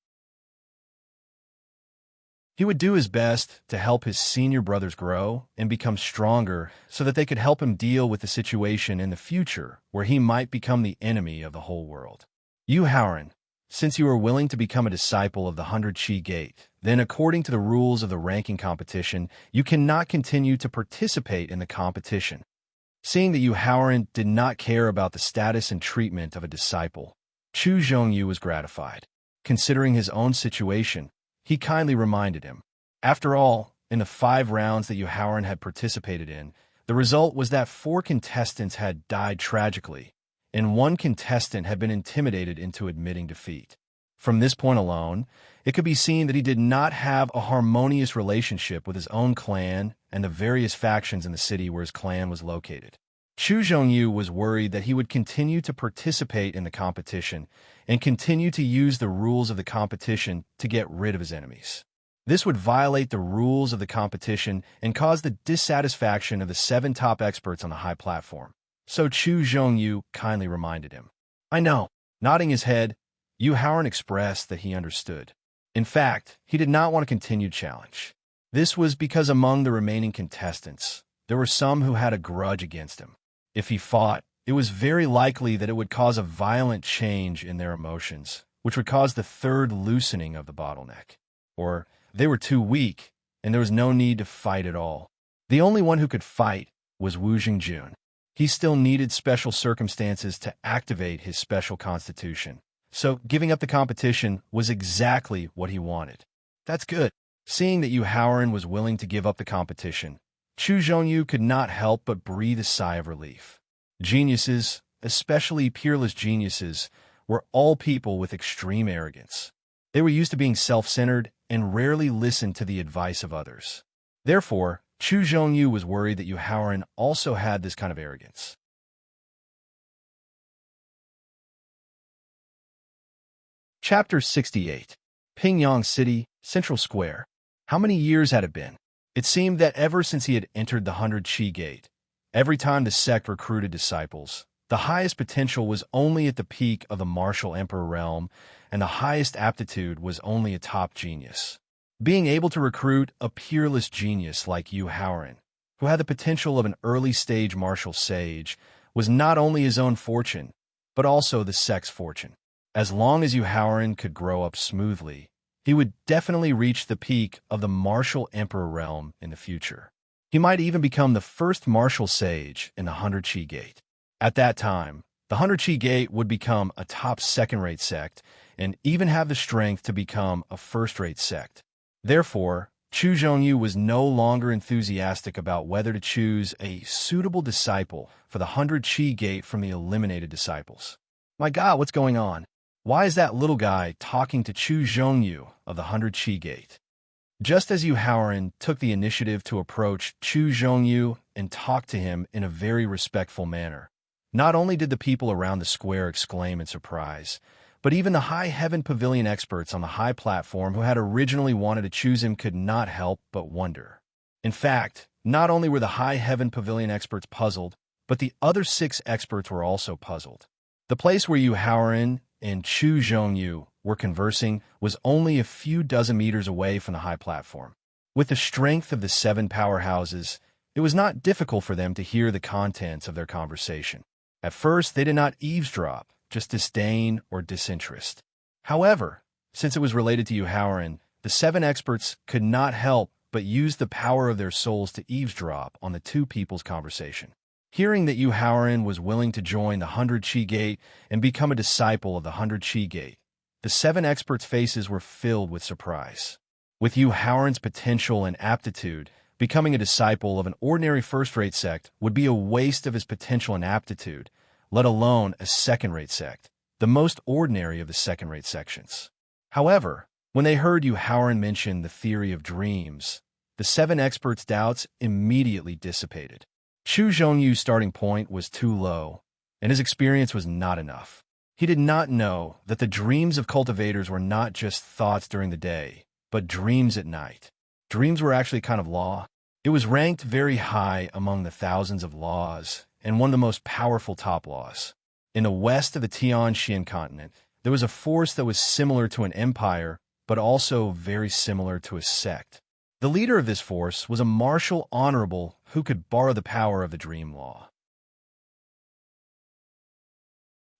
He would do his best to help his senior brothers grow and become stronger so that they could help him deal with the situation in the future where he might become the enemy of the whole world. Yu Haoran, since you are willing to become a disciple of the 100 Gate, then according to the rules of the ranking competition, you cannot continue to participate in the competition. Seeing that Yu Haoran did not care about the status and treatment of a disciple, Chu Zhongyu was gratified. Considering his own situation, he kindly reminded him. After all, in the 5 rounds that Yu Haoran had participated in, the result was that 4 contestants had died tragically, and 1 contestant had been intimidated into admitting defeat. From this point alone, it could be seen that he did not have a harmonious relationship with his own clan and the various factions in the city where his clan was located. Chu Zhongyu was worried that he would continue to participate in the competition and continue to use the rules of the competition to get rid of his enemies. This would violate the rules of the competition and cause the dissatisfaction of the 7 top experts on the high platform. So Chu Zhongyu kindly reminded him. I know. Nodding his head, Yu Haoran expressed that he understood. In fact, he did not want a continued challenge. This was because among the remaining contestants, there were some who had a grudge against him. If he fought, it was very likely that it would cause a violent change in their emotions, which would cause the third loosening of the bottleneck. Or they were too weak, and there was no need to fight at all. The only one who could fight was Wu Jingjun. He still needed special circumstances to activate his special constitution. So giving up the competition was exactly what he wanted. That's good. Seeing that Yu Haoran was willing to give up the competition, Chu Zhongyu could not help but breathe a sigh of relief. Geniuses, especially peerless geniuses, were all people with extreme arrogance. They were used to being self-centered and rarely listened to the advice of others. Therefore, Chu Zhongyu was worried that Yu Haoran also had this kind of arrogance. Chapter 68. Pingyang City, Central Square. How many years had it been? It seemed that ever since he had entered the 100 Qi Gate, every time the sect recruited disciples, the highest potential was only at the peak of the martial emperor realm, and the highest aptitude was only a top genius. Being able to recruit a peerless genius like Yu Haoran, who had the potential of an early-stage martial sage, was not only his own fortune, but also the sect's fortune. As long as Yu Haoran could grow up smoothly, he would definitely reach the peak of the martial emperor realm in the future. He might even become the first martial sage in the 100 Qi Gate. At that time, the 100 Qi Gate would become a top second-rate sect and even have the strength to become a first-rate sect. Therefore, Chu Zhongyu was no longer enthusiastic about whether to choose a suitable disciple for the 100 Qi Gate from the eliminated disciples. My God, what's going on? Why is that little guy talking to Chu Zhongyu of the 100 Qi Gate? Just as Yu Haoran took the initiative to approach Chu Zhongyu and talk to him in a very respectful manner, not only did the people around the square exclaim in surprise, but even the High Heaven Pavilion experts on the high platform who had originally wanted to choose him could not help but wonder. In fact, not only were the High Heaven Pavilion experts puzzled, but the other 6 experts were also puzzled. The place where Yu Haoran and Chu Zhongyu were conversing was only a few dozen meters away from the high platform. With the strength of the 7 powerhouses, it was not difficult for them to hear the contents of their conversation. At first, they did not eavesdrop, just disdain or disinterest. However, since it was related to Yu Haoran, the 7 experts could not help but use the power of their souls to eavesdrop on the 2 people's conversation. Hearing that Yu Haoran was willing to join the 100 Qi Gate and become a disciple of the 100 Qi Gate, the 7 experts' faces were filled with surprise. With Yu Haoran's potential and aptitude, becoming a disciple of an ordinary first-rate sect would be a waste of his potential and aptitude, let alone a second-rate sect, the most ordinary of the second-rate sections. However, when they heard Yu Haoran mention the theory of dreams, the 7 experts' doubts immediately dissipated. Chu Zhongyu's starting point was too low, and his experience was not enough. He did not know that the dreams of cultivators were not just thoughts during the day, but dreams at night. Dreams were actually a kind of law. It was ranked very high among the thousands of laws, and one of the most powerful top laws. In the west of the Tianxian continent, there was a force that was similar to an empire, but also very similar to a sect. The leader of this force was a martial honorable who could borrow the power of the dream law.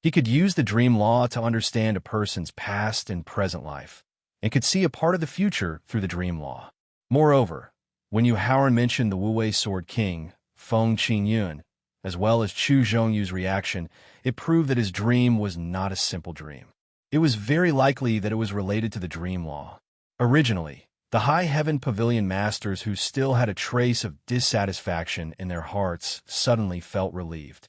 He could use the dream law to understand a person's past and present life, and could see a part of the future through the dream law. Moreover, when Yu Haoran mentioned the Wu-Wei Sword King, Feng Qingyun, as well as Chu Zhongyu's reaction, it proved that his dream was not a simple dream. It was very likely that it was related to the dream law. Originally, the High Heaven Pavilion masters who still had a trace of dissatisfaction in their hearts suddenly felt relieved.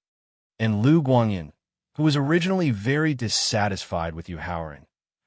And Lu Guangyin, who was originally very dissatisfied with Yu Haoran,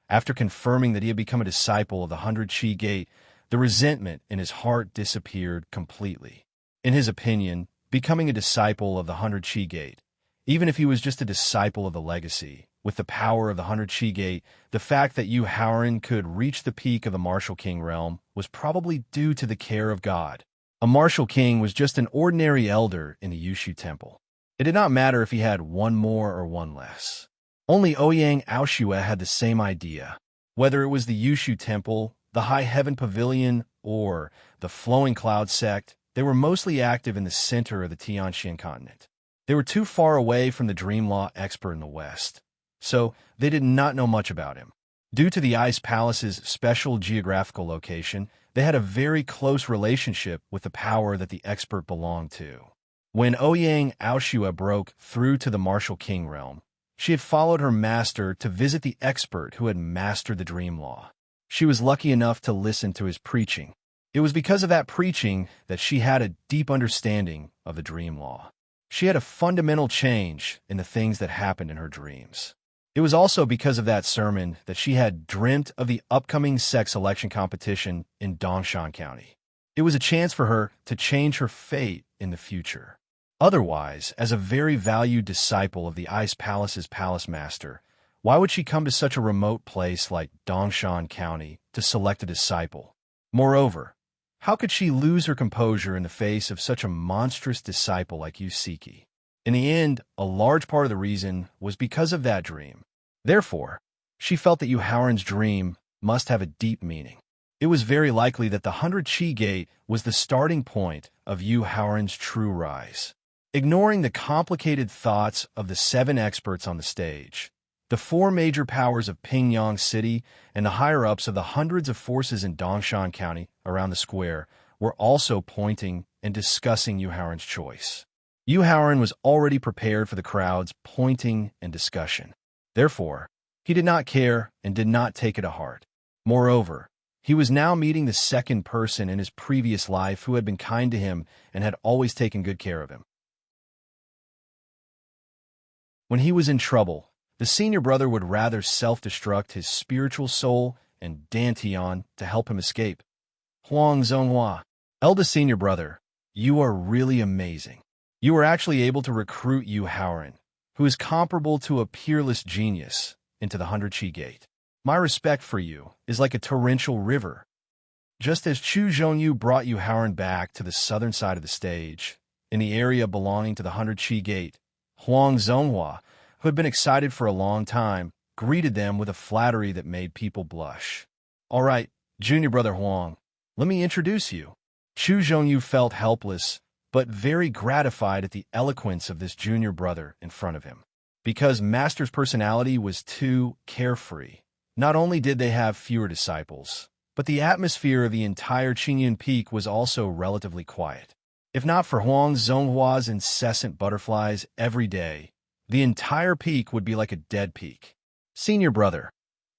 After confirming that he had become a disciple of the 100 Chi Gate, the resentment in his heart disappeared completely. In his opinion, becoming a disciple of the 100 Chi Gate, even if he was just a disciple of the legacy, with the power of the 100 Chi Gate, the fact that Yu Haoran could reach the peak of the Martial King realm was probably due to the care of God. A Martial King was just an ordinary elder in the Yushu Temple. It did not matter if he had one more or one less. Only Ouyang Aoshue had the same idea. Whether it was the Yushu Temple, the High Heaven Pavilion, or the Flowing Cloud Sect, they were mostly active in the center of the Tianxian continent. They were too far away from the dream law expert in the West, so they did not know much about him. Due to the Ice Palace's special geographical location, they had a very close relationship with the power that the expert belonged to. When Ouyang Aoshue broke through to the Martial King realm, she had followed her master to visit the expert who had mastered the dream law. She was lucky enough to listen to his preaching. It was because of that preaching that she had a deep understanding of the dream law. She had a fundamental change in the things that happened in her dreams. It was also because of that sermon that she had dreamt of the upcoming sex election competition in Dongshan County. It was a chance for her to change her fate in the future. Otherwise, as a very valued disciple of the Ice Palace's palace master, why would she come to such a remote place like Dongshan County to select a disciple? Moreover, how could she lose her composure in the face of such a monstrous disciple like Yusiki? In the end, a large part of the reason was because of that dream. Therefore, she felt that Yu Haoran's dream must have a deep meaning. It was very likely that the 100 Chi Gate was the starting point of Yu Haoran's true rise. Ignoring the complicated thoughts of the 7 experts on the stage, the 4 major powers of Pingyang City and the higher-ups of the hundreds of forces in Dongshan County around the square were also pointing and discussing Yu Haoran's choice. Yu Haoran was already prepared for the crowd's pointing and discussion. Therefore, he did not care and did not take it to heart. Moreover, he was now meeting the second person in his previous life who had been kind to him and had always taken good care of him. When he was in trouble, the senior brother would rather self-destruct his spiritual soul and Dantian to help him escape. Huang Zonghua, eldest senior brother, you are really amazing. You were actually able to recruit Yu Haoran, who is comparable to a peerless genius, into the 100 Chi Gate. My respect for you is like a torrential river. Just as Chu Zhongyu brought Yu Haoran back to the southern side of the stage, in the area belonging to the 100 Chi Gate, Huang Zonghua, who had been excited for a long time, greeted them with a flattery that made people blush. All right, junior brother Huang, let me introduce you. Chu Zhongyu felt helpless, but very gratified at the eloquence of this junior brother in front of him. Because Master's personality was too carefree, not only did they have fewer disciples, but the atmosphere of the entire Qingyun Peak was also relatively quiet. If not for Huang Zhonghua's incessant butterflies every day, the entire peak would be like a dead peak. Senior brother,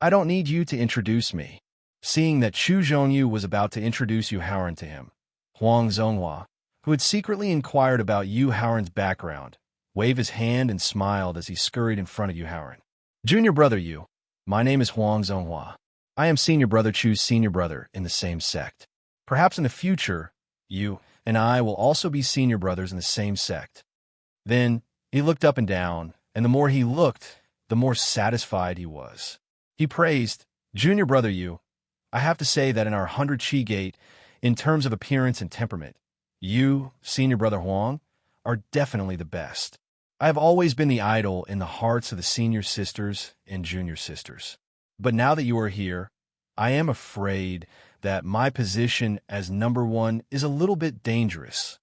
I don't need you to introduce me. Seeing that Chu Zhongyu was about to introduce Yu Haoran to him, Huang Zonghua, who had secretly inquired about Yu Haoran's background, waved his hand and smiled as he scurried in front of Yu Haoran. Junior brother Yu, my name is Huang Zonghua. I am senior brother Chu's senior brother in the same sect. Perhaps in the future, you and I will also be senior brothers in the same sect. Then he looked up and down, and the more he looked, the more satisfied he was. He praised, Junior brother Yu, I have to say that in our 100 Chi Gate, in terms of appearance and temperament, you, senior brother Huang, are definitely the best. I have always been the idol in the hearts of the senior sisters and junior sisters. But now that you are here, I am afraid that my position as number 1 is a little bit dangerous.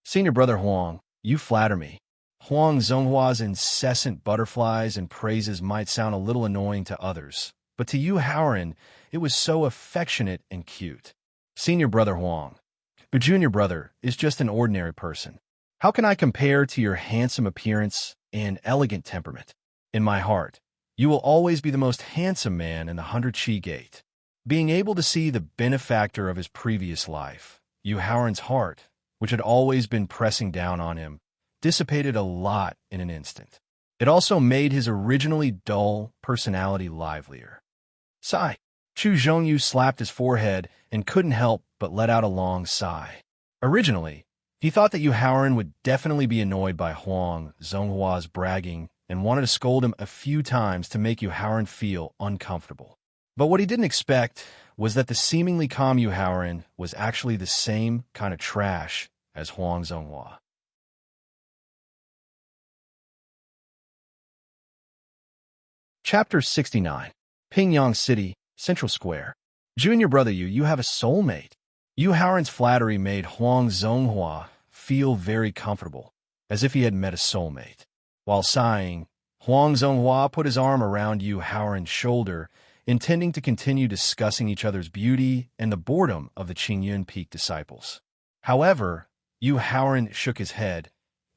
Senior brother Huang, you flatter me. Huang Zhonghua's incessant butterflies and praises might sound a little annoying to others, but to Yu Haoran, it was so affectionate and cute. Senior brother Huang, your junior brother is just an ordinary person. How can I compare to your handsome appearance and elegant temperament? In my heart, you will always be the most handsome man in the 100 Chi Gate. Being able to see the benefactor of his previous life, Yu Haoran's heart, which had always been pressing down on him, dissipated a lot in an instant. It also made his originally dull personality livelier. Sigh. Chu Zhongyu slapped his forehead and couldn't help but let out a long sigh. Originally, he thought that Yu Haoran would definitely be annoyed by Huang Zhonghua's bragging and wanted to scold him a few times to make Yu Haoran feel uncomfortable. But what he didn't expect was that the seemingly calm Yu Haoran was actually the same kind of trash as Huang Zhonghua. Chapter 69. Pingyang City, Central Square. Junior brother you have a soulmate. Yu Haoran's flattery made Huang Zhonghua feel very comfortable, as if he had met a soulmate. While sighing, Huang Zhonghua put his arm around Yu Haoran's shoulder, intending to continue discussing each other's beauty and the boredom of the Qingyun Peak disciples. However, Yu Haoran shook his head,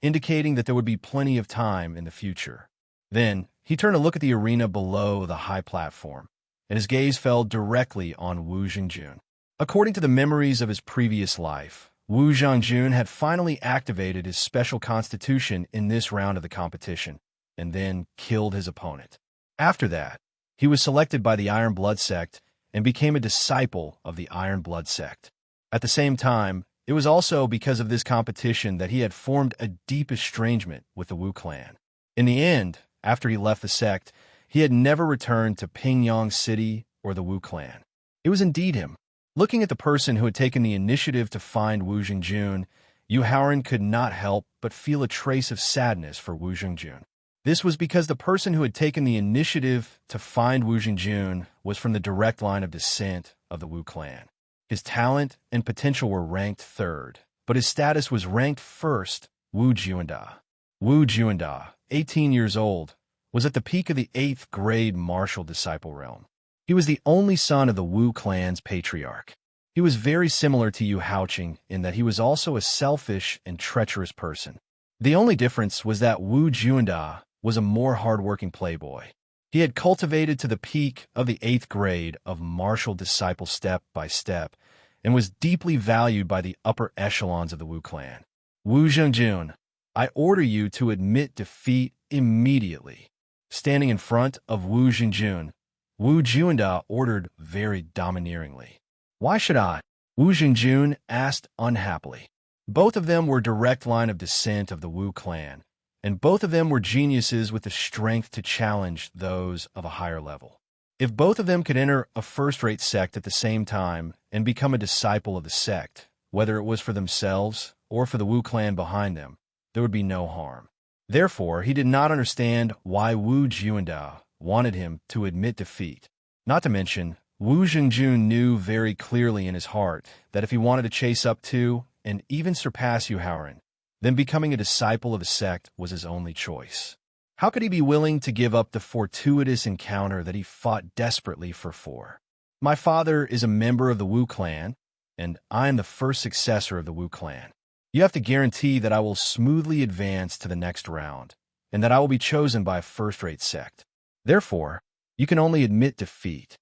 indicating that there would be plenty of time in the future. Then, he turned to look at the arena below the high platform, and his gaze fell directly on Wu Zhengjun. According to the memories of his previous life, Wu Zhengjun had finally activated his special constitution in this round of the competition, and then killed his opponent. After that, he was selected by the Iron Blood Sect and became a disciple of the Iron Blood Sect. At the same time, it was also because of this competition that he had formed a deep estrangement with the Wu clan. In the end, after he left the sect, he had never returned to Pingyang City or the Wu clan. It was indeed him. Looking at the person who had taken the initiative to find Wu Zhengjun, Yu Haoran could not help but feel a trace of sadness for Wu Zhengjun. This was because the person who had taken the initiative to find Wu Zhengjun was from the direct line of descent of the Wu clan. His talent and potential were ranked third, but his status was ranked first, Wu Juanda. Wu Juanda, 18 years old, was at the peak of the 8th grade martial disciple realm. He was the only son of the Wu clan's patriarch. He was very similar to Yu Haoqing in that he was also a selfish and treacherous person. The only difference was that Wu Juanda was a more hardworking playboy. He had cultivated to the peak of the 8th grade of martial disciple step by step and was deeply valued by the upper echelons of the Wu clan. Wu Zhengjun, I order you to admit defeat immediately. Standing in front of Wu Zhengjun, Wu Juanda ordered very domineeringly. Why should I? Wu Zhengjun asked unhappily. Both of them were direct line of descent of the Wu clan, and both of them were geniuses with the strength to challenge those of a higher level. If both of them could enter a first-rate sect at the same time and become a disciple of the sect, whether it was for themselves or for the Wu clan behind them, there would be no harm. Therefore, he did not understand why Wu Juanda wanted him to admit defeat. Not to mention, Wu Zhengjun knew very clearly in his heart that if he wanted to chase up to and even surpass Yu Haoran, then becoming a disciple of the sect was his only choice. How could he be willing to give up the fortuitous encounter that he fought desperately for? My father is a member of the Wu clan, and I am the first successor of the Wu clan. You have to guarantee that I will smoothly advance to the next round, and that I will be chosen by a first-rate sect. Therefore, you can only admit defeat.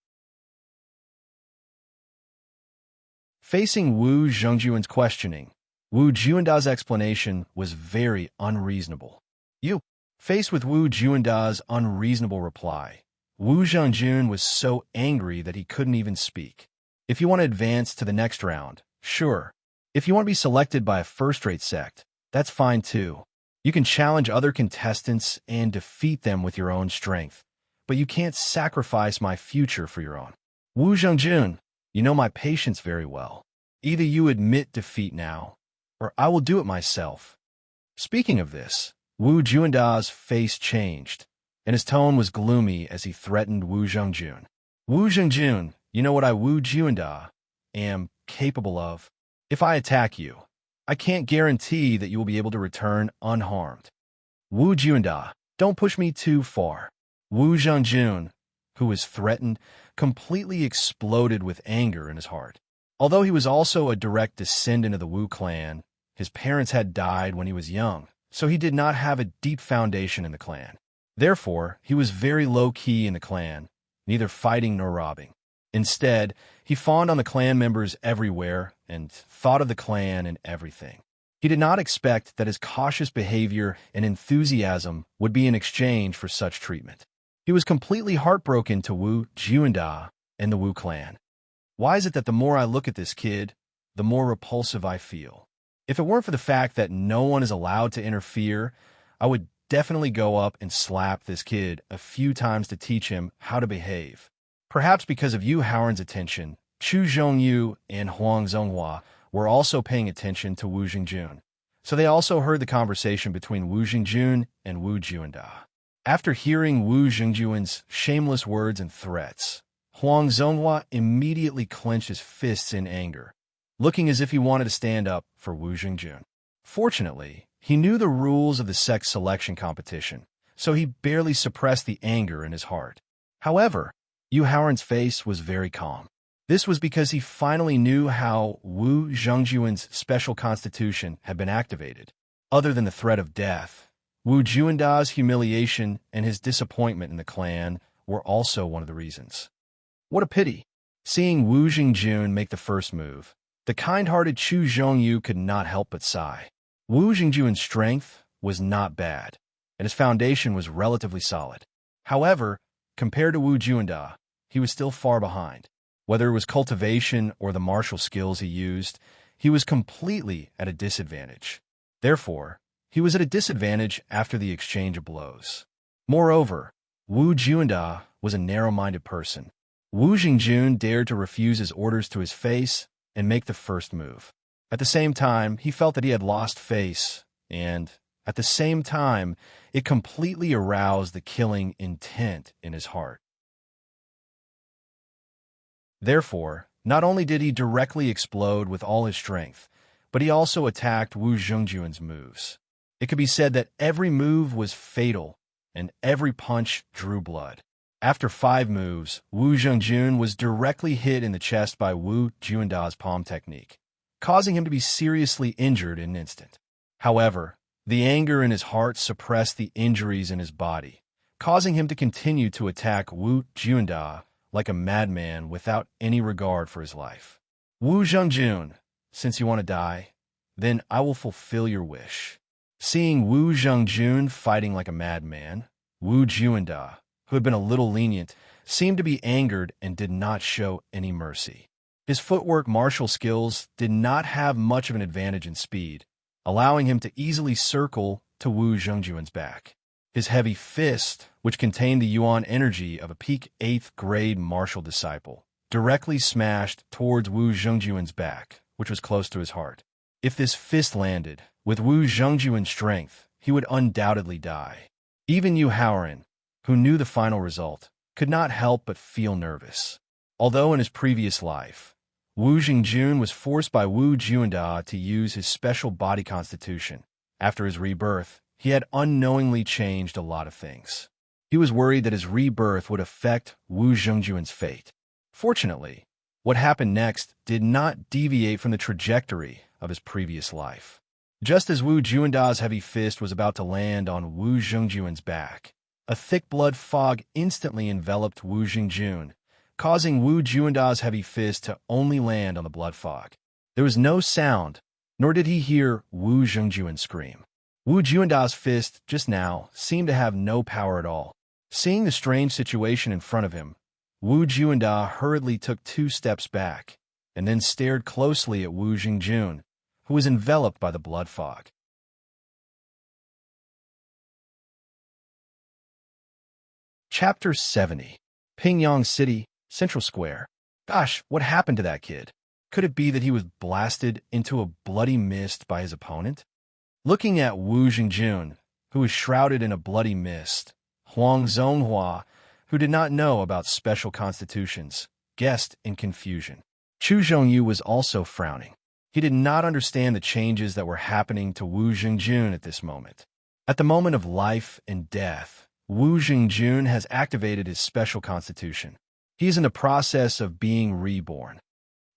Facing Wu Zhengjun's questioning, Wu Juanda's explanation was very unreasonable. Faced with Wu Juanda's unreasonable reply, Wu Zhengjun was so angry that he couldn't even speak. If you want to advance to the next round, sure. If you want to be selected by a first-rate sect, that's fine too. You can challenge other contestants and defeat them with your own strength, but you can't sacrifice my future for your own. Wu Zhengjun, you know my patience very well. Either you admit defeat now, or I will do it myself. Speaking of this, Wu Juanda's face changed, and his tone was gloomy as he threatened Wu Zhengjun. Wu Zhengjun, you know what I Wu Juanda am capable of? If I attack you, I can't guarantee that you will be able to return unharmed. Wu Juanda, don't push me too far. Wu Zhengjun, who was threatened, completely exploded with anger in his heart. Although he was also a direct descendant of the Wu clan, his parents had died when he was young, so he did not have a deep foundation in the clan. Therefore, he was very low-key in the clan, neither fighting nor robbing. Instead, he fawned on the clan members everywhere and thought of the clan in everything. He did not expect that his cautious behavior and enthusiasm would be in exchange for such treatment. He was completely heartbroken to Wu Juanda and the Wu clan. Why is it that the more I look at this kid, the more repulsive I feel? If it weren't for the fact that no one is allowed to interfere, I would definitely go up and slap this kid a few times to teach him how to behave. Perhaps because of Yu Haoran's attention, Chu Zhongyu and Huang Zonghua were also paying attention to Wu Jingjun. So they also heard the conversation between Wu Jingjun and Wu Juanda. After hearing Wu Jingjun's shameless words and threats, Huang Zonghua immediately clenched his fists in anger, looking as if he wanted to stand up for Wu Jingjun. Fortunately, he knew the rules of the sex selection competition, so he barely suppressed the anger in his heart. However, Yu Haoran's face was very calm. This was because he finally knew how Wu Zhongjuan's special constitution had been activated. Other than the threat of death, Wu Juanda's humiliation and his disappointment in the clan were also one of the reasons. What a pity! Seeing Wu Jingjun make the first move, the kind-hearted Chu Zhongyu could not help but sigh. Wu Jingjuan's strength was not bad, and his foundation was relatively solid. However, compared to Wu Juanda, he was still far behind. Whether it was cultivation or the martial skills he used, he was completely at a disadvantage. Therefore, he was at a disadvantage after the exchange of blows. Moreover, Wu Juanda was a narrow-minded person. Wu Jingjun dared to refuse his orders to his face and make the first move. At the same time, he felt that he had lost face, and, at the same time, it completely aroused the killing intent in his heart. Therefore, not only did he directly explode with all his strength, but he also attacked Wu Zhongjuan's moves. It could be said that every move was fatal, and every punch drew blood. After 5 moves, Wu Zhongjun was directly hit in the chest by Wu Juanda's palm technique, causing him to be seriously injured in an instant. However, the anger in his heart suppressed the injuries in his body, causing him to continue to attack Wu Juanda like a madman without any regard for his life. Wu Zhongjun, since you want to die, then I will fulfill your wish. Seeing Wu Zhongjun fighting like a madman, Wu Juanda, who had been a little lenient, seemed to be angered and did not show any mercy. His footwork martial skills did not have much of an advantage in speed, allowing him to easily circle to Wu Zhongjuan's back. His heavy fist, which contained the yuan energy of a peak 8th grade martial disciple, directly smashed towards Wu Zhongjuan's back, which was close to his heart. If this fist landed, with Wu Zhongjuan's strength, he would undoubtedly die. Even Yu Haoran, who knew the final result, could not help but feel nervous. Although in his previous life, Wu Jingjun was forced by Wu Juanda to use his special body constitution. After his rebirth, he had unknowingly changed a lot of things. He was worried that his rebirth would affect Wu Zhongjuan's fate. Fortunately, what happened next did not deviate from the trajectory of his previous life. Just as Wu Juanda's heavy fist was about to land on Wu Zhongjuan's back, a thick blood fog instantly enveloped Wu Jingjun, causing Wu Juanda's heavy fist to only land on the blood fog. There was no sound, nor did he hear Wu Zhongjuan scream. Wu Juanda's fist, just now, seemed to have no power at all. Seeing the strange situation in front of him, Wu Juanda hurriedly took 2 steps back, and then stared closely at Wu Jingjun, who was enveloped by the blood fog. Chapter 70. Pingyang City, Central Square. Gosh, what happened to that kid? Could it be that he was blasted into a bloody mist by his opponent? Looking at Wu Jingjun, who was shrouded in a bloody mist, Huang Zonghua, who did not know about special constitutions, guessed in confusion. Chu Zhongyu was also frowning. He did not understand the changes that were happening to Wu Jingjun at this moment. At the moment of life and death, Wu Jingjun has activated his special constitution. He is in the process of being reborn.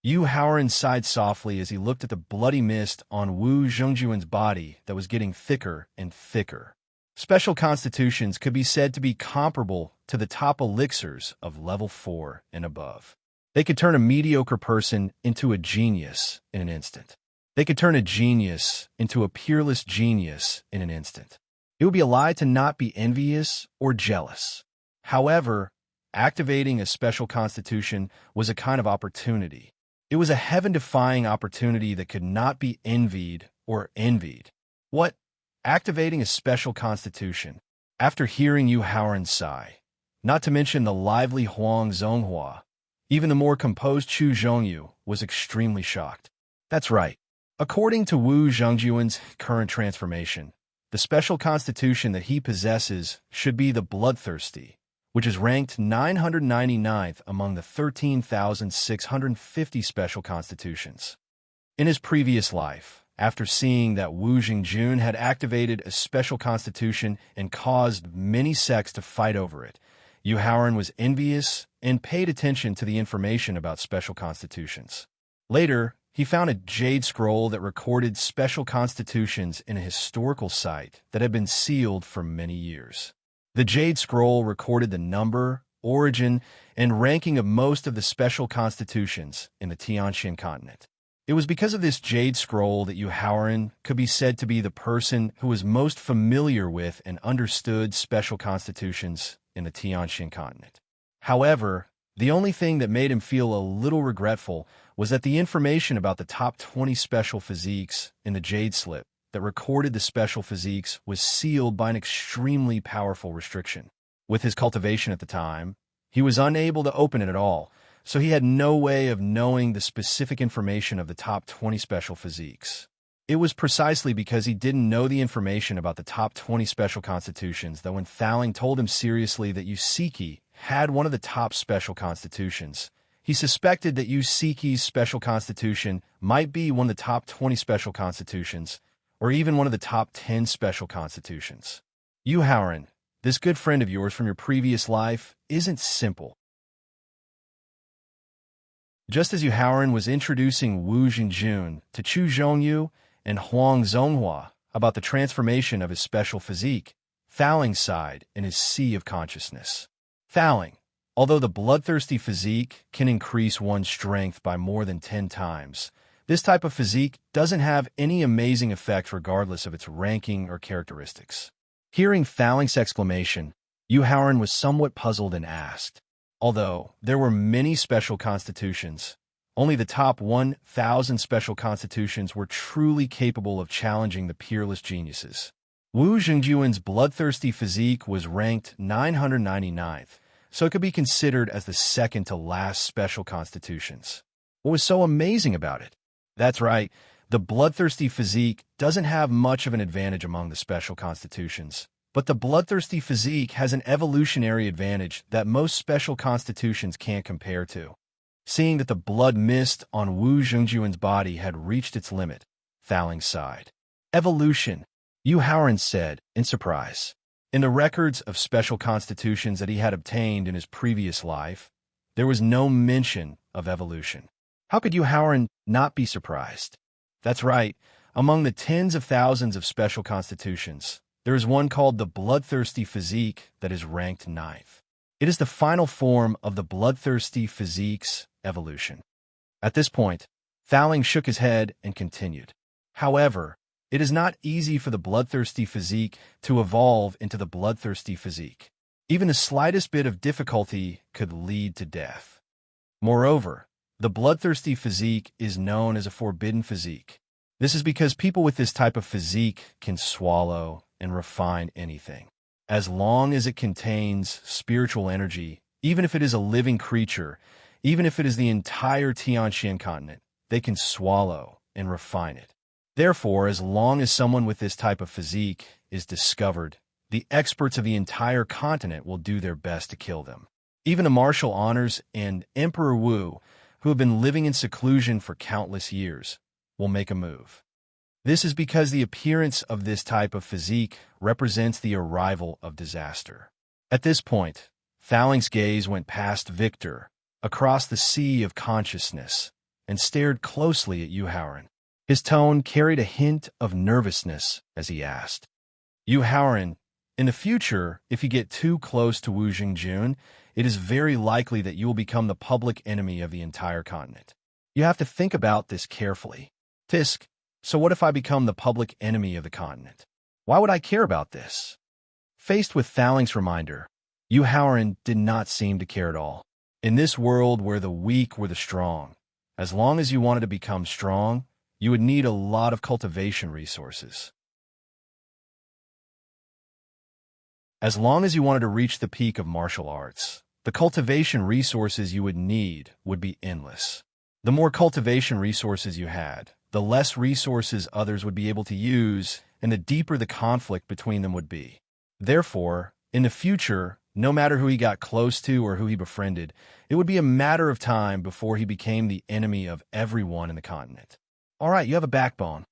Yu Haoran sighed softly as he looked at the bloody mist on Wu Zhongjuan's body that was getting thicker and thicker. Special constitutions could be said to be comparable to the top elixirs of level 4 and above. They could turn a mediocre person into a genius in an instant. They could turn a genius into a peerless genius in an instant. It would be a lie to not be envious or jealous. However, activating a special constitution was a kind of opportunity. It was a heaven-defying opportunity that could not be envied or envied. What? Activating a special constitution. After hearing Yu Haoran sigh, not to mention the lively Huang Zonghua, even the more composed Chu Zhongyu was extremely shocked. That's right. According to Wu Zhengjuan's current transformation, the special constitution that he possesses should be the Bloodthirsty, which is ranked 999th among the 13,650 special constitutions. In his previous life, after seeing that Wu Jingjun had activated a special constitution and caused many sects to fight over it, Yu Haoran was envious and paid attention to the information about special constitutions. Later, he found a jade scroll that recorded special constitutions in a historical site that had been sealed for many years. The jade scroll recorded the number, origin, and ranking of most of the special constitutions in the Tianxian continent. It was because of this jade scroll that Yu Haoran could be said to be the person who was most familiar with and understood special constitutions in the Tianxian continent. However, the only thing that made him feel a little regretful was that the information about the top 20 special physiques in the jade slip that recorded the special physiques was sealed by an extremely powerful restriction. With his cultivation at the time, he was unable to open it at all, so he had no way of knowing the specific information of the top 20 special physiques. It was precisely because he didn't know the information about the top 20 special constitutions that when Thaling told him seriously that Yusiki had one of the top special constitutions, he suspected that Yusiki's special constitution might be one of the top 20 special constitutions, or even one of the top 10 special constitutions. Yu Haoran, this good friend of yours from your previous life, isn't simple. Just as Yu Haoran was introducing Wu Jingjun to Chu Zhongyu and Huang Zonghua about the transformation of his special physique, Thaling sighed in his sea of consciousness. Thaling, although the bloodthirsty physique can increase one's strength by more than 10 times, this type of physique doesn't have any amazing effect regardless of its ranking or characteristics. Hearing Thaling's exclamation, Yu Haoran was somewhat puzzled and asked, although there were many special constitutions, only the top 1,000 special constitutions were truly capable of challenging the peerless geniuses. Wu Jingjuan's bloodthirsty physique was ranked 999th, so it could be considered as the second to last special constitutions. What was so amazing about it? That's right, the bloodthirsty physique doesn't have much of an advantage among the special constitutions. But the bloodthirsty physique has an evolutionary advantage that most special constitutions can't compare to. Seeing that the blood mist on Wu Jingjuan's body had reached its limit, Thaling sighed. Evolution, Yu Haoran said, in surprise. In the records of special constitutions that he had obtained in his previous life, there was no mention of evolution. How could Yu Haoran not be surprised? That's right, among the tens of thousands of special constitutions, there is one called the bloodthirsty physique that is ranked 9th. It is the final form of the bloodthirsty physique's evolution. At this point, Thaling shook his head and continued. However, it is not easy for the bloodthirsty physique to evolve into the bloodthirsty physique. Even the slightest bit of difficulty could lead to death. Moreover, the bloodthirsty physique is known as a forbidden physique. This is because people with this type of physique can swallow and refine anything. As long as it contains spiritual energy, even if it is a living creature, even if it is the entire Tianxian continent, they can swallow and refine it. Therefore, as long as someone with this type of physique is discovered, the experts of the entire continent will do their best to kill them. Even the martial honors and Emperor Wu, who have been living in seclusion for countless years, will make a move. This is because the appearance of this type of physique represents the arrival of disaster. At this point, Thaling's gaze went past Victor, across the sea of consciousness, and stared closely at Yu Haoran. His tone carried a hint of nervousness as he asked, Yu Haoran, in the future, if you get too close to Wu Jingjun, it is very likely that you will become the public enemy of the entire continent. You have to think about this carefully. Tisk, so what if I become the public enemy of the continent? Why would I care about this? Faced with Thaling's reminder, Yu Haoran did not seem to care at all. In this world where the weak were the strong, as long as you wanted to become strong, you would need a lot of cultivation resources. As long as you wanted to reach the peak of martial arts, the cultivation resources you would need would be endless. The more cultivation resources you had, the less resources others would be able to use, and the deeper the conflict between them would be. Therefore, in the future, no matter who he got close to or who he befriended, it would be a matter of time before he became the enemy of everyone in the continent. All right, you have a backbone.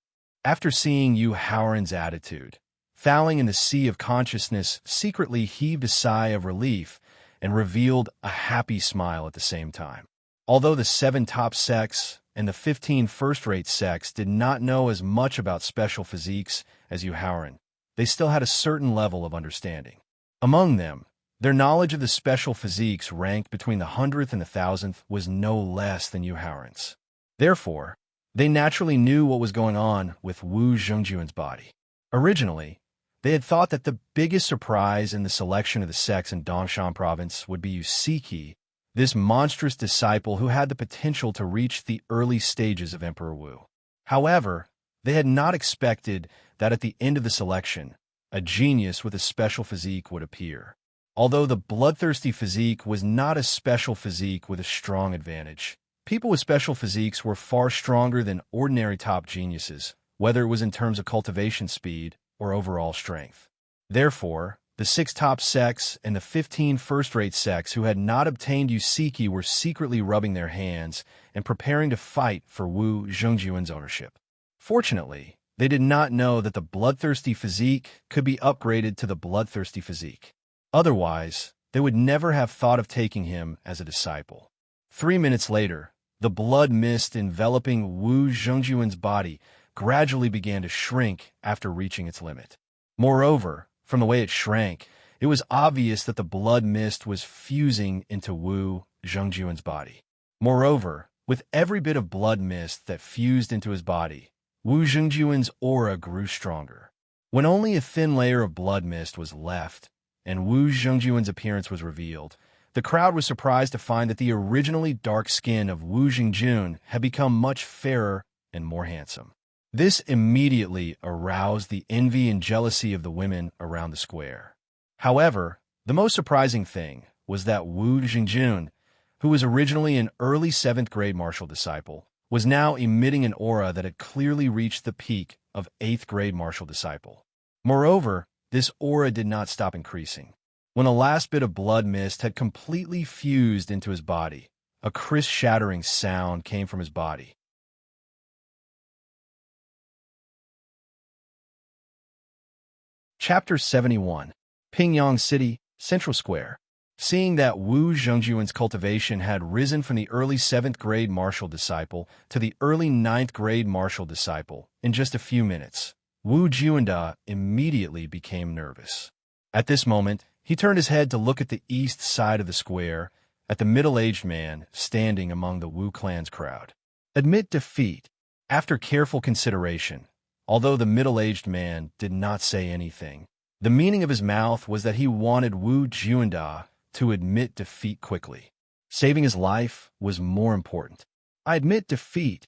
After seeing Yu Haoran's attitude, Fouling in the sea of consciousness secretly heaved a sigh of relief and revealed a happy smile at the same time. Although the 7 top sects and the 15 first-rate sects did not know as much about special physiques as Yu Haoran, they still had a certain level of understanding. Among them, their knowledge of the special physiques ranked between the 100th and the 1000th was no less than Yu Haoran's. Therefore, they naturally knew what was going on with Wu Zhengjuan's body. Originally, they had thought that the biggest surprise in the selection of the sects in Dongshan province would be Yusiki, this monstrous disciple who had the potential to reach the early stages of Emperor Wu. However, they had not expected that at the end of the selection, a genius with a special physique would appear. Although the bloodthirsty physique was not a special physique with a strong advantage, people with special physiques were far stronger than ordinary top geniuses, whether it was in terms of cultivation speed or overall strength. Therefore, the 6 top sects and the 15 first-rate sects who had not obtained Yusiki were secretly rubbing their hands and preparing to fight for Wu Zhengjuan's ownership. Fortunately, they did not know that the bloodthirsty physique could be upgraded to the bloodthirsty physique. Otherwise, they would never have thought of taking him as a disciple. 3 minutes later, the blood mist enveloping Wu Zhengjuan's body gradually began to shrink after reaching its limit. Moreover, from the way it shrank, it was obvious that the blood mist was fusing into Wu Zhengjuan's body. Moreover, with every bit of blood mist that fused into his body, Wu Zhengjuan's aura grew stronger. When only a thin layer of blood mist was left, and Wu Zhengjuan's appearance was revealed, the crowd was surprised to find that the originally dark skin of Wu Zhengjun had become much fairer and more handsome. This immediately aroused the envy and jealousy of the women around the square. However, the most surprising thing was that Wu Zhengjun, who was originally an early 7th grade martial disciple, was now emitting an aura that had clearly reached the peak of 8th grade martial disciple. Moreover, this aura did not stop increasing. When the last bit of blood mist had completely fused into his body, a crisp shattering sound came from his body. Chapter 71. Pingyang City, Central Square. Seeing that Wu Zhengjuan's cultivation had risen from the early 7th grade martial disciple to the early 9th grade martial disciple in just a few minutes, Wu Juanda immediately became nervous. At this moment, he turned his head to look at the east side of the square, at the middle-aged man standing among the Wu clan's crowd. Admit defeat. After careful consideration, although the middle-aged man did not say anything, the meaning of his mouth was that he wanted Wu Juanda to admit defeat quickly. Saving his life was more important. I admit defeat.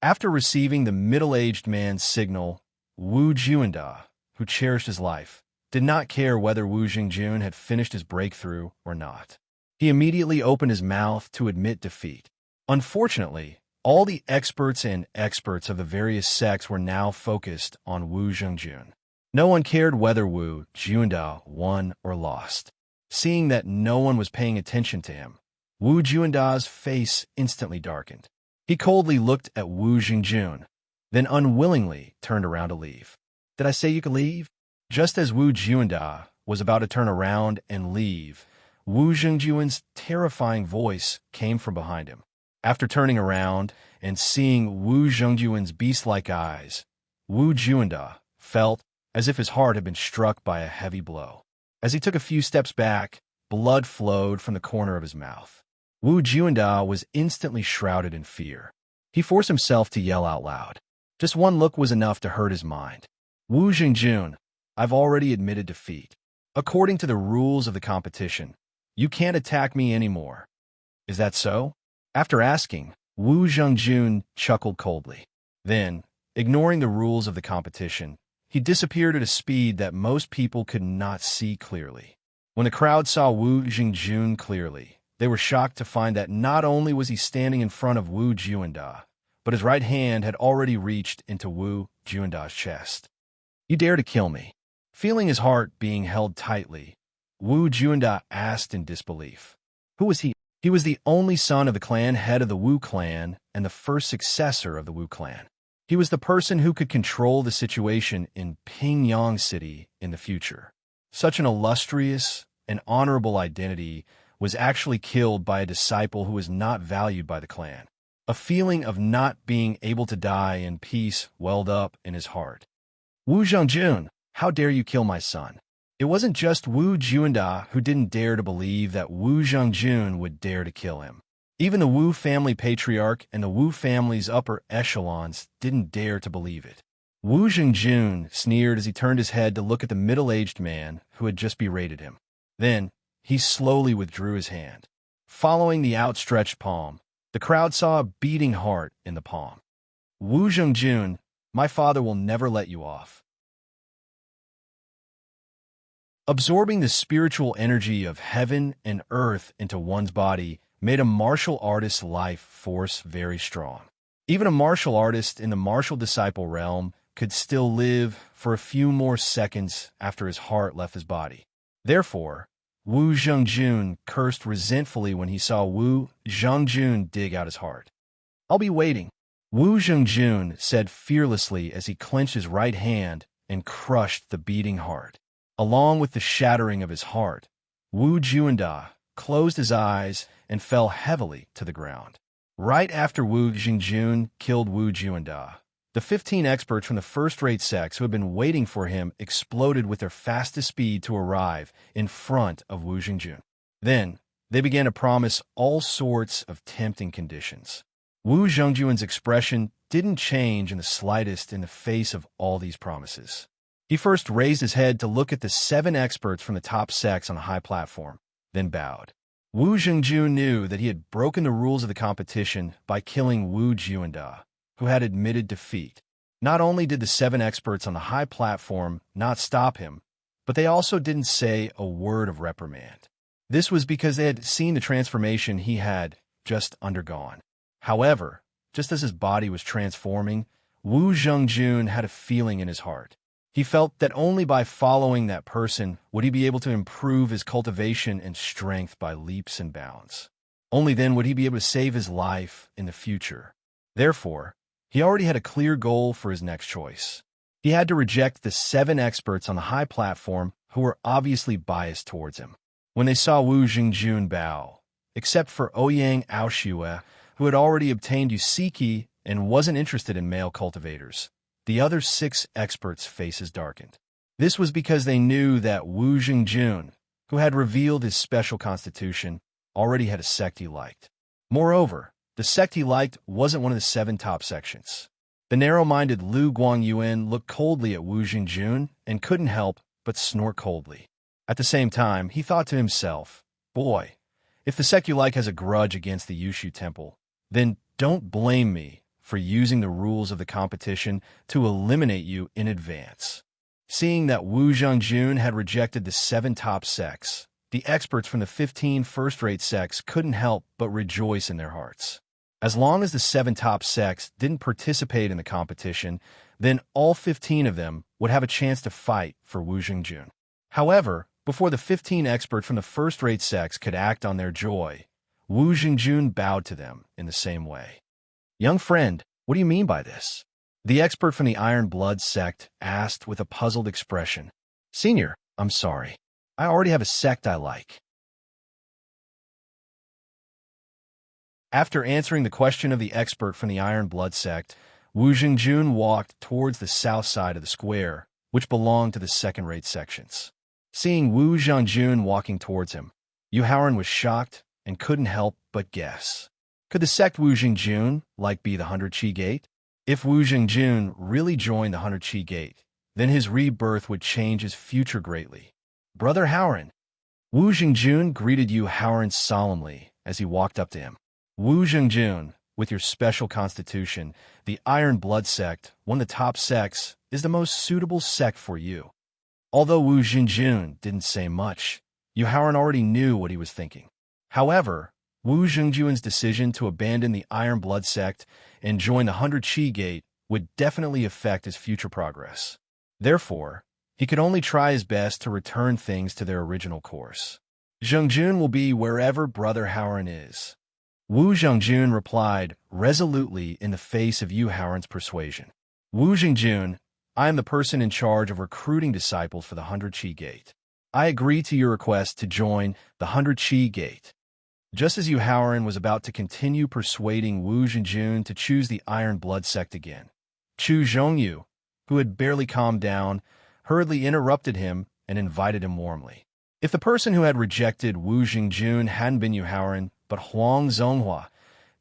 After receiving the middle-aged man's signal, Wu Juanda, who cherished his life, did not care whether Wu Zhengjun had finished his breakthrough or not. He immediately opened his mouth to admit defeat. Unfortunately, all the experts of the various sects were now focused on Wu Zhengjun. No one cared whether Wu Juanda won or lost. Seeing that no one was paying attention to him, Wu Juanda's face instantly darkened. He coldly looked at Wu Zhengjun, then unwillingly turned around to leave. Did I say you could leave? Just as Wu Juanda was about to turn around and leave, Wu Zhengjuan's terrifying voice came from behind him. After turning around and seeing Wu Zhengjuan's beast-like eyes, Wu Juanda felt as if his heart had been struck by a heavy blow. As he took a few steps back, blood flowed from the corner of his mouth. Wu Juanda was instantly shrouded in fear. He forced himself to yell out loud. Just one look was enough to hurt his mind. Wu Zhengjun, I've already admitted defeat. According to the rules of the competition, you can't attack me anymore. Is that so? After asking, Wu Zhengjun chuckled coldly. Then, ignoring the rules of the competition, he disappeared at a speed that most people could not see clearly. When the crowd saw Wu Zhengjun clearly, they were shocked to find that not only was he standing in front of Wu Juanda, but his right hand had already reached into Wu Juanda's chest. You dare to kill me? Feeling his heart being held tightly, Wu Juanda asked in disbelief. Who was he? He was the only son of the clan head of the Wu clan and the first successor of the Wu clan. He was the person who could control the situation in Pingyang City in the future. Such an illustrious and honorable identity was actually killed by a disciple who was not valued by the clan. A feeling of not being able to die in peace welled up in his heart. Wu Zhengjun, how dare you kill my son? It wasn't just Wu Juanda who didn't dare to believe that Wu Zhengjun would dare to kill him. Even the Wu family patriarch and the Wu family's upper echelons didn't dare to believe it. Wu Zhengjun sneered as he turned his head to look at the middle-aged man who had just berated him. Then, he slowly withdrew his hand. Following the outstretched palm, the crowd saw a beating heart in the palm. Wu Zhengjun, my father will never let you off. Absorbing the spiritual energy of heaven and earth into one's body made a martial artist's life force very strong. Even a martial artist in the martial disciple realm could still live for a few more seconds after his heart left his body. Therefore, Wu Zhengjun cursed resentfully when he saw Wu Zhengjun dig out his heart. I'll be waiting, Wu Zhengjun said fearlessly as he clenched his right hand and crushed the beating heart. Along with the shattering of his heart, Wu Juanda closed his eyes and fell heavily to the ground. Right after Wu Zhengjun killed Wu Juanda, the 15 experts from the first-rate sex who had been waiting for him exploded with their fastest speed to arrive in front of Wu Zhengjun. Then, they began to promise all sorts of tempting conditions. Wu Zhengjun's expression didn't change in the slightest in the face of all these promises. He first raised his head to look at the 7 experts from the top sex on a high platform, then bowed. Wu Zhengjun knew that he had broken the rules of the competition by killing Wu Juanda, who had admitted defeat. Not only did the 7 experts on the high platform not stop him, but they also didn't say a word of reprimand. This was because they had seen the transformation he had just undergone. However, just as his body was transforming, Wu Zhengjun had a feeling in his heart. He felt that only by following that person would he be able to improve his cultivation and strength by leaps and bounds. Only then would he be able to save his life in the future. Therefore, he already had a clear goal for his next choice. He had to reject the 7 experts on the high platform who were obviously biased towards him. When they saw Wu Zhengjun bow, except for Ouyang Aoshue, who had already obtained Yusiki and wasn't interested in male cultivators, the other 6 experts' faces darkened. This was because they knew that Wu Zhengjun, who had revealed his special constitution, already had a sect he liked. Moreover, the sect he liked wasn't one of the 7 top sections. The narrow-minded Lu Guangyuan looked coldly at Wu Zhengjun and couldn't help but snort coldly. At the same time, he thought to himself, boy, if the sect you like has a grudge against the Yushu Temple, then don't blame me for using the rules of the competition to eliminate you in advance. Seeing that Wu Zhengjun had rejected the 7 top sects, the experts from the 15 first-rate sects couldn't help but rejoice in their hearts. As long as the 7 top sects didn't participate in the competition, then all 15 of them would have a chance to fight for Wu Zhengjun. However, before the 15 experts from the first-rate sects could act on their joy, Wu Zhengjun bowed to them in the same way. Young friend, what do you mean by this? The expert from the Iron Blood sect asked with a puzzled expression. Senior, I'm sorry. I already have a sect I like. After answering the question of the expert from the Iron Blood sect, Wu Zhengjun walked towards the south side of the square, which belonged to the second-rate sections. Seeing Wu Zhengjun walking towards him, Yu Haoran was shocked and couldn't help but guess. Could the sect Wu Zhengjun be the 100 Qi Gate? If Wu Zhengjun really joined the 100 Qi Gate, then his rebirth would change his future greatly. Brother Howren. Wu Jingjun greeted Yu Howren solemnly as he walked up to him. Wu Jingjun, with your special constitution, the Iron Blood sect, one of the top sects, is the most suitable sect for you. Although Wu Jingjun didn't say much, Yu Howren already knew what he was thinking. However, Wu Jingjun's decision to abandon the Iron Blood sect and join the 100 Qi Gate would definitely affect his future progress. Therefore, he could only try his best to return things to their original course. Zhengjun will be wherever Brother Howren is. Wu Zhengjun replied resolutely in the face of Yu Howren's persuasion. Wu Zhengjun, I am the person in charge of recruiting disciples for the 100 Qi Gate. I agree to your request to join the 100 Qi Gate. Just as Yu Howren was about to continue persuading Wu Zhengjun to choose the Iron Blood sect again, Chu Zhongyu, who had barely calmed down, hurriedly interrupted him and invited him warmly. If the person who had rejected Wu Jingjun hadn't been Yu Howren, but Huang Zonghua,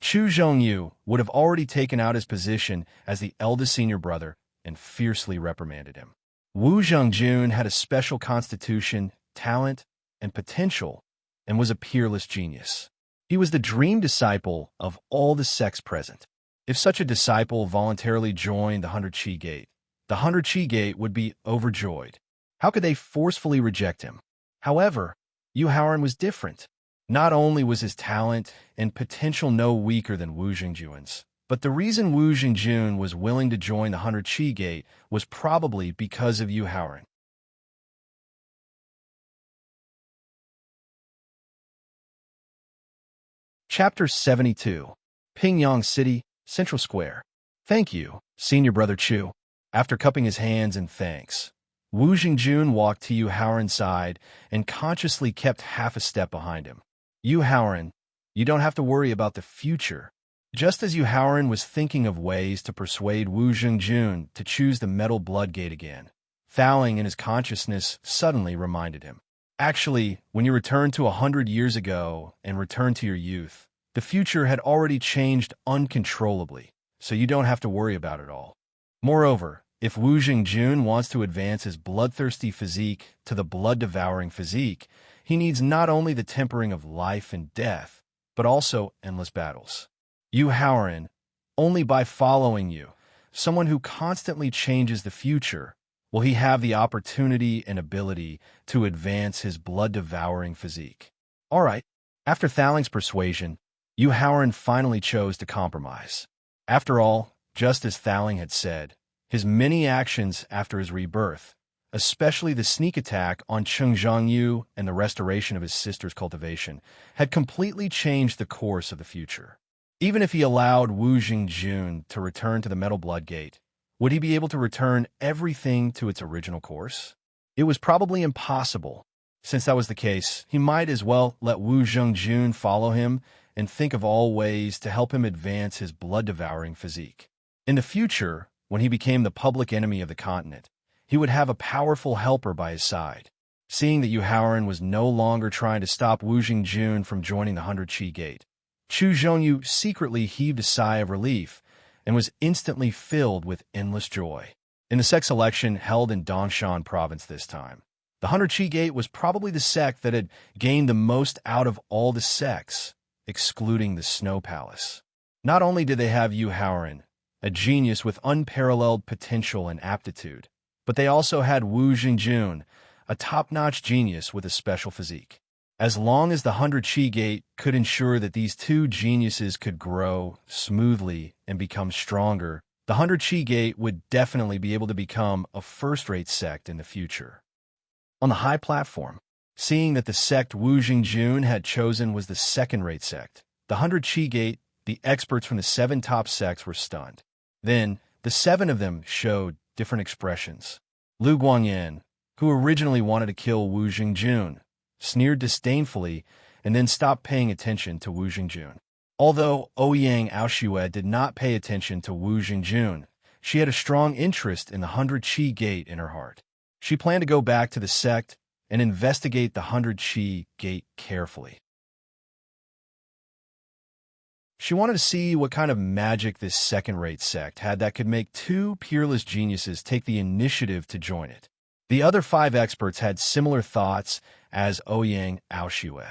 Chu Zhongyu would have already taken out his position as the eldest senior brother and fiercely reprimanded him. Wu Zhengjun had a special constitution, talent, and potential, and was a peerless genius. He was the dream disciple of all the sects present. If such a disciple voluntarily joined the 100 Qi Gate, the 100 Qi Gate would be overjoyed. How could they forcefully reject him? However, Yu Howren was different. Not only was his talent and potential no weaker than Wu Jingjun's, but the reason Wu Jingjun was willing to join the 100 Qi Gate was probably because of Yu Howren. Chapter 72. Pingyang City, Central Square. Thank you, Senior Brother Chu. After cupping his hands in thanks, Wu Jingjun walked to Yu Howren's side and consciously kept half a step behind him. Yu Howren, you don't have to worry about the future. Just as Yu Howren was thinking of ways to persuade Wu Jingjun to choose the Metal Blood Gate again, Thowling in his consciousness suddenly reminded him. Actually, when you returned to 100 years ago and returned to your youth, the future had already changed uncontrollably, so you don't have to worry about it all. Moreover, if Wu Jingjun wants to advance his bloodthirsty physique to the blood-devouring physique, he needs not only the tempering of life and death, but also endless battles. Yu Howren, only by following you, someone who constantly changes the future, will he have the opportunity and ability to advance his blood-devouring physique. All right, after Thowling's persuasion, Yu Howren finally chose to compromise. After all, just as Thowling had said, his many actions after his rebirth, especially the sneak attack on Cheng Zhongyu and the restoration of his sister's cultivation, had completely changed the course of the future. Even if he allowed Wu Jingjun to return to the Metal Blood Gate, would he be able to return everything to its original course? It was probably impossible. Since that was the case, he might as well let Wu Jingjun follow him and think of all ways to help him advance his blood-devouring physique. In the future, when he became the public enemy of the continent, he would have a powerful helper by his side. Seeing that Yu Howren was no longer trying to stop Wu Jingjun from joining the 100 Qi Gate, Chu Zhongyu secretly heaved a sigh of relief and was instantly filled with endless joy. In the sect selection held in Dongshan province this time, the 100 Qi Gate was probably the sect that had gained the most out of all the sects, excluding the Snow Palace. Not only did they have Yu Howren, a genius with unparalleled potential and aptitude, but they also had Wu Jingjun, a top-notch genius with a special physique. As long as the 100 Qi Gate could ensure that these two geniuses could grow smoothly and become stronger, the 100 Qi Gate would definitely be able to become a first-rate sect in the future. On the high platform, seeing that the sect Wu Jingjun had chosen was the second-rate sect, the 100 Qi Gate, the experts from the 7 top sects were stunned. Then, the 7 of them showed different expressions. Lu Guangyan, who originally wanted to kill Wu Jingjun, sneered disdainfully and then stopped paying attention to Wu Jingjun. Although Ouyang Aoshue did not pay attention to Wu Jingjun, she had a strong interest in the 100 Qi Gate in her heart. She planned to go back to the sect and investigate the 100 Qi Gate carefully. She wanted to see what kind of magic this second-rate sect had that could make 2 peerless geniuses take the initiative to join it. The other 5 experts had similar thoughts as Ouyang Aoshue.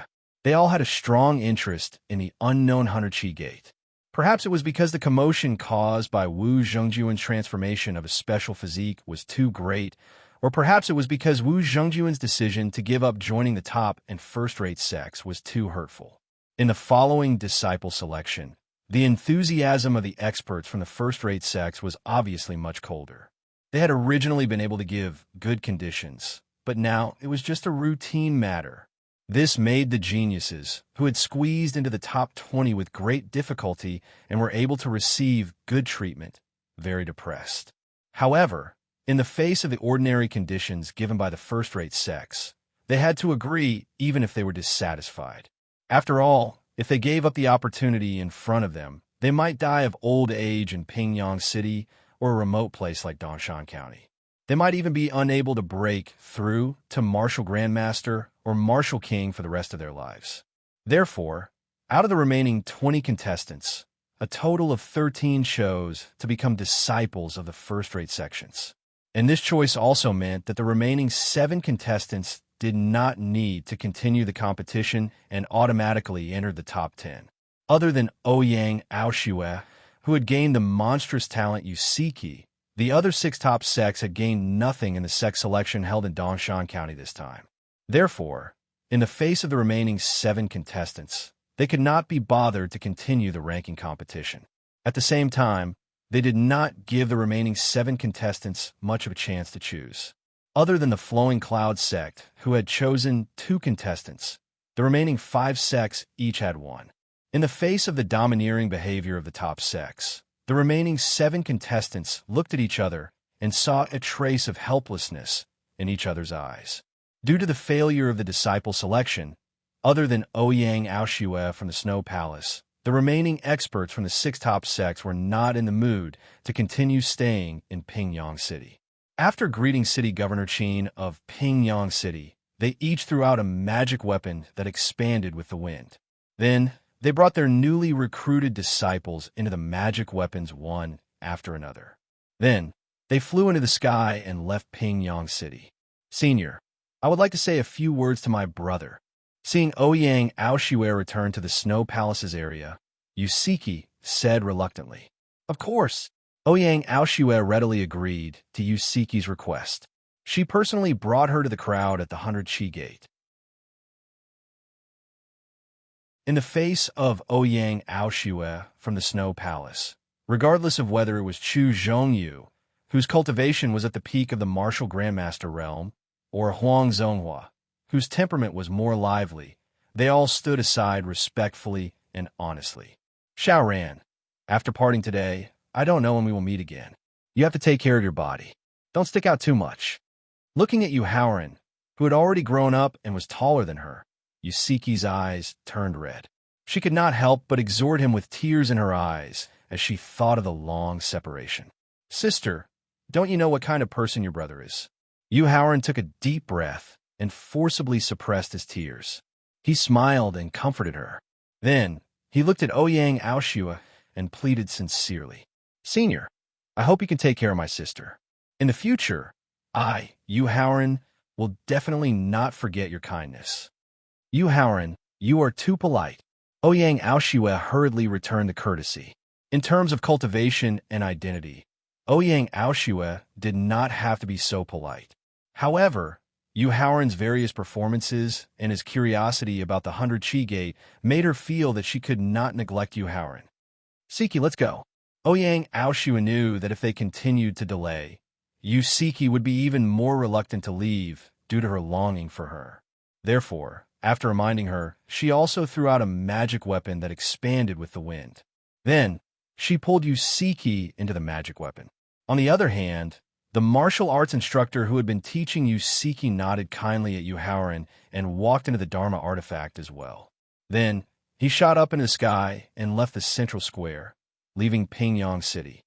They all had a strong interest in the unknown 100 Gate. Perhaps it was because the commotion caused by Wu Zhengjuan's transformation of a special physique was too great, or perhaps it was because Wu Zhengjuan's decision to give up joining the top and first-rate sects was too hurtful. In the following disciple selection, the enthusiasm of the experts from the first-rate sects was obviously much colder. They had originally been able to give good conditions, but now it was just a routine matter. This made the geniuses, who had squeezed into the top 20 with great difficulty and were able to receive good treatment, very depressed. However, in the face of the ordinary conditions given by the first-rate sects, they had to agree even if they were dissatisfied. After all, if they gave up the opportunity in front of them, they might die of old age in Pingyang City or a remote place like Dongshan County. They might even be unable to break through to Martial Grandmaster or Martial King for the rest of their lives. Therefore, out of the remaining 20 contestants, a total of 13 chose to become disciples of the first-rate sections. And this choice also meant that the remaining 7 contestants did not need to continue the competition and automatically entered the top 10. Other than Ouyang Aoshue, who had gained the monstrous talent Yusiki, the other 6 top sects had gained nothing in the sect selection held in Dongshan County this time. Therefore, in the face of the remaining 7 contestants, they could not be bothered to continue the ranking competition. At the same time, they did not give the remaining 7 contestants much of a chance to choose. Other than the Flowing Cloud sect, who had chosen 2 contestants, the remaining 5 sects each had 1. In the face of the domineering behavior of the top sects, the remaining 7 contestants looked at each other and saw a trace of helplessness in each other's eyes. Due to the failure of the disciple selection, other than Ouyang Aoshue from the Snow Palace, the remaining experts from the 6 top sects were not in the mood to continue staying in Pingyang City. After greeting City Governor Qin of Pingyang City, they each threw out a magic weapon that expanded with the wind. Then, they brought their newly recruited disciples into the magic weapons one after another. Then, they flew into the sky and left Pingyang City. Senior, I would like to say a few words to my brother. Seeing Ouyang Aoshue return to the Snow Palace's area, Yusiki said reluctantly. Of course. Ouyang Aoshue readily agreed to Yusiki's request. She personally brought her to the crowd at the 100 Gate. In the face of Ouyang Aoshue from the Snow Palace, regardless of whether it was Chu Zhongyu, whose cultivation was at the peak of the martial grandmaster realm, or Huang Zonghua, whose temperament was more lively, they all stood aside respectfully and honestly. Xiaoran, after parting today, I don't know when we will meet again. You have to take care of your body. Don't stick out too much. Looking at Yu Haoran, who had already grown up and was taller than her, Yusiki's eyes turned red. She could not help but exhort him with tears in her eyes as she thought of the long separation. Sister, don't you know what kind of person your brother is? Yu Haoran took a deep breath and forcibly suppressed his tears. He smiled and comforted her. Then, he looked at Ouyang Aoshue and pleaded sincerely. Senior, I hope you can take care of my sister. In the future, I, Yu Haoran, will definitely not forget your kindness. Yu Haoran, you are too polite. Ouyang Aoshue hurriedly returned the courtesy. In terms of cultivation and identity, Ouyang Aoshue did not have to be so polite. However, Yu Haoran's various performances and his curiosity about the 100 Gate made her feel that she could not neglect Yu Haoran. Siki, let's go. Ouyang Aoshue knew that if they continued to delay, Yusiki would be even more reluctant to leave due to her longing for her. Therefore, after reminding her, she also threw out a magic weapon that expanded with the wind. Then, she pulled Yusiki into the magic weapon. On the other hand, the martial arts instructor who had been teaching Yusiki nodded kindly at Yu Haoran and walked into the Dharma artifact as well. Then, he shot up into the sky and left the central square, leaving Pingyang City.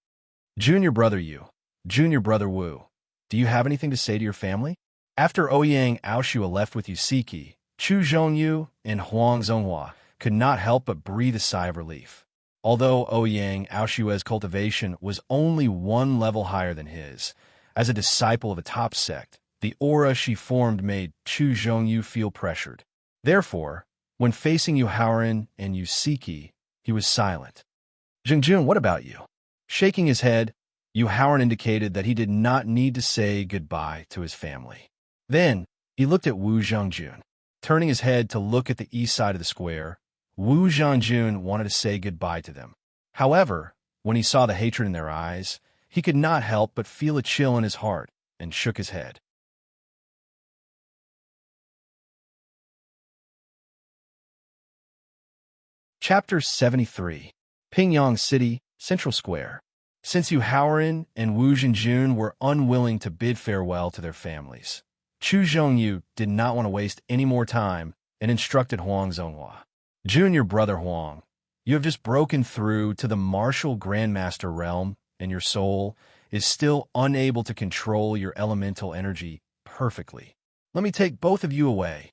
Junior brother Yu, junior brother Wu, do you have anything to say to your family? After Ouyang Aoshue left with Yusiki, Chu Zhongyu and Huang Zonghua could not help but breathe a sigh of relief. Although Ouyang Aoshue's cultivation was only 1 level higher than his, as a disciple of a top sect, The aura she formed made Chu Zhongyu feel pressured. Therefore, when facing Yu Haoran and Yu Siki, he was silent. "Zhengjun, what about you?" Shaking his head, Yu Haoran indicated that he did not need to say goodbye to his family. Then, he looked at Wu Zhengjun. Turning his head to look at the east side of the square, Wu Zhengjun wanted to say goodbye to them. However, when he saw the hatred in their eyes, he could not help but feel a chill in his heart and shook his head. Chapter 73. Pingyang City, Central Square. Since Yu Haoran and Wu Zhengjun were unwilling to bid farewell to their families, Chu Zhongyu did not want to waste any more time and instructed Huang Zonghua. "Junior brother Huang, you have just broken through to the martial grandmaster realm, and your soul is still unable to control your elemental energy perfectly. Let me take both of you away."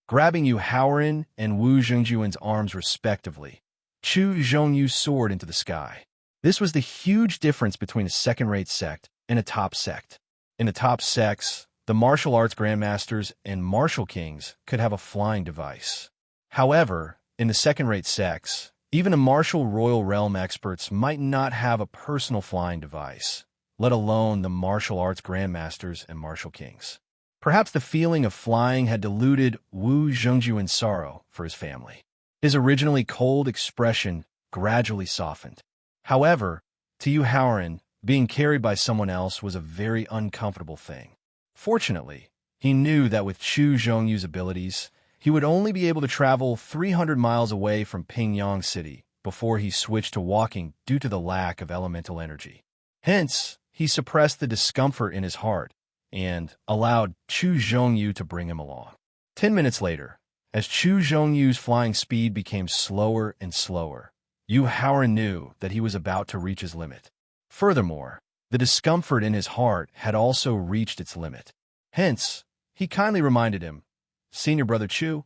Grabbing Yu Haoran and Wu Zhengjuan's arms respectively, Chu Zhongyu soared into the sky. This was the huge difference between a second-rate sect and a top sect. In the top sects, the martial arts grandmasters and martial kings could have a flying device. However, in the second-rate sects, even a martial royal realm experts might not have a personal flying device, let alone the martial arts grandmasters and martial kings. Perhaps the feeling of flying had diluted Wu Zhengjuan's sorrow for his family. His originally cold expression gradually softened. However, to Yu Haoran, being carried by someone else was a very uncomfortable thing. Fortunately, he knew that with Chu Zhongyu's abilities, he would only be able to travel 300 miles away from Pingyang City before he switched to walking due to the lack of elemental energy. Hence, he suppressed the discomfort in his heart and allowed Chu Zhongyu to bring him along. 10 minutes later, as Chu Zhongyu's flying speed became slower and slower, Yu Haoran knew that he was about to reach his limit. Furthermore, the discomfort in his heart had also reached its limit. Hence, he kindly reminded him, "Senior brother Chu,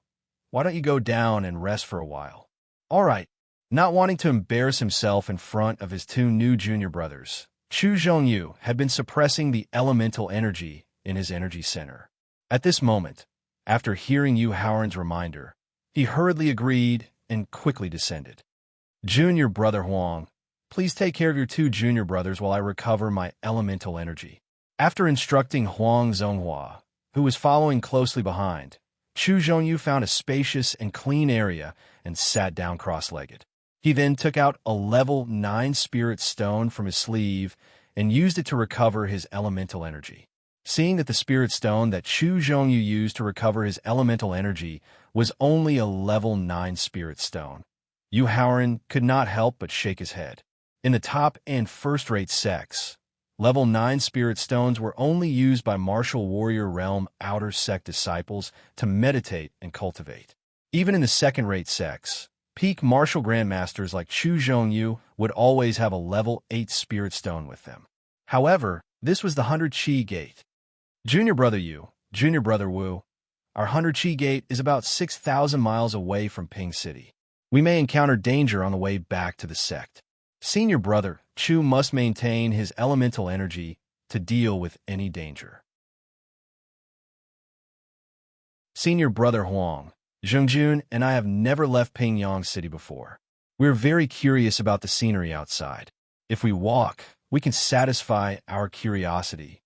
why don't you go down and rest for a while?" "All right." Not wanting to embarrass himself in front of his two new junior brothers, Chu Zhongyu had been suppressing the elemental energy in his energy center. At this moment, after hearing Yu Haoran's reminder, he hurriedly agreed and quickly descended. "Junior brother Huang, please take care of your two junior brothers while I recover my elemental energy." After instructing Huang Zonghua, who was following closely behind, Chu Zhongyu found a spacious and clean area and sat down cross-legged. He then took out a level 9 spirit stone from his sleeve and used it to recover his elemental energy. Seeing that the spirit stone that Chu Zhongyu used to recover his elemental energy was only a level 9 spirit stone, Yu Haoran could not help but shake his head. In the top and first-rate sects, level 9 spirit stones were only used by martial warrior realm outer sect disciples to meditate and cultivate. Even in the second-rate sects, peak martial grandmasters like Chu Zhongyu would always have a level 8 spirit stone with them. However, this was the 100 Chi Gate. "Junior brother Yu, junior brother Wu, our 100 Chi Gate is about 6,000 miles away from Ping City. We may encounter danger on the way back to the sect. Senior brother Chu must maintain his elemental energy to deal with any danger." Senior brother Huang, Zhengjun and I have never left Pingyang City before. We're very curious about the scenery outside. If we walk, we can satisfy our curiosity.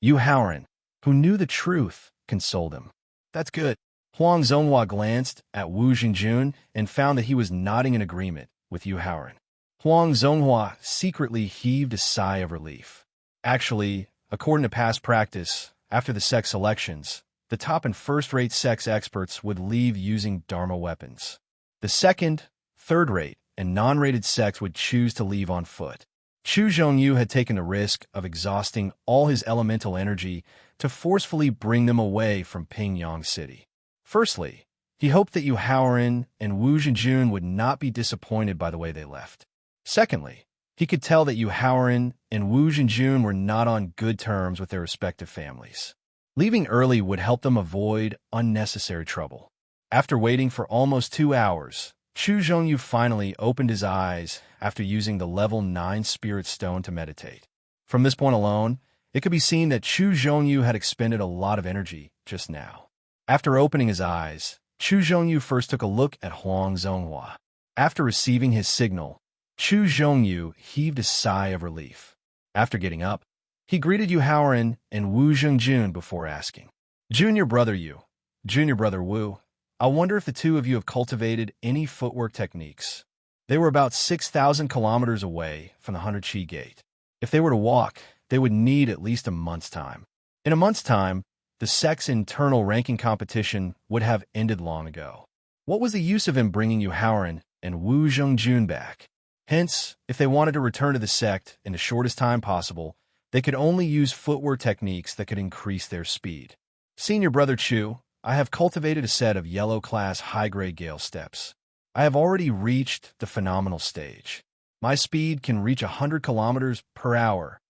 Yu Haoran, who knew the truth, consoled him. "That's good." Huang Zonghua glanced at Wu Zhengjun and found that he was nodding in agreement with Yu Haoran. Huang Zonghua secretly heaved a sigh of relief. Actually, according to past practice, after the sect selections, the top and first-rate sects experts would leave using Dharma weapons. The second, third-rate, and non-rated sects would choose to leave on foot. Chu Zhongyu had taken the risk of exhausting all his elemental energy to forcefully bring them away from Pingyang City. Firstly, he hoped that Yu Haoran and Wu Zhengjun would not be disappointed by the way they left. Secondly, he could tell that Yu Haoran and Wu Zhengjun were not on good terms with their respective families. Leaving early would help them avoid unnecessary trouble. After waiting for almost 2 hours, Chu Zhongyu finally opened his eyes after using the level 9 spirit stone to meditate. From this point alone, It could be seen that Chu Zhongyu had expended a lot of energy just now. After opening his eyes, Chu Zhongyu first took a look at Huang Zonghua. After receiving his signal, Chu Zhongyu heaved a sigh of relief. After getting up, he greeted Yu Haoran and Wu Zhengjun before asking, Junior brother Yu, Junior brother Wu, I wonder if the two of you have cultivated any footwork techniques. They were about 6,000 kilometers away from the 100 Qi Gate. If they were to walk, they would need at least a month's time. In a month's time, the sect's internal ranking competition would have ended long ago. What was the use of him bringing Yu Haoran and Wu Zhengjun back? Hence, if they wanted to return to the sect in the shortest time possible, they could only use footwork techniques that could increase their speed. Senior brother Chu, I have cultivated a set of yellow-class high-grade gale steps. I have already reached the phenomenal stage. My speed can reach 100 kilometers per hour.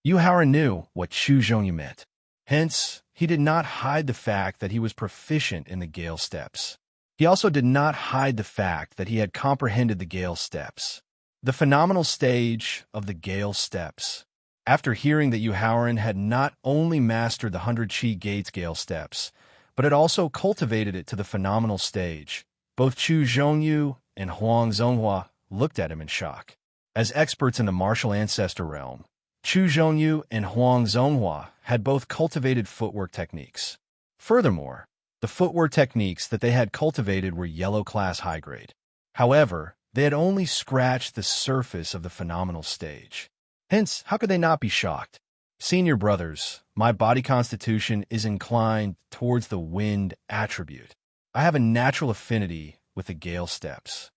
Yu Haoran knew what Chu Zhongyu meant. Hence, he did not hide the fact that he was proficient in the gale steps. He also did not hide the fact that he had comprehended the gale steps. The phenomenal stage of the gale steps. After hearing that Yu Haoran had not only mastered the 100 Qi Gates gale steps, but had also cultivated it to the phenomenal stage, both Chu Zhongyu and Huang Zonghua looked at him in shock. As experts in the martial ancestor realm, Chu Zhongyu and Huang Zonghua had both cultivated footwork techniques. Furthermore, the footwork techniques that they had cultivated were yellow-class high-grade. However, they had only scratched the surface of the phenomenal stage. Hence, how could they not be shocked? Senior brothers, my body constitution is inclined towards the wind attribute. I have a natural affinity with the gale steps.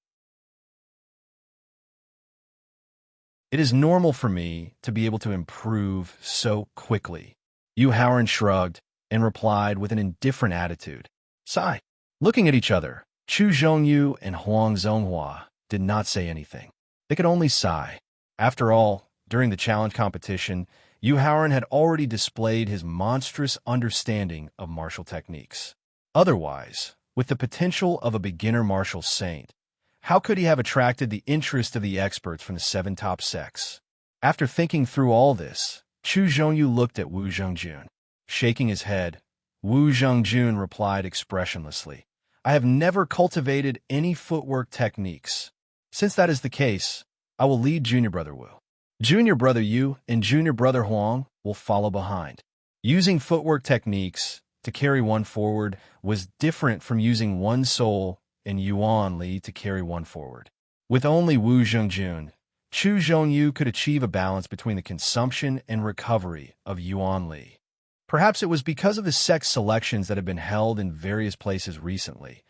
It is normal for me to be able to improve so quickly. Yu Haoran shrugged and replied with an indifferent attitude. Sigh. Looking at each other, Chu Zhongyu and Huang Zonghua did not say anything. They could only sigh. After all, during the challenge competition, Yu Haoran had already displayed his monstrous understanding of martial techniques. Otherwise, with the potential of a beginner martial saint, how could he have attracted the interest of the experts from the 7 top sects? After thinking through all this, Chu Zhongyu looked at Wu Zhengjun. Shaking his head, Wu Zhengjun replied expressionlessly, I have never cultivated any footwork techniques. Since that is the case, I will lead Junior Brother Wu. Junior Brother Yu and Junior Brother Huang will follow behind. Using footwork techniques to carry one forward was different from using one soul and Yuan Li to carry one forward. With only Wu Zhengjun, Chu Zhongyu could achieve a balance between the consumption and recovery of Yuan Li. Perhaps it was because of the sex selections that had been held in various places recently,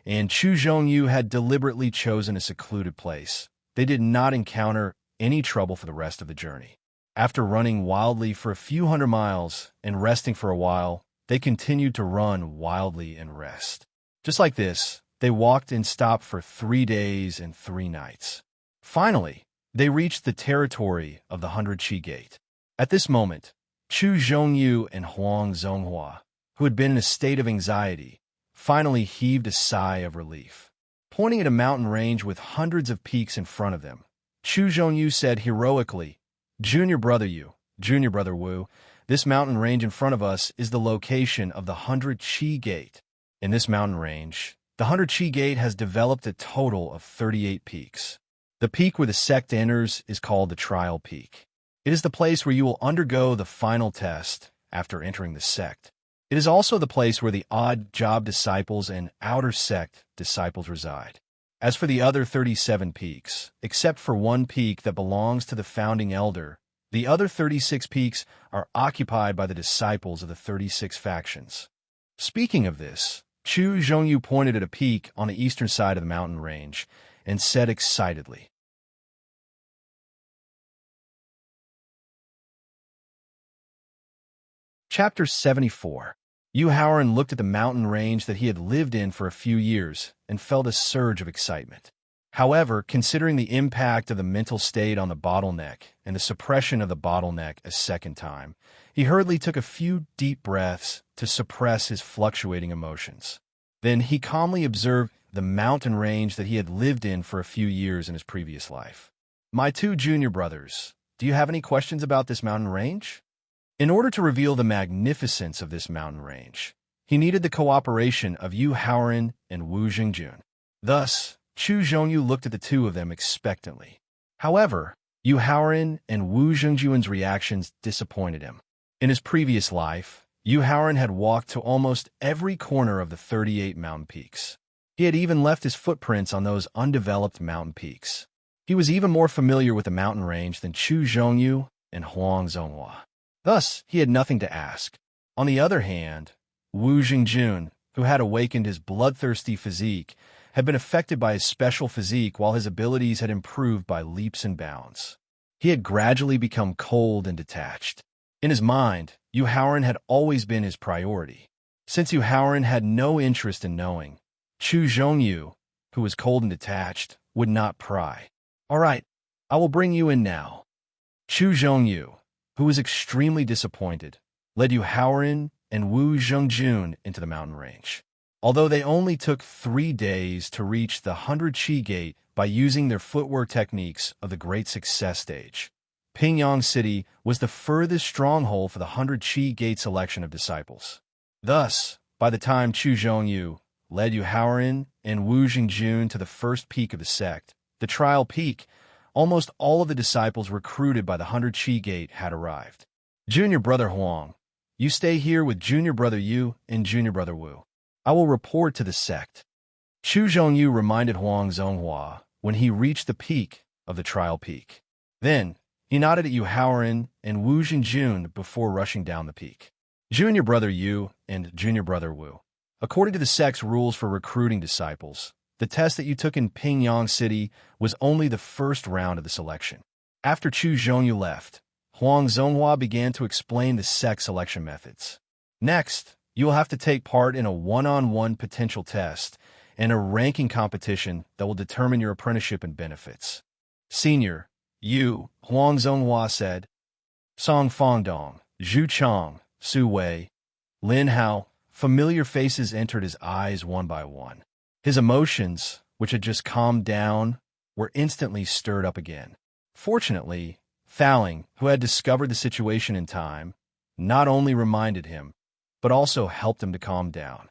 and Chu Zhongyu had deliberately chosen a secluded place. They did not encounter any trouble for the rest of the journey. After running wildly for a few hundred miles and resting for a while, they continued to run wildly and rest. Just like this, they walked and stopped for 3 days and 3 nights. Finally, they reached the territory of the 100 Qi Gate. At this moment, Chu Zhongyu and Huang Zonghua, who had been in a state of anxiety, finally heaved a sigh of relief. Pointing at a mountain range with hundreds of peaks in front of them, Chu Zhongyu said heroically, Junior Brother Yu, Junior Brother Wu, this mountain range in front of us is the location of the 100 Qi Gate. In this mountain range, the 100 Qi Gate has developed a total of 38 peaks. The peak where the sect enters is called the Trial Peak. It is the place where you will undergo the final test after entering the sect. It is also the place where the odd job disciples and outer sect disciples reside. As for the other 37 peaks, except for one peak that belongs to the founding elder, the other 36 peaks are occupied by the disciples of the 36 factions. Speaking of this, Chu Zhongyu pointed at a peak on the eastern side of the mountain range and said excitedly, Chapter 74. Yu Haoran looked at the mountain range that he had lived in for a few years and felt a surge of excitement. However, considering the impact of the mental state on the bottleneck and the suppression of the bottleneck a second time, he hurriedly took a few deep breaths to suppress his fluctuating emotions. Then he calmly observed the mountain range that he had lived in for a few years in his previous life. My 2 junior brothers, do you have any questions about this mountain range? In order to reveal the magnificence of this mountain range, he needed the cooperation of Yu Haoran and Wu Jingjun. Thus, Chu Zhongyu looked at the two of them expectantly. However, Yu Haoran and Wu Jingjun's reactions disappointed him. In his previous life, Yu Haoran had walked to almost every corner of the 38 mountain peaks. He had even left his footprints on those undeveloped mountain peaks. He was even more familiar with the mountain range than Chu Zhongyu and Huang Zonghua. Thus, he had nothing to ask. On the other hand, Wu Jingjun, who had awakened his bloodthirsty physique, had been affected by his special physique while his abilities had improved by leaps and bounds. He had gradually become cold and detached. In his mind, Yu Haoran had always been his priority. Since Yu Haoran had no interest in knowing, Chu Zhongyu, who was cold and detached, would not pry. "All right, I will bring you in now." Chu Zhongyu, who was extremely disappointed, led Yu Haoran and Wu Jingjun into the mountain range. Although they only took 3 days to reach the 100 Qi Gate by using their footwork techniques of the Great Success Stage, Pingyang City was the furthest stronghold for the 100 Qi Gate selection of disciples. Thus, by the time Chu Zhongyu led Yu Haoran and Wu Jingjun to the first peak of the sect, the trial peak, almost all of the disciples recruited by the 100 Qi Gate had arrived. "Junior brother Huang, you stay here with junior brother Yu and junior brother Wu. I will report to the sect." Chu Zhongyu reminded Huang Zonghua when he reached the peak of the trial peak. Then, he nodded at Yu Haoran and Wu Jingjun before rushing down the peak. "Junior brother Yu and junior brother Wu, according to the sect's rules for recruiting disciples, the test that you took in Pingyang City was only the first round of the selection." After Chu Zhongyu left, Huang Zonghua began to explain the sect selection methods. "Next, you will have to take part in a one-on-one potential test and a ranking competition that will determine your apprenticeship and benefits." "Senior Yu," Huang Zonghua said. Song Fangdong, Zhu Chang, Su Wei, Lin Hao, familiar faces entered his eyes one by one. His emotions, which had just calmed down, were instantly stirred up again. Fortunately, Faling, who had discovered the situation in time, not only reminded him, but also helped him to calm down.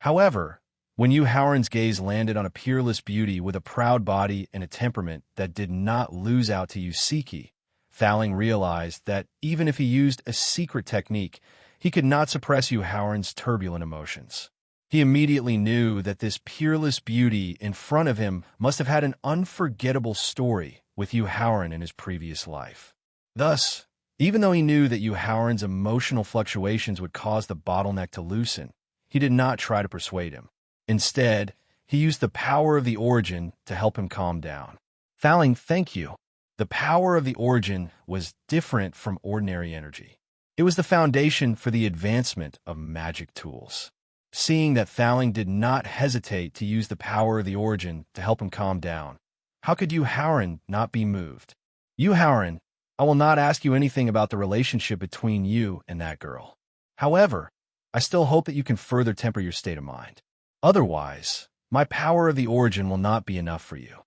However, when Yu Haoran's gaze landed on a peerless beauty with a proud body and a temperament that did not lose out to Yusiki, Faling realized that even if he used a secret technique, he could not suppress Yu Haoran's turbulent emotions. He immediately knew that this peerless beauty in front of him must have had an unforgettable story with Yu Haoran in his previous life. Thus, even though he knew that Yu Haoran's emotional fluctuations would cause the bottleneck to loosen, he did not try to persuade him. Instead, he used the power of the origin to help him calm down. "Faling, thank you." The power of the origin was different from ordinary energy. It was the foundation for the advancement of magic tools. Seeing that Faling did not hesitate to use the power of the origin to help him calm down, how could Yu Haoran not be moved? "Yu Haoran, I will not ask you anything about the relationship between you and that girl. However, I still hope that you can further temper your state of mind. Otherwise, my power of the origin will not be enough for you."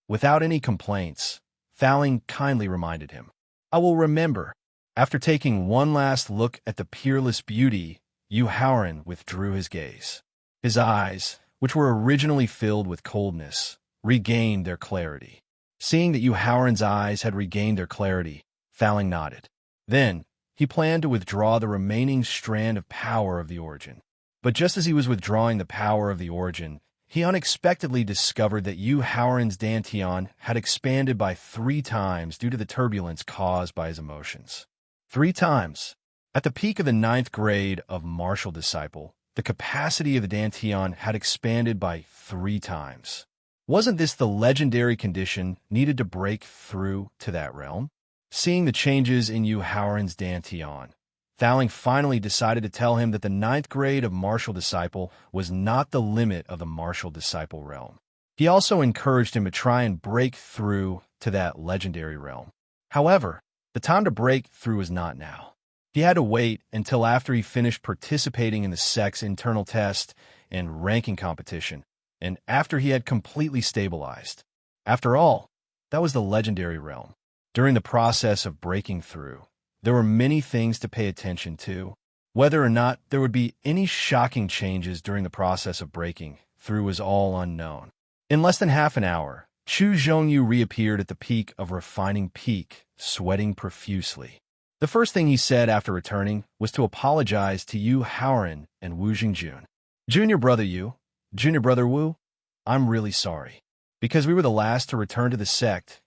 Without any complaints, Faling kindly reminded him. "I will remember." After taking one last look at the peerless beauty, Yu Haoran withdrew his gaze. His eyes, which were originally filled with coldness, regained their clarity. Seeing that Yu Haoran's eyes had regained their clarity, Faling nodded. Then, he planned to withdraw the remaining strand of power of the origin. But just as he was withdrawing the power of the origin, he unexpectedly discovered that Yu Haoran's dantian had expanded by 3 times due to the turbulence caused by his emotions. 3 times. At the peak of the 9th grade of martial disciple, the capacity of the dantian had expanded by 3 times. Wasn't this the legendary condition needed to break through to that realm? Seeing the changes in Yu Haoran's dantian, Faling finally decided to tell him that the 9th grade of martial disciple was not the limit of the martial disciple realm. He also encouraged him to try and break through to that legendary realm. However, the time to break through was not now. He had to wait until after he finished participating in the sect's internal test and ranking competition, and after he had completely stabilized. After all, that was the legendary realm. During the process of breaking through, there were many things to pay attention to. Whether or not there would be any shocking changes during the process of breaking through was all unknown. In less than half an hour, Chu Zhongyu reappeared at the peak of Refining Peak, sweating profusely. The first thing he said after returning was to apologize to Yu Haoran and Wu Jingjun. Junior brother Yu, junior brother Wu, I'm really sorry. Because we were the last to return to the sect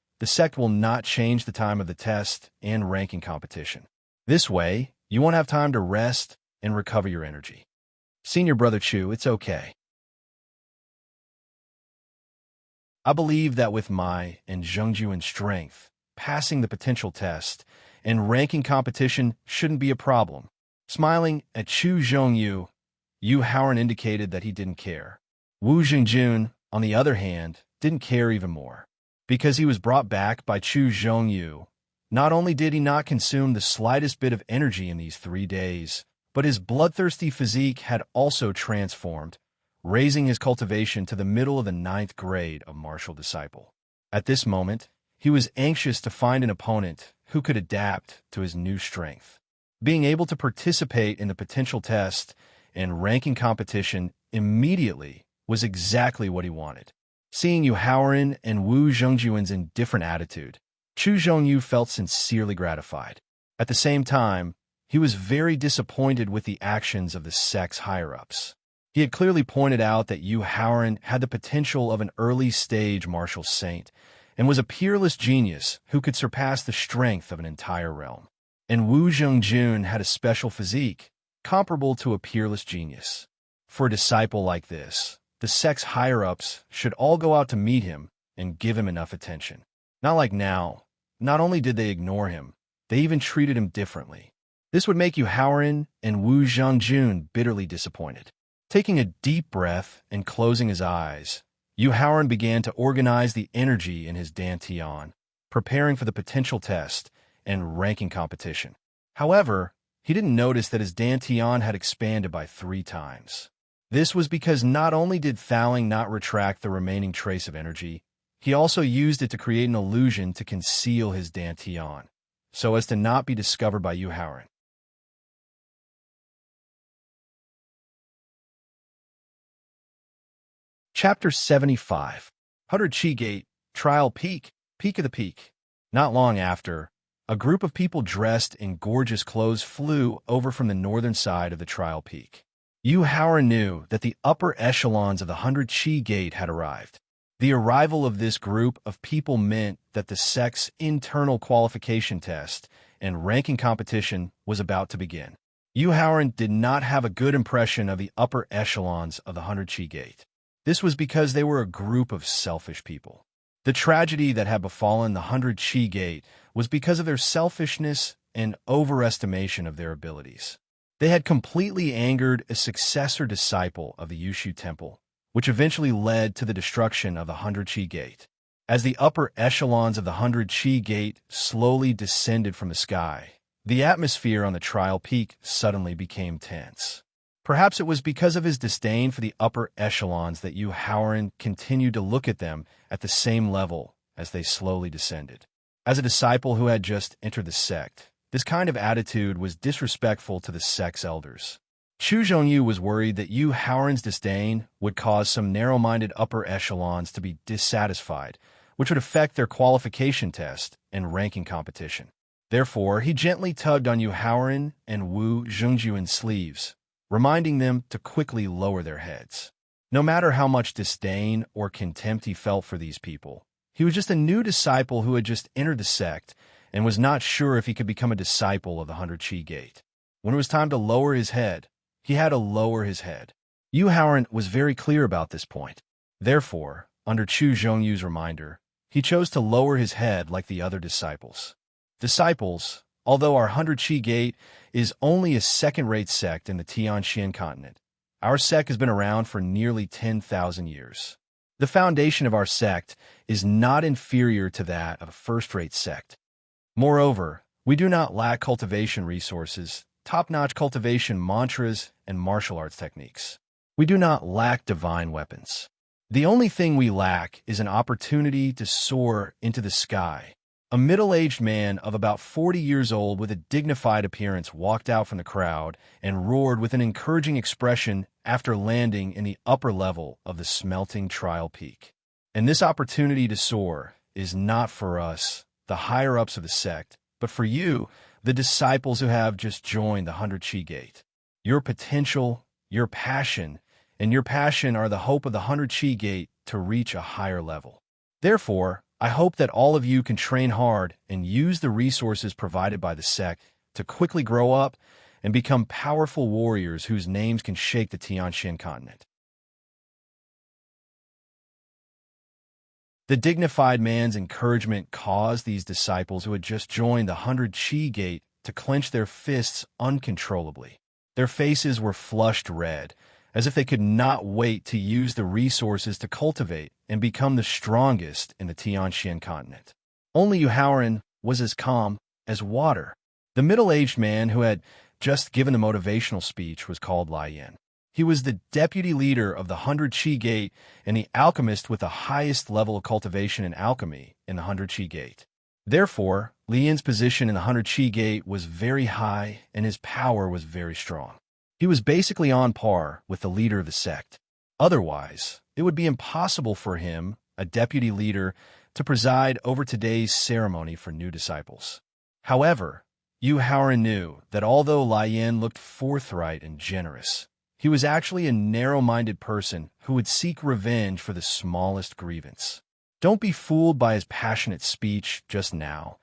will not change the time of the test and ranking competition. This way, you won't have time to rest and recover your energy. Senior brother Chu, it's okay. I believe that with my and Zhengjuan's strength, passing the potential test and ranking competition shouldn't be a problem. Smiling at Chu Zhongyu, Yu Haoran indicated that he didn't care. Wu Jingjun, on the other hand, didn't care even more. Because he was brought back by Chu Zhongyu, not only did he not consume the slightest bit of energy in these 3 days, but his bloodthirsty physique had also transformed, raising his cultivation to the middle of the 9th grade of martial disciple. At this moment, he was anxious to find an opponent who could adapt to his new strength. Being able to participate in the potential test and ranking competition immediately was exactly what he wanted. Seeing Yu Haoran and Wu Zhengjuan's indifferent attitude, Chu Zhongyu felt sincerely gratified. At the same time, he was very disappointed with the actions of the sect's higher-ups. He had clearly pointed out that Yu Haoran had the potential of an early-stage martial saint and was a peerless genius who could surpass the strength of an entire realm. And Wu Zhengjun had a special physique, comparable to a peerless genius. For a disciple like this, the sect's higher-ups should all go out to meet him and give him enough attention. Not like now. Not only did they ignore him, they even treated him differently. This would make Yu Haoran and Wu Zhengjun bitterly disappointed. Taking a deep breath and closing his eyes, Yu Haoran began to organize the energy in his dantian, preparing for the potential test and ranking competition. However, he didn't notice that his dantian had expanded by 3 times. This was because not only did Thaling not retract the remaining trace of energy, he also used it to create an illusion to conceal his dantian, so as to not be discovered by Yu Haoran. Chapter 75. 100 Chi Gate, Trial Peak, Peak of the Peak. Not long after, a group of people dressed in gorgeous clothes flew over from the northern side of the Trial Peak. Yu Haoran knew that the upper echelons of the 100 Chi Gate had arrived. The arrival of this group of people meant that the sect's internal qualification test and ranking competition was about to begin. Yu Haoran did not have a good impression of the upper echelons of the 100 Chi Gate. This was because they were a group of selfish people. The tragedy that had befallen the 100 Chi Gate was because of their selfishness and overestimation of their abilities. They had completely angered a successor disciple of the Yushu Temple, which eventually led to the destruction of the 100 Chi Gate. As the upper echelons of the 100 Chi Gate slowly descended from the sky, the atmosphere on the Trial Peak suddenly became tense. Perhaps it was because of his disdain for the upper echelons that Yu Haoran continued to look at them at the same level as they slowly descended. As a disciple who had just entered the sect, this kind of attitude was disrespectful to the sect's elders. Chu Zhongyu was worried that Yu Haoran's disdain would cause some narrow-minded upper echelons to be dissatisfied, which would affect their qualification test and ranking competition. Therefore, he gently tugged on Yu Haoran and Wu Zhengjuan's sleeves, reminding them to quickly lower their heads. No matter how much disdain or contempt he felt for these people, he was just a new disciple who had just entered the sect and was not sure if he could become a disciple of the 100 Chi Gate. When it was time to lower his head, he had to lower his head. Yu Haoran was very clear about this point. Therefore, under Chu Zhongyu's reminder, he chose to lower his head like the other disciples. Disciples, although our 100 Chi Gate is only a second-rate sect in the Tianxian continent, our sect has been around for nearly 10,000 years. The foundation of our sect is not inferior to that of a first-rate sect. Moreover, we do not lack cultivation resources, top-notch cultivation mantras, and martial arts techniques. We do not lack divine weapons. The only thing we lack is an opportunity to soar into the sky A middle-aged man of about 40 years old with a dignified appearance walked out from the crowd and roared with an encouraging expression after landing in the upper level of the smelting trial peak. And this opportunity to soar is not for us, the higher-ups of the sect, but for you, the disciples who have just joined the 100 Chi Gate. Your potential, your passion, and your passion are the hope of the 100 Chi Gate to reach a higher level. Therefore, I hope that all of you can train hard and use the resources provided by the sect to quickly grow up and become powerful warriors whose names can shake the Tianxian continent. The dignified man's encouragement caused these disciples who had just joined the 100 Chi Gate to clench their fists uncontrollably. Their faces were flushed red, as if they could not wait to use the resources to cultivate and become the strongest in the Tianxian continent. Only Yuhaoran was as calm as water. The middle-aged man who had just given the motivational speech was called Lai Yin. He was the deputy leader of the 100 Chi Gate and the alchemist with the highest level of cultivation in alchemy in the 100 Chi Gate. Therefore, Li Yin's position in the 100 Chi Gate was very high and his power was very strong. He was basically on par with the leader of the sect. Otherwise, it would be impossible for him, a deputy leader, to preside over today's ceremony for new disciples. However, Yu Haoran knew that although Lai Yin looked forthright and generous, he was actually a narrow-minded person who would seek revenge for the smallest grievance. Don't be fooled by his passionate speech just now,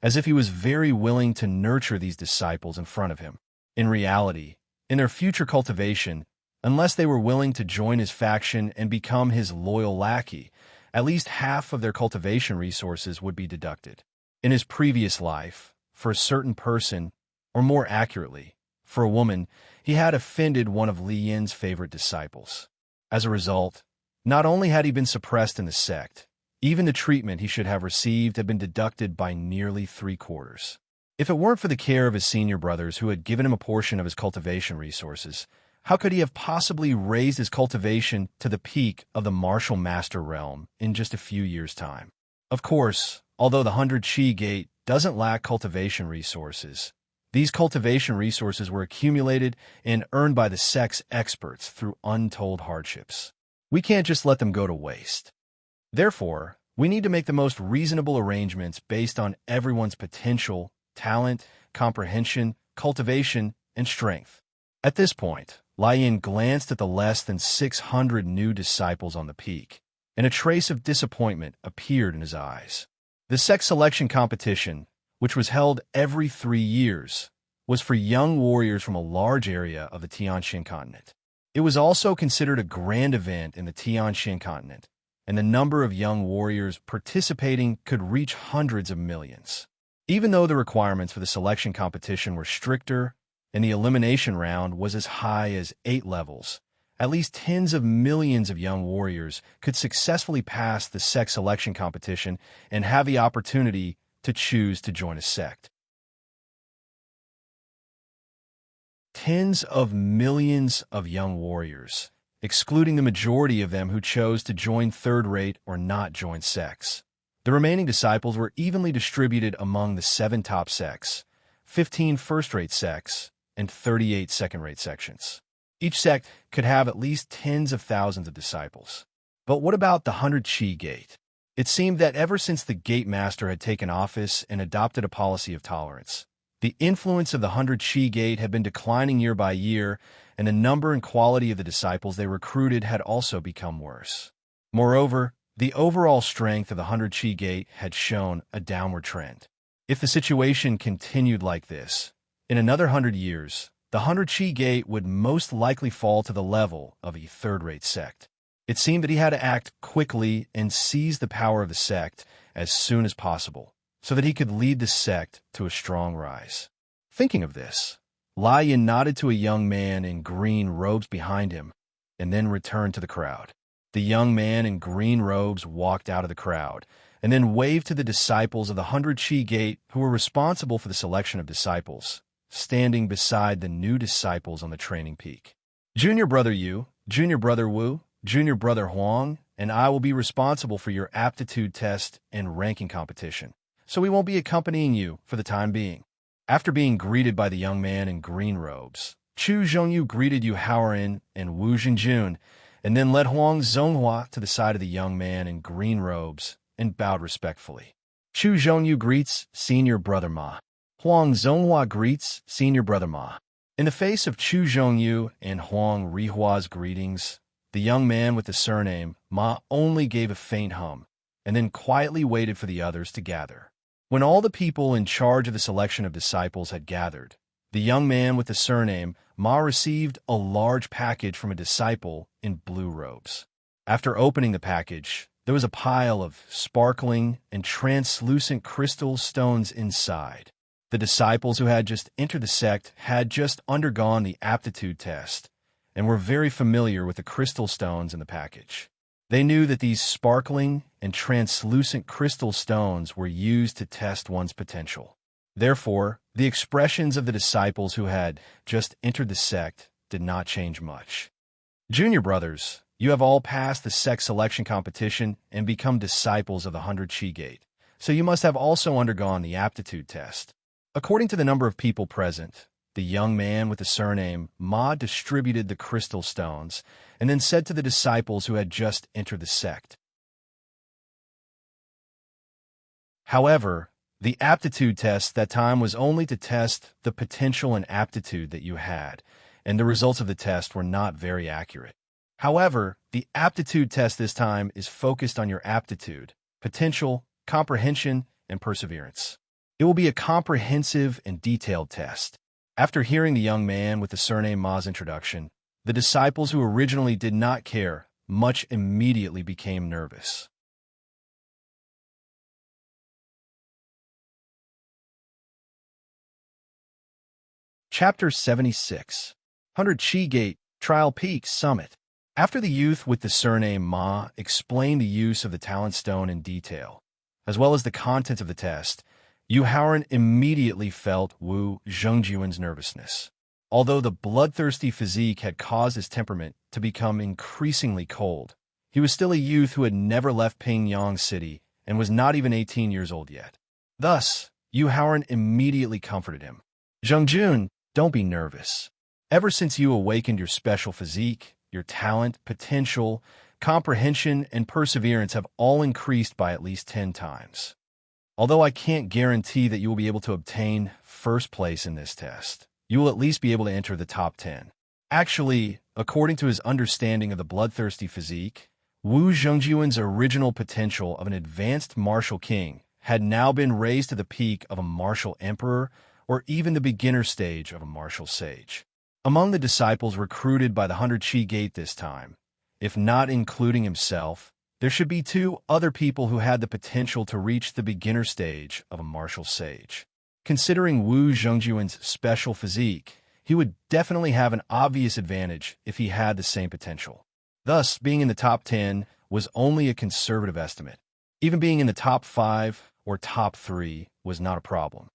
as if he was very willing to nurture these disciples in front of him. In reality, in their future cultivation, unless they were willing to join his faction and become his loyal lackey, at least half of their cultivation resources would be deducted. In his previous life, for a certain person, or more accurately, for a woman, he had offended one of Li Yin's favorite disciples. As a result, not only had he been suppressed in the sect, even the treatment he should have received had been deducted by nearly 3/4. If it weren't for the care of his senior brothers who had given him a portion of his cultivation resources, how could he have possibly raised his cultivation to the peak of the martial master realm in just a few years' time? Of course, although the 100 Chi Gate doesn't lack cultivation resources, these cultivation resources were accumulated and earned by the sect's experts through untold hardships. We can't just let them go to waste. Therefore, we need to make the most reasonable arrangements based on everyone's potential, talent, comprehension, cultivation, and strength. At this point, Lai Yin glanced at the less than 600 new disciples on the peak, and a trace of disappointment appeared in his eyes. The sect selection competition, which was held every 3 years, was for young warriors from a large area of the Tianxian continent. It was also considered a grand event in the Tianxian continent, and the number of young warriors participating could reach hundreds of millions. Even though the requirements for the selection competition were stricter and the elimination round was as high as 8 levels, at least tens of millions of young warriors could successfully pass the sect selection competition and have the opportunity to choose to join a sect. Tens of millions of young warriors, excluding the majority of them who chose to join third-rate or not join sects. The remaining disciples were evenly distributed among the 7 top sects, 15 first-rate sects, and 38 second-rate sections. Each sect could have at least tens of thousands of disciples. But what about the 100 Chi Gate? It seemed that ever since the Gate Master had taken office and adopted a policy of tolerance, the influence of the 100 Chi Gate had been declining year by year, and the number and quality of the disciples they recruited had also become worse. Moreover, the overall strength of the 100 Chi Gate had shown a downward trend. If the situation continued like this, in another 100 years, the 100 Chi Gate would most likely fall to the level of a third-rate sect. It seemed that he had to act quickly and seize the power of the sect as soon as possible, so that he could lead the sect to a strong rise. Thinking of this, Lai Yin nodded to a young man in green robes behind him, and then returned to the crowd. The young man in green robes walked out of the crowd, and then waved to the disciples of the 100 Chi Gate who were responsible for the selection of disciples, standing beside the new disciples on the training peak. Junior Brother Yu, Junior Brother Wu, Junior Brother Huang, and I will be responsible for your aptitude test and ranking competition. so we won't be accompanying you for the time being." After being greeted by the young man in green robes, Chu Zhongyu greeted Yu Haoren and Wu Xingjun, and then led Huang Zonghua to the side of the young man in green robes and bowed respectfully. Chu Zhongyu greets Senior Brother Ma. Huang Zonghua greets Senior Brother Ma. In the face of Chu Zhongyu and Huang Rihua's greetings, the young man with the surname Ma only gave a faint hum, and then quietly waited for the others to gather. When all the people in charge of the selection of disciples had gathered, the young man with the surname Ma received a large package from a disciple in blue robes. After opening the package, there was a pile of sparkling and translucent crystal stones inside. The disciples who had just entered the sect had just undergone the aptitude test and were very familiar with the crystal stones in the package. They knew that these sparkling and translucent crystal stones were used to test one's potential. Therefore, the expressions of the disciples who had just entered the sect did not change much. Junior brothers, you have all passed the sect selection competition and become disciples of the 100 Chi Gate, so you must have also undergone the aptitude test. According to the number of people present, the young man with the surname Ma distributed the crystal stones and then said to the disciples who had just entered the sect, "However, the aptitude test that time was only to test the potential and aptitude that you had, and the results of the test were not very accurate. However, the aptitude test this time is focused on your aptitude, potential, comprehension, and perseverance. It will be a comprehensive and detailed test." After hearing the young man with the surname Ma's introduction, the disciples who originally did not care much immediately became nervous. Chapter 76. 100 Chi Gate, Trial Peak Summit. After the youth with the surname Ma explained the use of the talent stone in detail, as well as the content of the test, Yu Haoren immediately felt Wu Zhengjuan's nervousness. Although the bloodthirsty physique had caused his temperament to become increasingly cold, he was still a youth who had never left Pingyang City and was not even 18 years old yet. Thus, Yu Haoren immediately comforted him. "Zhengjun, don't be nervous. Ever since you awakened your special physique, your talent, potential, comprehension, and perseverance have all increased by at least 10 times. Although I can't guarantee that you will be able to obtain first place in this test, you will at least be able to enter the top 10. Actually, according to his understanding of the bloodthirsty physique, Wu Zhengjuan's original potential of an advanced martial king had now been raised to the peak of a martial emperor or even the beginner stage of a martial sage. Among the disciples recruited by the 100 Chi Gate this time, if not including himself, there should be 2 other people who had the potential to reach the beginner stage of a martial sage. Considering Wu Zhengjuan's special physique, he would definitely have an obvious advantage if he had the same potential. Thus, being in the top 10 was only a conservative estimate. Even being in the top 5 or top 3 was not a problem.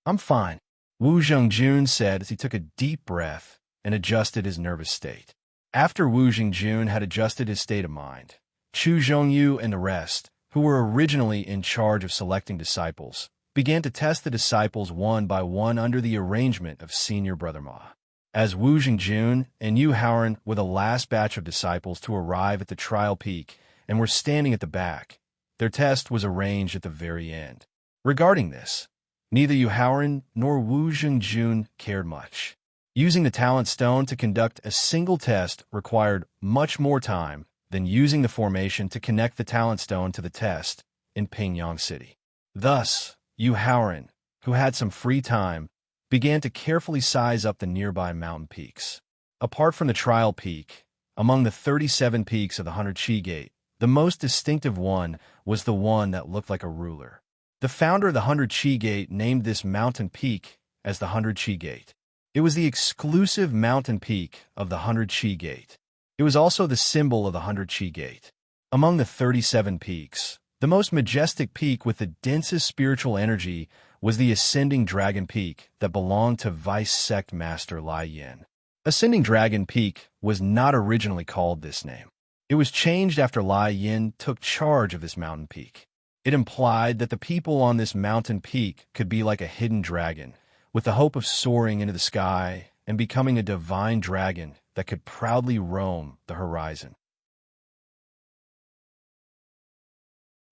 "I'm fine," Wu Zhengjun said as he took a deep breath and adjusted his nervous state. After Wu Zhengjun had adjusted his state of mind, Chu Zhongyu and the rest, who were originally in charge of selecting disciples, began to test the disciples one by one under the arrangement of Senior Brother Ma. As Wu Zhengjun and Yu Haoren were the last batch of disciples to arrive at the trial peak and were standing at the back, their test was arranged at the very end. Regarding this, neither Yu Haoren nor Wu Zhengjun cared much. Using the talent stone to conduct a single test required much more time than using the formation to connect the talent stone to the test in Pingyang City. Thus, Yu Haoren, who had some free time, began to carefully size up the nearby mountain peaks. Apart from the trial peak, among the 37 peaks of the 100 Chi Gate, the most distinctive one was the one that looked like a ruler. The founder of the 100 Chi Gate named this mountain peak as the 100 Chi Gate. It was the exclusive mountain peak of the 100 Chi Gate. It was also the symbol of the 100 Chi Gate. Among the 37 peaks, the most majestic peak with the densest spiritual energy was the Ascending Dragon Peak that belonged to Vice Sect Master Lai Yin. Ascending Dragon Peak was not originally called this name. It was changed after Lai Yin took charge of this mountain peak. It implied that the people on this mountain peak could be like a hidden dragon, with the hope of soaring into the sky and becoming a divine dragon that could proudly roam the horizon.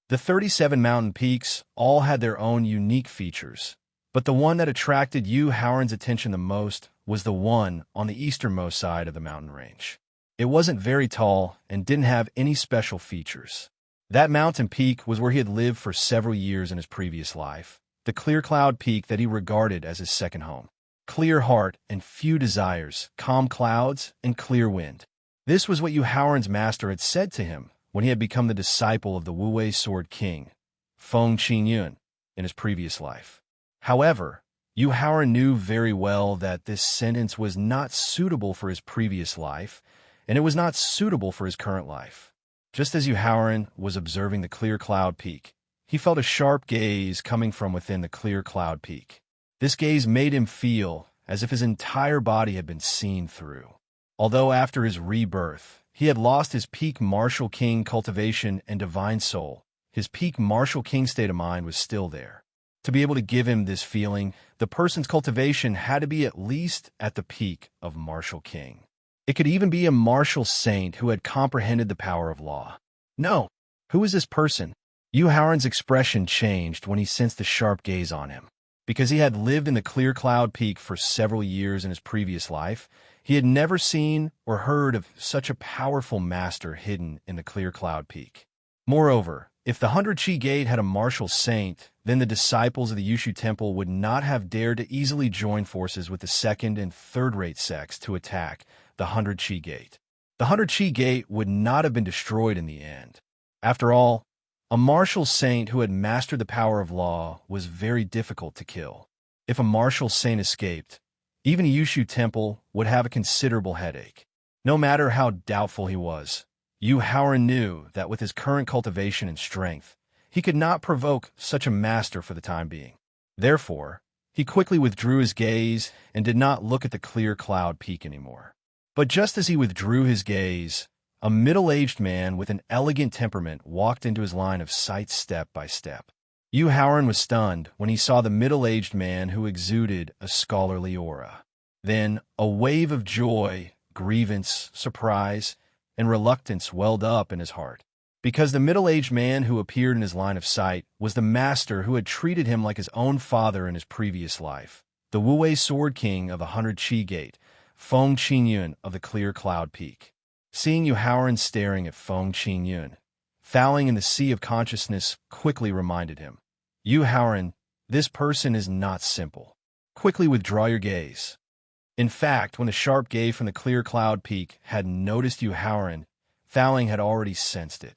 The 37 mountain peaks all had their own unique features, but the one that attracted Yu Howren's attention the most was the one on the easternmost side of the mountain range. It wasn't very tall and didn't have any special features. That mountain peak was where he had lived for several years in his previous life, the clear cloud peak that he regarded as his second home. Clear heart and few desires, calm clouds and clear wind. This was what Yu Howren's master had said to him when he had become the disciple of the Wu-Wei Sword King, Feng Qingyun, in his previous life. However, Yu Howren knew very well that this sentence was not suitable for his previous life, and it was not suitable for his current life. Just as Yu Howren was observing the clear cloud peak, he felt a sharp gaze coming from within the clear cloud peak. This gaze made him feel as if his entire body had been seen through. Although after his rebirth, he had lost his peak martial king cultivation and divine soul, his peak martial king state of mind was still there. To be able to give him this feeling, the person's cultivation had to be at least at the peak of martial king. It could even be a martial saint who had comprehended the power of law. No, who is this person? Yu Howren's expression changed when he sensed the sharp gaze on him. Because he had lived in the clear cloud peak for several years in his previous life, he had never seen or heard of such a powerful master hidden in the clear cloud peak. Moreover, if the 100 Chi Gate had a martial saint, then the disciples of the Yushu Temple would not have dared to easily join forces with the second and third-rate sects to attack the 100 Chi Gate. The 100 Chi Gate would not have been destroyed in the end. After all, a martial saint who had mastered the power of law was very difficult to kill. If a martial saint escaped, even a Yushu Temple would have a considerable headache. No matter how doubtful he was, Yu Howren knew that with his current cultivation and strength, he could not provoke such a master for the time being. Therefore, he quickly withdrew his gaze and did not look at the clear cloud peak anymore. But just as he withdrew his gaze, a middle-aged man with an elegant temperament walked into his line of sight step by step. Yu Howren was stunned when he saw the middle-aged man who exuded a scholarly aura. Then, a wave of joy, grievance, surprise, and reluctance welled up in his heart. Because the middle-aged man who appeared in his line of sight was the master who had treated him like his own father in his previous life, the Wu-Wei Sword King of the 100 Chi Gate, Feng Qingyun of the Clear Cloud Peak. Seeing Yu Howren staring at Feng Qingyun, fouling in the sea of consciousness quickly reminded him, Yu Howren, this person is not simple. Quickly withdraw your gaze. In fact, when the sharp gaze from the Clear Cloud Peak had noticed Yu Howren, Fouling had already sensed it.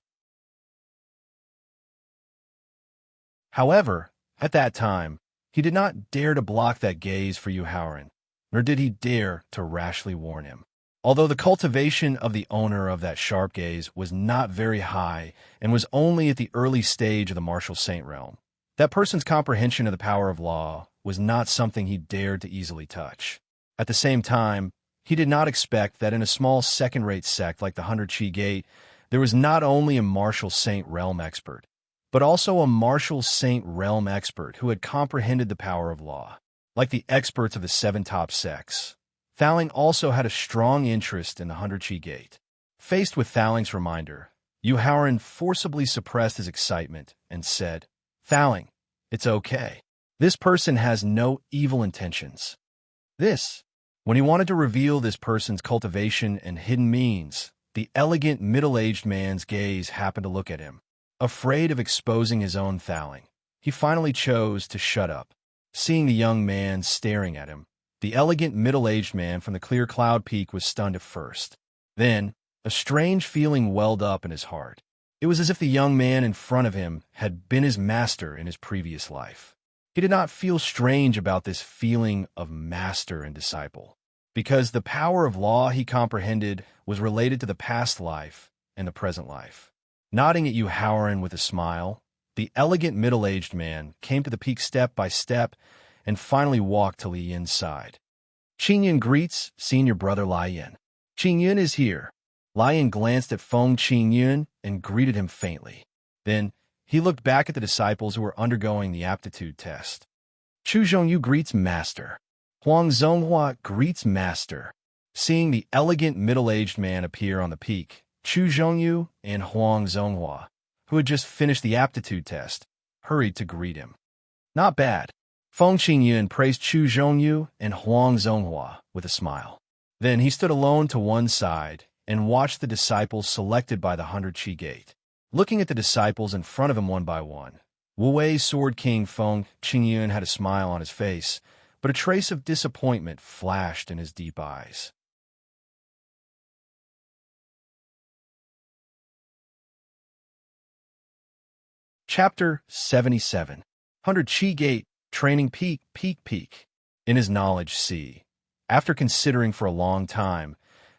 However, at that time, he did not dare to block that gaze for Yu Howren, nor did he dare to rashly warn him. Although the cultivation of the owner of that sharp gaze was not very high and was only at the early stage of the martial saint realm, that person's comprehension of the power of law was not something he dared to easily touch. At the same time, he did not expect that in a small second-rate sect like the 100 Chi Gate, there was not only a martial saint realm expert, but also a martial saint realm expert who had comprehended the power of law. Like the experts of the 7 top sects, Fouling also had a strong interest in the 100 Chi Gate. Faced with Fouling's reminder, Yu Howren forcibly suppressed his excitement and said, Fouling, it's okay. This person has no evil intentions. When he wanted to reveal this person's cultivation and hidden means, the elegant middle-aged man's gaze happened to look at him. Afraid of exposing his own fouling, he finally chose to shut up. Seeing the young man staring at him, the elegant middle-aged man from the Clear Cloud Peak was stunned at first. Then, a strange feeling welled up in his heart. It was as if the young man in front of him had been his master in his previous life. He did not feel strange about this feeling of master and disciple, because the power of law he comprehended was related to the past life and the present life. Nodding at Yu Howren with a smile, the elegant middle-aged man came to the peak step by step and finally walked to Li Yin's side. Qingyun greets senior brother Li Yin. Qingyun is here. Li Yin glanced at Feng Qingyun and greeted him faintly. Then, He looked back at the disciples who were undergoing the aptitude test. Chu Zhongyu greets Master. Huang Zonghua greets Master. Seeing the elegant middle-aged man appear on the peak, Chu Zhongyu and Huang Zonghua, who had just finished the aptitude test, hurried to greet him. Not bad. Feng Qingyun praised Chu Zhongyu and Huang Zonghua with a smile. Then he stood alone to one side and watched the disciples selected by the 100-Chi gate. Looking at the disciples in front of him one by one, Wu Wei's Sword King Feng Qingyun had a smile on his face, but a trace of disappointment flashed in his deep eyes. Chapter 77. 100-Chi Gate, Training Peak, Peak, Peak. In his knowledge sea. After considering for a long time,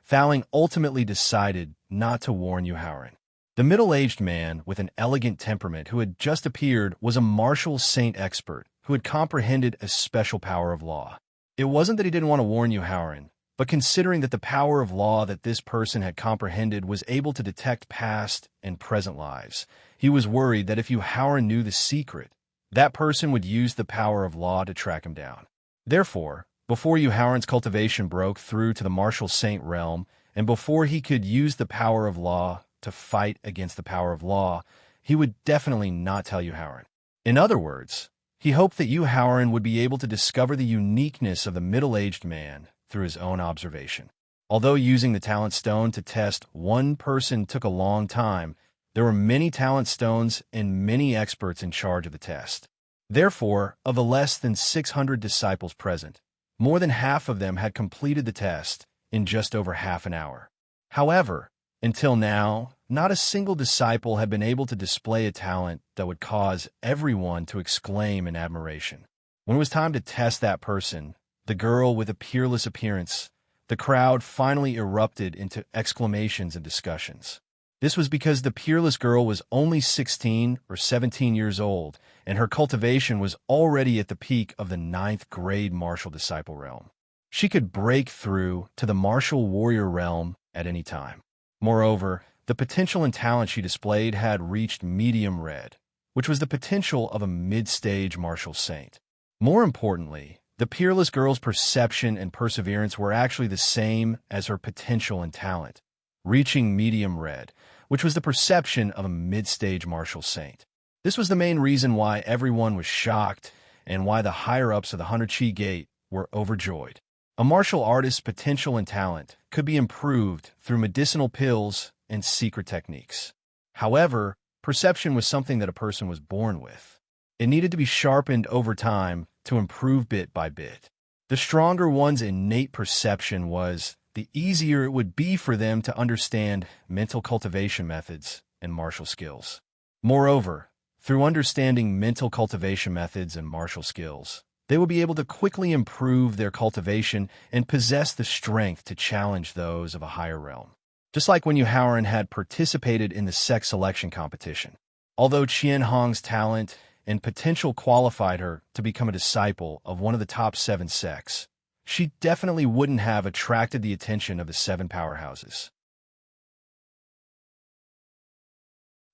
Faling ultimately decided not to warn Yu Haoran. The middle-aged man with an elegant temperament who had just appeared was a martial saint expert who had comprehended a special power of law. It wasn't that he didn't want to warn Yu Haoran, but considering that the power of law that this person had comprehended was able to detect past and present lives, he was worried that if Yu Haoran knew the secret, that person would use the power of law to track him down. Therefore, before Yu Haoran's cultivation broke through to the martial saint realm, and before he could use the power of law to fight against the power of law, he would definitely not tell Yu Haoran. In other words, he hoped that Yu Haoran would be able to discover the uniqueness of the middle-aged man through his own observation. Although using the talent stone to test one person took a long time, there were many talent stones and many experts in charge of the test. Therefore, of the less than 600 disciples present, more than half of them had completed the test in just over half an hour. However, until now, not a single disciple had been able to display a talent that would cause everyone to exclaim in admiration. When it was time to test that person, the girl with a peerless appearance, the crowd finally erupted into exclamations and discussions. This was because the peerless girl was only 16 or 17 years old, and her cultivation was already at the peak of the 9th grade martial disciple realm. She could break through to the martial warrior realm at any time. Moreover, the potential and talent she displayed had reached medium red, which was the potential of a mid-stage martial saint. More importantly, the peerless girl's perception and perseverance were actually the same as her potential and talent, reaching medium red, which was the perception of a mid-stage martial saint. This was the main reason why everyone was shocked and why the higher-ups of the 100-Chi gate were overjoyed. A martial artist's potential and talent could be improved through medicinal pills and secret techniques. However, perception was something that a person was born with. It needed to be sharpened over time to improve bit by bit. The stronger one's innate perception was, the easier it would be for them to understand mental cultivation methods and martial skills. Moreover, through understanding mental cultivation methods and martial skills, they will be able to quickly improve their cultivation and possess the strength to challenge those of a higher realm. Just like when Yu Haoran had participated in the sex selection competition. Although Qian Hong's talent and potential qualified her to become a disciple of one of the top 7 sects, she definitely wouldn't have attracted the attention of the 7 powerhouses.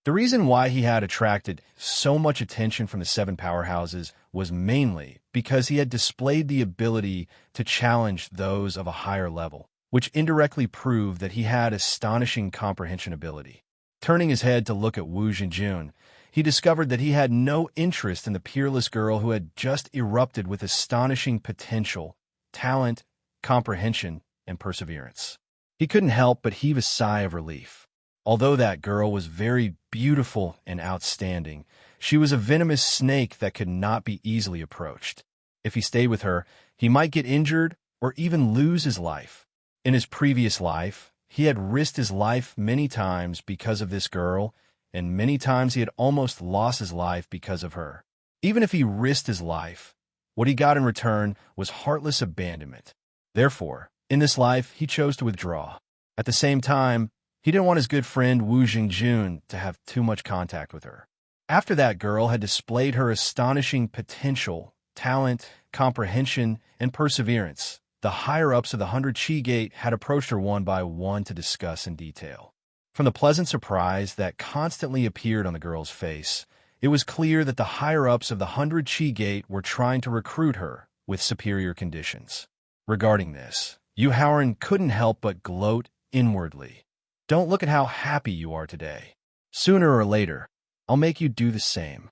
The reason why he had attracted so much attention from the 7 powerhouses was mainly because he had displayed the ability to challenge those of a higher level, which indirectly proved that he had astonishing comprehension ability. Turning his head to look at Wu Xinjun, he discovered that he had no interest in the peerless girl who had just erupted with astonishing potential, talent, comprehension, and perseverance. He couldn't help but heave a sigh of relief. Although that girl was very beautiful and outstanding, she was a venomous snake that could not be easily approached. If he stayed with her, he might get injured or even lose his life. In his previous life, he had risked his life many times because of this girl, and many times he had almost lost his life because of her. Even if he risked his life, what he got in return was heartless abandonment. Therefore, in this life, he chose to withdraw. At the same time, he didn't want his good friend Wu Xingjun to have too much contact with her. After that girl had displayed her astonishing potential, talent, comprehension, and perseverance, the higher-ups of the 100-Chi gate had approached her one by one to discuss in detail. From the pleasant surprise that constantly appeared on the girl's face, It was clear that the higher-ups of the 100 Chi Gate were trying to recruit her with superior conditions. Regarding this, Yu Haoran couldn't help but gloat inwardly. Don't look at how happy you are today. Sooner or later, I'll make you do the same.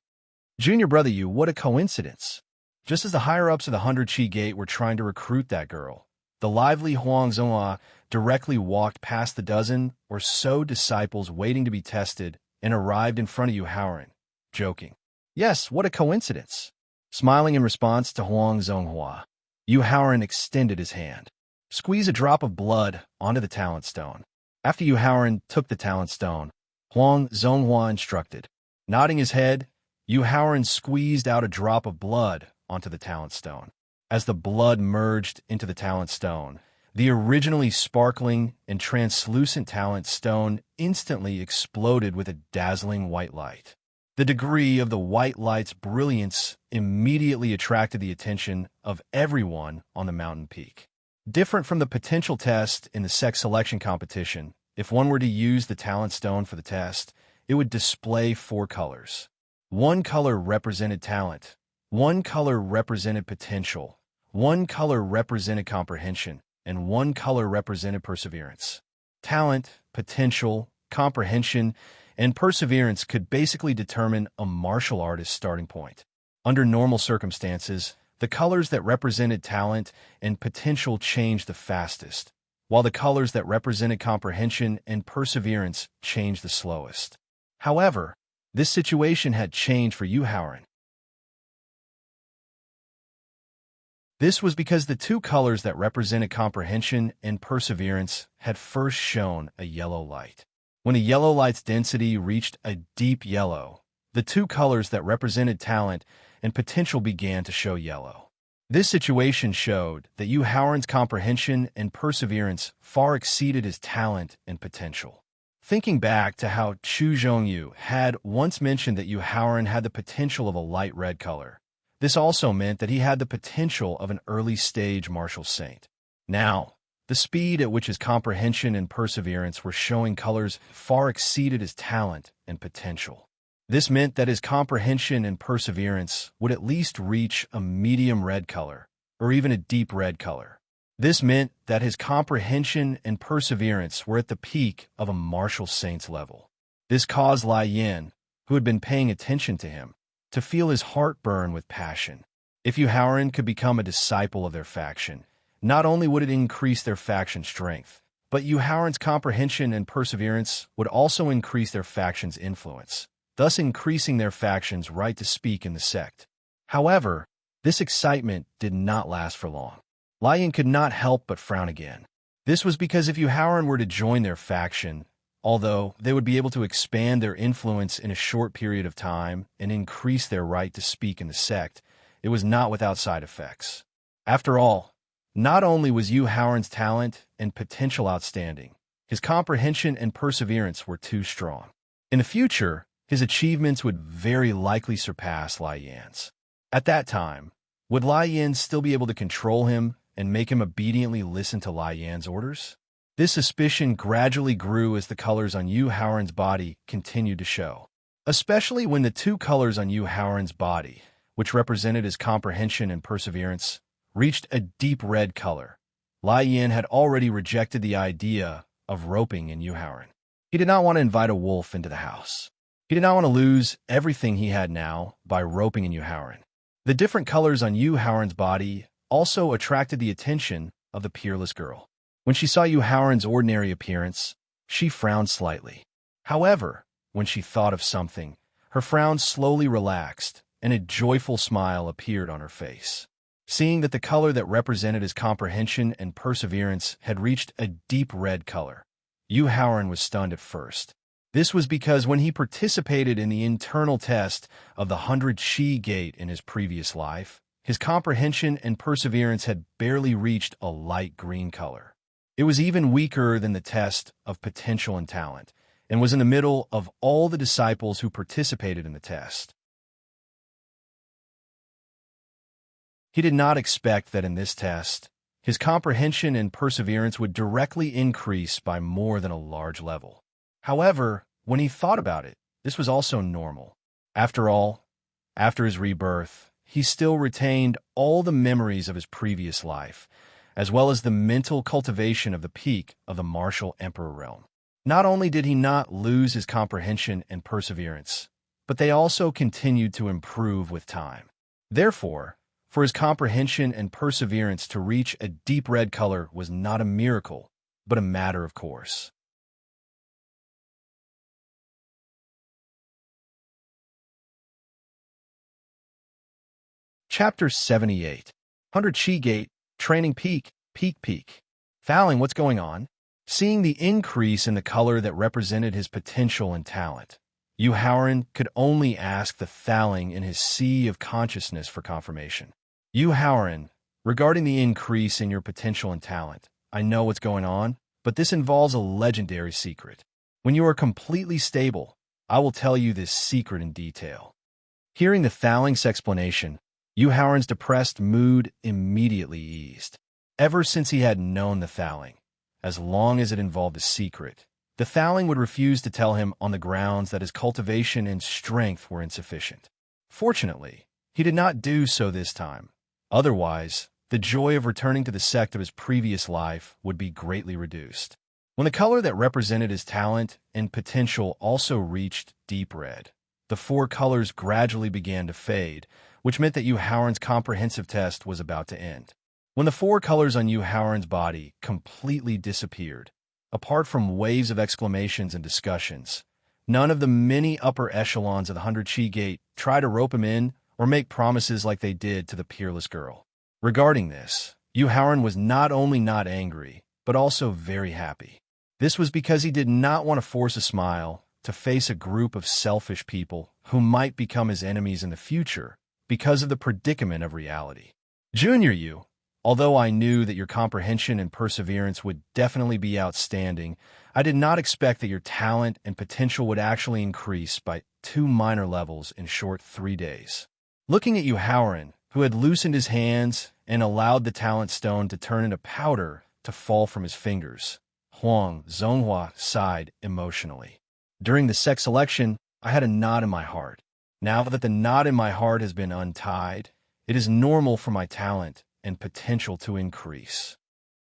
Junior brother Yu, what a coincidence. Just as the higher-ups of the 100 Chi Gate were trying to recruit that girl, the lively Huang Zonghua directly walked past the dozen or so disciples waiting to be tested and arrived in front of Yu Haoran, joking. Yes, what a coincidence. Smiling in response to Huang Zonghua, Yu Haoran extended his hand. Squeeze a drop of blood onto the talent stone. After Yu Haoran took the talent stone, Huang Zonghua instructed. Nodding his head, Yu Haoran squeezed out a drop of blood onto the talent stone. As the blood merged into the talent stone, the originally sparkling and translucent talent stone instantly exploded with a dazzling white light. The degree of the white light's brilliance immediately attracted the attention of everyone on the mountain peak. Different from the potential test in the sex selection competition, if one were to use the talent stone for the test, it would display 4 colors. One color represented talent, one color represented potential, one color represented comprehension, and one color represented perseverance. Talent, potential, comprehension, and perseverance could basically determine a martial artist's starting point. Under normal circumstances, the colors that represented talent and potential changed the fastest, while the colors that represented comprehension and perseverance changed the slowest. However, this situation had changed for Yu Haoran. This was because the 2 colors that represented comprehension and perseverance had first shown a yellow light. When the yellow light's density reached a deep yellow, the 2 colors that represented talent and potential began to show yellow. This situation showed that Yu Haoran's comprehension and perseverance far exceeded his talent and potential. Thinking back to how Chu Zhongyu had once mentioned that Yu Haoran had the potential of a light red color, this also meant that he had the potential of an early-stage martial saint. Now, the speed at which his comprehension and perseverance were showing colors far exceeded his talent and potential. This meant that his comprehension and perseverance would at least reach a medium red color, or even a deep red color. This meant that his comprehension and perseverance were at the peak of a martial saint's level. This caused Lai Yan, who had been paying attention to him, to feel his heart burn with passion. If Yu Haoran could become a disciple of their faction, not only would it increase their faction strength, but Yu Haoran's comprehension and perseverance would also increase their faction's influence, thus increasing their faction's right to speak in the sect. However, this excitement did not last for long. Lai Yan could not help but frown again. This was because if Yu Haoran were to join their faction, although they would be able to expand their influence in a short period of time and increase their right to speak in the sect, it was not without side effects. After all, not only was Yu Haoran's talent and potential outstanding, his comprehension and perseverance were too strong. In the future, his achievements would very likely surpass Lai Yan's. At that time, would Lai Yan still be able to control him and make him obediently listen to Lai Yan's orders? This suspicion gradually grew as the colors on Yu Haoran's body continued to show, especially when the 2 colors on Yu Haoran's body, which represented his comprehension and perseverance, reached a deep red color. Lai Yan had already rejected the idea of roping in Yu Haoran. He did not want to invite a wolf into the house. He did not want to lose everything he had now by roping in Yu Haoran. The different colors on Yu Haoran's body also attracted the attention of the peerless girl. When she saw Yu Haoran's ordinary appearance, she frowned slightly. However, when she thought of something, her frown slowly relaxed, and a joyful smile appeared on her face. Seeing that the color that represented his comprehension and perseverance had reached a deep red color, Yu Haoran was stunned at first. This was because when he participated in the internal test of the 100 Chi Gate in his previous life, his comprehension and perseverance had barely reached a light green color. It was even weaker than the test of potential and talent, and was in the middle of all the disciples who participated in the test. He did not expect that in this test, his comprehension and perseverance would directly increase by more than a large level. However, when he thought about it, this was also normal. After all, after his rebirth, he still retained all the memories of his previous life, as well as the mental cultivation of the peak of the martial emperor realm. Not only did he not lose his comprehension and perseverance, but they also continued to improve with time. Therefore, for his comprehension and perseverance to reach a deep red color was not a miracle, but a matter of course. Chapter 78. 100 Chi Gate, Training Peak, Peak. Fouling, what's going on? Seeing the increase in the color that represented his potential and talent, Yu Haoran could only ask the Thaling in his sea of consciousness for confirmation. Yu Haoran, regarding the increase in your potential and talent, I know what's going on, but this involves a legendary secret. When you are completely stable, I will tell you this secret in detail. Hearing the Thaling's explanation, Yu Haoran's depressed mood immediately eased. Ever since he had known the Thaling, as long as it involved a secret, the Thaling would refuse to tell him on the grounds that his cultivation and strength were insufficient. Fortunately, he did not do so this time. Otherwise, the joy of returning to the sect of his previous life would be greatly reduced. When the color that represented his talent and potential also reached deep red, the four colors gradually began to fade, which meant that Yu Haoran's comprehensive test was about to end. When the four colors on Yu Haoran's body completely disappeared, apart from waves of exclamations and discussions, none of the many upper echelons of the 100 Chi Gate tried to rope him in or make promises like they did to the peerless girl. Regarding this, Yu Haoran was not only not angry, but also very happy. This was because he did not want to force a smile to face a group of selfish people who might become his enemies in the future because of the predicament of reality. Junior Yu, although I knew that your comprehension and perseverance would definitely be outstanding, I did not expect that your talent and potential would actually increase by 2 minor levels in short 3 days. Looking at Yu Haoran, who had loosened his hands and allowed the talent stone to turn into powder to fall from his fingers, Huang Zonghua sighed emotionally. During the sex selection, I had a knot in my heart. Now that the knot in my heart has been untied, it is normal for my talent and potential to increase.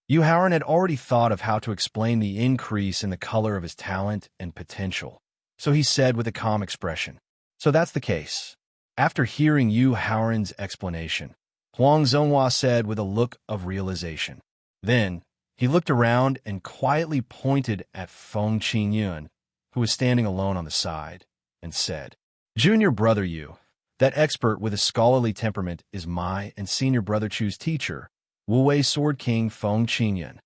Yu Haoran had already thought of how to explain the increase in the color of his talent and potential, so he said with a calm expression, "So that's the case." After hearing Yu Haoran's explanation, Huang Zonghua said with a look of realization. Then, he looked around and quietly pointed at Feng Qingyun, who was standing alone on the side, and said, "Junior brother Yu, that expert with a scholarly temperament is my and senior brother Chu's teacher, Wu Wei Sword King Feng Qingyun."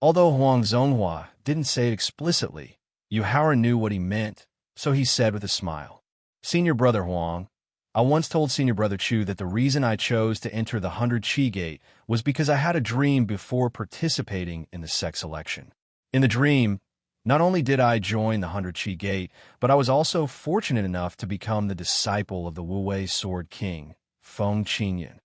Although Huang Zonghua didn't say it explicitly, Yu Haoran knew what he meant, so he said with a smile, "Senior brother Huang, I once told senior brother Chu that the reason I chose to enter the 100 Chi Gate was because I had a dream before participating in the sex election. In the dream, not only did I join the 100 Chi Gate, but I was also fortunate enough to become the disciple of the Wu Wei Sword King, Feng Qingyun.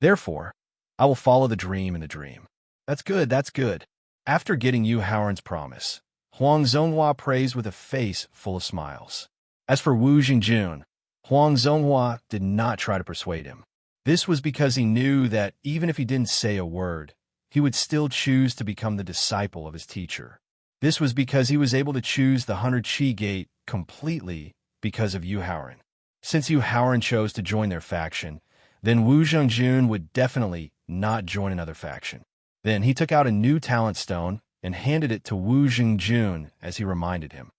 Therefore, I will follow the dream in the dream." That's good, that's good. After getting Yu Haoran's promise, Huang Zonghua praised with a face full of smiles. As for Wu Jingjun, Huang Zonghua did not try to persuade him. This was because he knew that even if he didn't say a word, he would still choose to become the disciple of his teacher. This was because he was able to choose the 100 Chi Gate completely because of Yu Haoran. Since Yu Haoran chose to join their faction, then Wu Zhengjun would definitely not join another faction. Then he took out a new talent stone and handed it to Wu Zhengjun as he reminded him.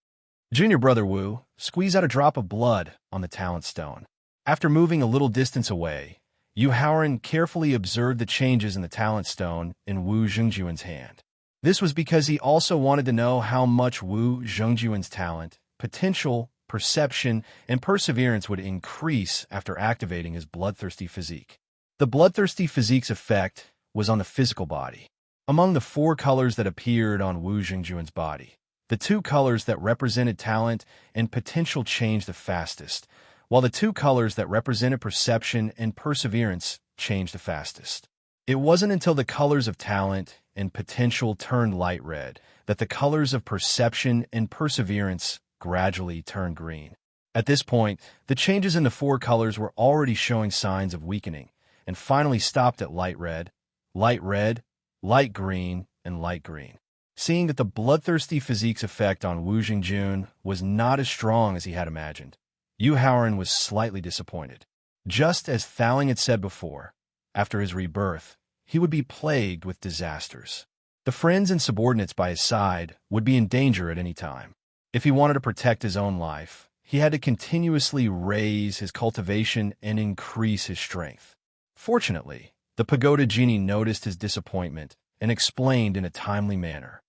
"Junior brother Wu, squeeze out a drop of blood on the talent stone." After moving a little distance away, Yu Haoran carefully observed the changes in the talent stone in Wu Zhengjun's hand. This was because he also wanted to know how much Wu Zhengjun's talent, potential, perception, and perseverance would increase after activating his bloodthirsty physique. The bloodthirsty physique's effect was on the physical body. Among the 4 colors that appeared on Wu Zhengjun's body, the 2 colors that represented talent and potential changed the fastest, while the 2 colors that represented perception and perseverance changed the fastest. It wasn't until the colors of talent and potential turned light red that the colors of perception and perseverance gradually turned green. At this point, the changes in the four colors were already showing signs of weakening, and finally stopped at light red, light green, and light green. Seeing that the bloodthirsty physique's effect on Wu Jingjun was not as strong as he had imagined, Yu Haoran was slightly disappointed. Just as Thowling had said before, after his rebirth, he would be plagued with disasters. The friends and subordinates by his side would be in danger at any time. If he wanted to protect his own life, he had to continuously raise his cultivation and increase his strength. Fortunately, the pagoda genie noticed his disappointment and explained in a timely manner.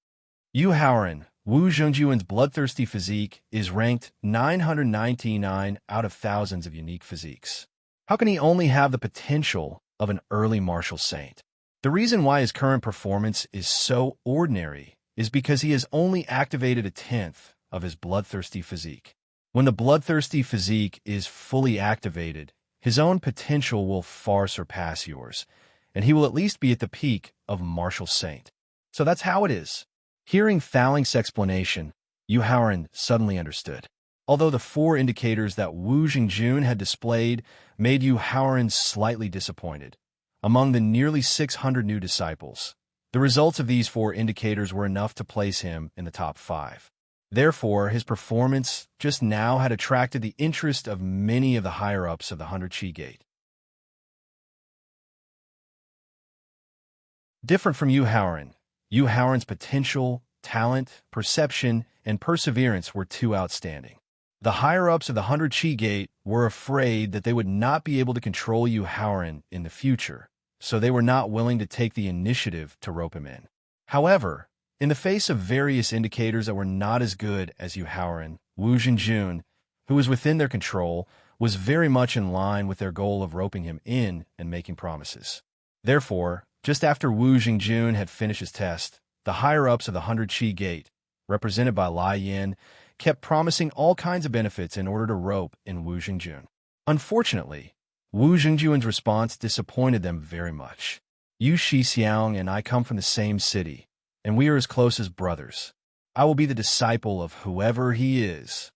Yu Haoran, Wu Zhongyuan's bloodthirsty physique is ranked 999 out of thousands of unique physiques. How can he only have the potential of an early martial saint? The reason why his current performance is so ordinary is because he has only activated a tenth of his bloodthirsty physique. When the bloodthirsty physique is fully activated, his own potential will far surpass yours, and he will at least be at the peak of martial saint. So that's how it is. Hearing Thowling's explanation, Yu Haoran suddenly understood. Although the four indicators that Wu Jingjun had displayed made Yu Haoran slightly disappointed, among the nearly 600 new disciples, the results of these four indicators were enough to place him in the top 5. Therefore, his performance just now had attracted the interest of many of the higher-ups of the 100 Chi Gate. Different from Yu Haoran's potential, talent, perception, and perseverance were too outstanding. The higher-ups of the 100 Chi Gate were afraid that they would not be able to control Yu Haoran in the future, so they were not willing to take the initiative to rope him in. However, in the face of various indicators that were not as good as Yu Haoran, Wu Jingjun, who was within their control, was very much in line with their goal of roping him in and making promises. Therefore, just after Wu Jingjun had finished his test, the higher-ups of the 100 Chi Gate, represented by Lai Yin, kept promising all kinds of benefits in order to rope in Wu Jingjun. Unfortunately, Wu Jingjun's response disappointed them very much. Yu Shixiang and I come from the same city, and we are as close as brothers. I will be the disciple of whoever he is.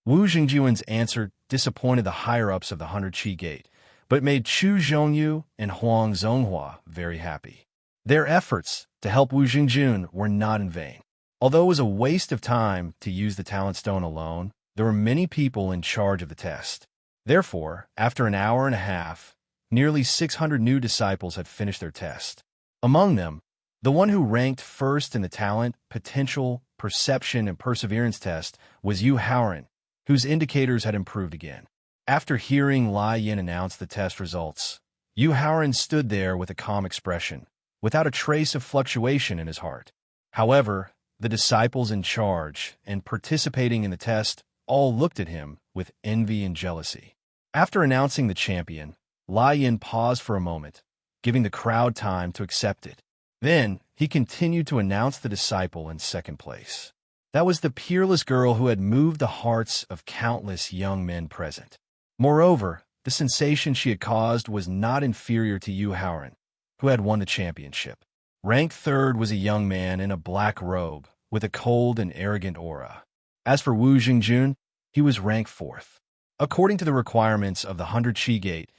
Wu Jingjun's answer disappointed the higher-ups of the 100 Chi Gate, but it made Chu Zhongyu and Huang Zonghua very happy. Their efforts to help Wu Jingjun were not in vain. Although it was a waste of time to use the talent stone alone, there were many people in charge of the test. Therefore, after an hour and a half, nearly 600 new disciples had finished their test. Among them, the one who ranked first in the talent, potential, perception, and perseverance test was Yu Haoran, whose indicators had improved again. After hearing Lai Yin announce the test results, Yu Haoran stood there with a calm expression, without a trace of fluctuation in his heart. However, the disciples in charge and participating in the test all looked at him with envy and jealousy. After announcing the champion, Lai Yin paused for a moment, giving the crowd time to accept it. Then, he continued to announce the disciple in second place. That was the peerless girl who had moved the hearts of countless young men present. Moreover, the sensation she had caused was not inferior to Yu Haoran, who had won the championship. Ranked third was a young man in a black robe, with a cold and arrogant aura. As for Wu Jingjun, he was ranked fourth. According to the requirements of the 100 Chi Gate,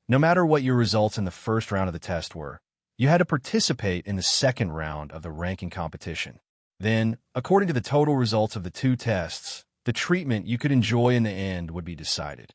no matter what your results in the first round of the test were, you had to participate in the second round of the ranking competition. Then, according to the total results of the two tests, the treatment you could enjoy in the end would be decided.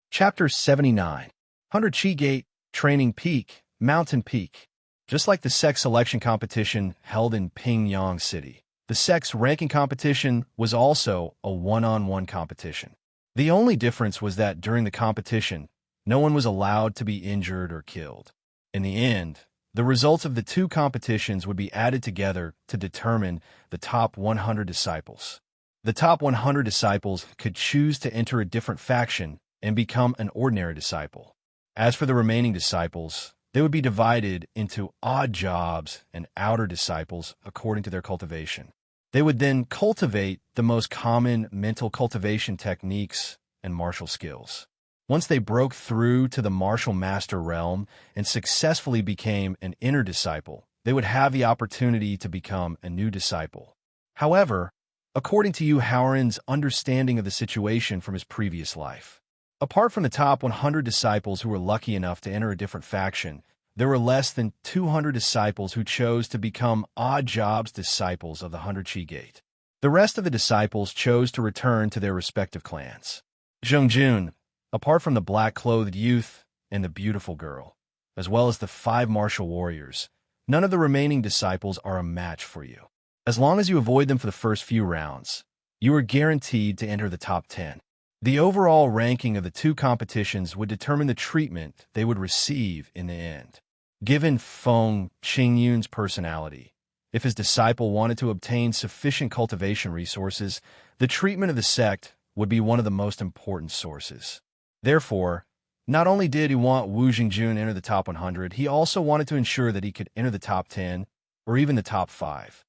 Chapter 79. 100 Chi Gate, Training Peak, Mountain Peak. Just like the sex selection competition held in Pingyang City, the sex ranking competition was also a one-on-one competition. The only difference was that during the competition, no one was allowed to be injured or killed. In the end, the results of the two competitions would be added together to determine the top 100 disciples. The top 100 disciples could choose to enter a different faction and become an ordinary disciple. As for the remaining disciples, they would be divided into odd jobs and outer disciples according to their cultivation. They would then cultivate the most common mental cultivation techniques and martial skills. Once they broke through to the martial master realm and successfully became an inner disciple, they would have the opportunity to become a new disciple. However, according to Yu Haoran's understanding of the situation from his previous life, apart from the top 100 disciples who were lucky enough to enter a different faction, there were less than 200 disciples who chose to become odd jobs disciples of the 100 Chi Gate. The rest of the disciples chose to return to their respective clans. Zhengjun, apart from the black-clothed youth and the beautiful girl, as well as the 5 martial warriors, none of the remaining disciples are a match for you. As long as you avoid them for the first few rounds, you are guaranteed to enter the top 10. The overall ranking of the 2 competitions would determine the treatment they would receive in the end. Given Feng Qingyun's personality, if his disciple wanted to obtain sufficient cultivation resources, the treatment of the sect would be one of the most important sources. Therefore, not only did he want Wu Jingjun enter the top 100, he also wanted to ensure that he could enter the top 10 or even the top 5.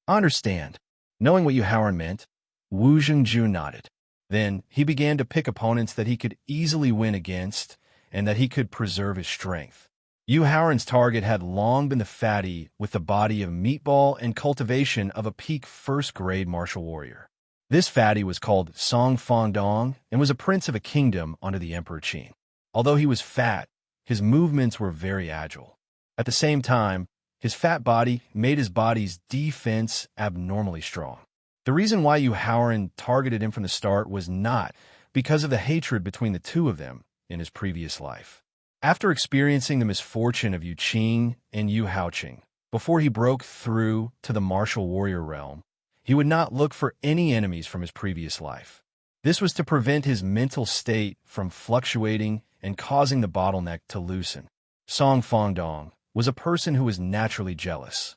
I understand. Knowing what Yu Haoran meant, Wu Jingjun nodded. Then he began to pick opponents that he could easily win against and that he could preserve his strength. Yu Haoran's target had long been the fatty with the body of meatball and cultivation of a peak first-grade martial warrior. This fatty was called Song Fangdong and was a prince of a kingdom under the Emperor Qin. Although he was fat, his movements were very agile. At the same time, his fat body made his body's defense abnormally strong. The reason why Yu Haoran targeted him from the start was not because of the hatred between the two of them in his previous life. After experiencing the misfortune of Yu Qing and Yu Haoqing, before he broke through to the martial warrior realm, he would not look for any enemies from his previous life. This was to prevent his mental state from fluctuating and causing the bottleneck to loosen. Song Fangdong was a person who was naturally jealous.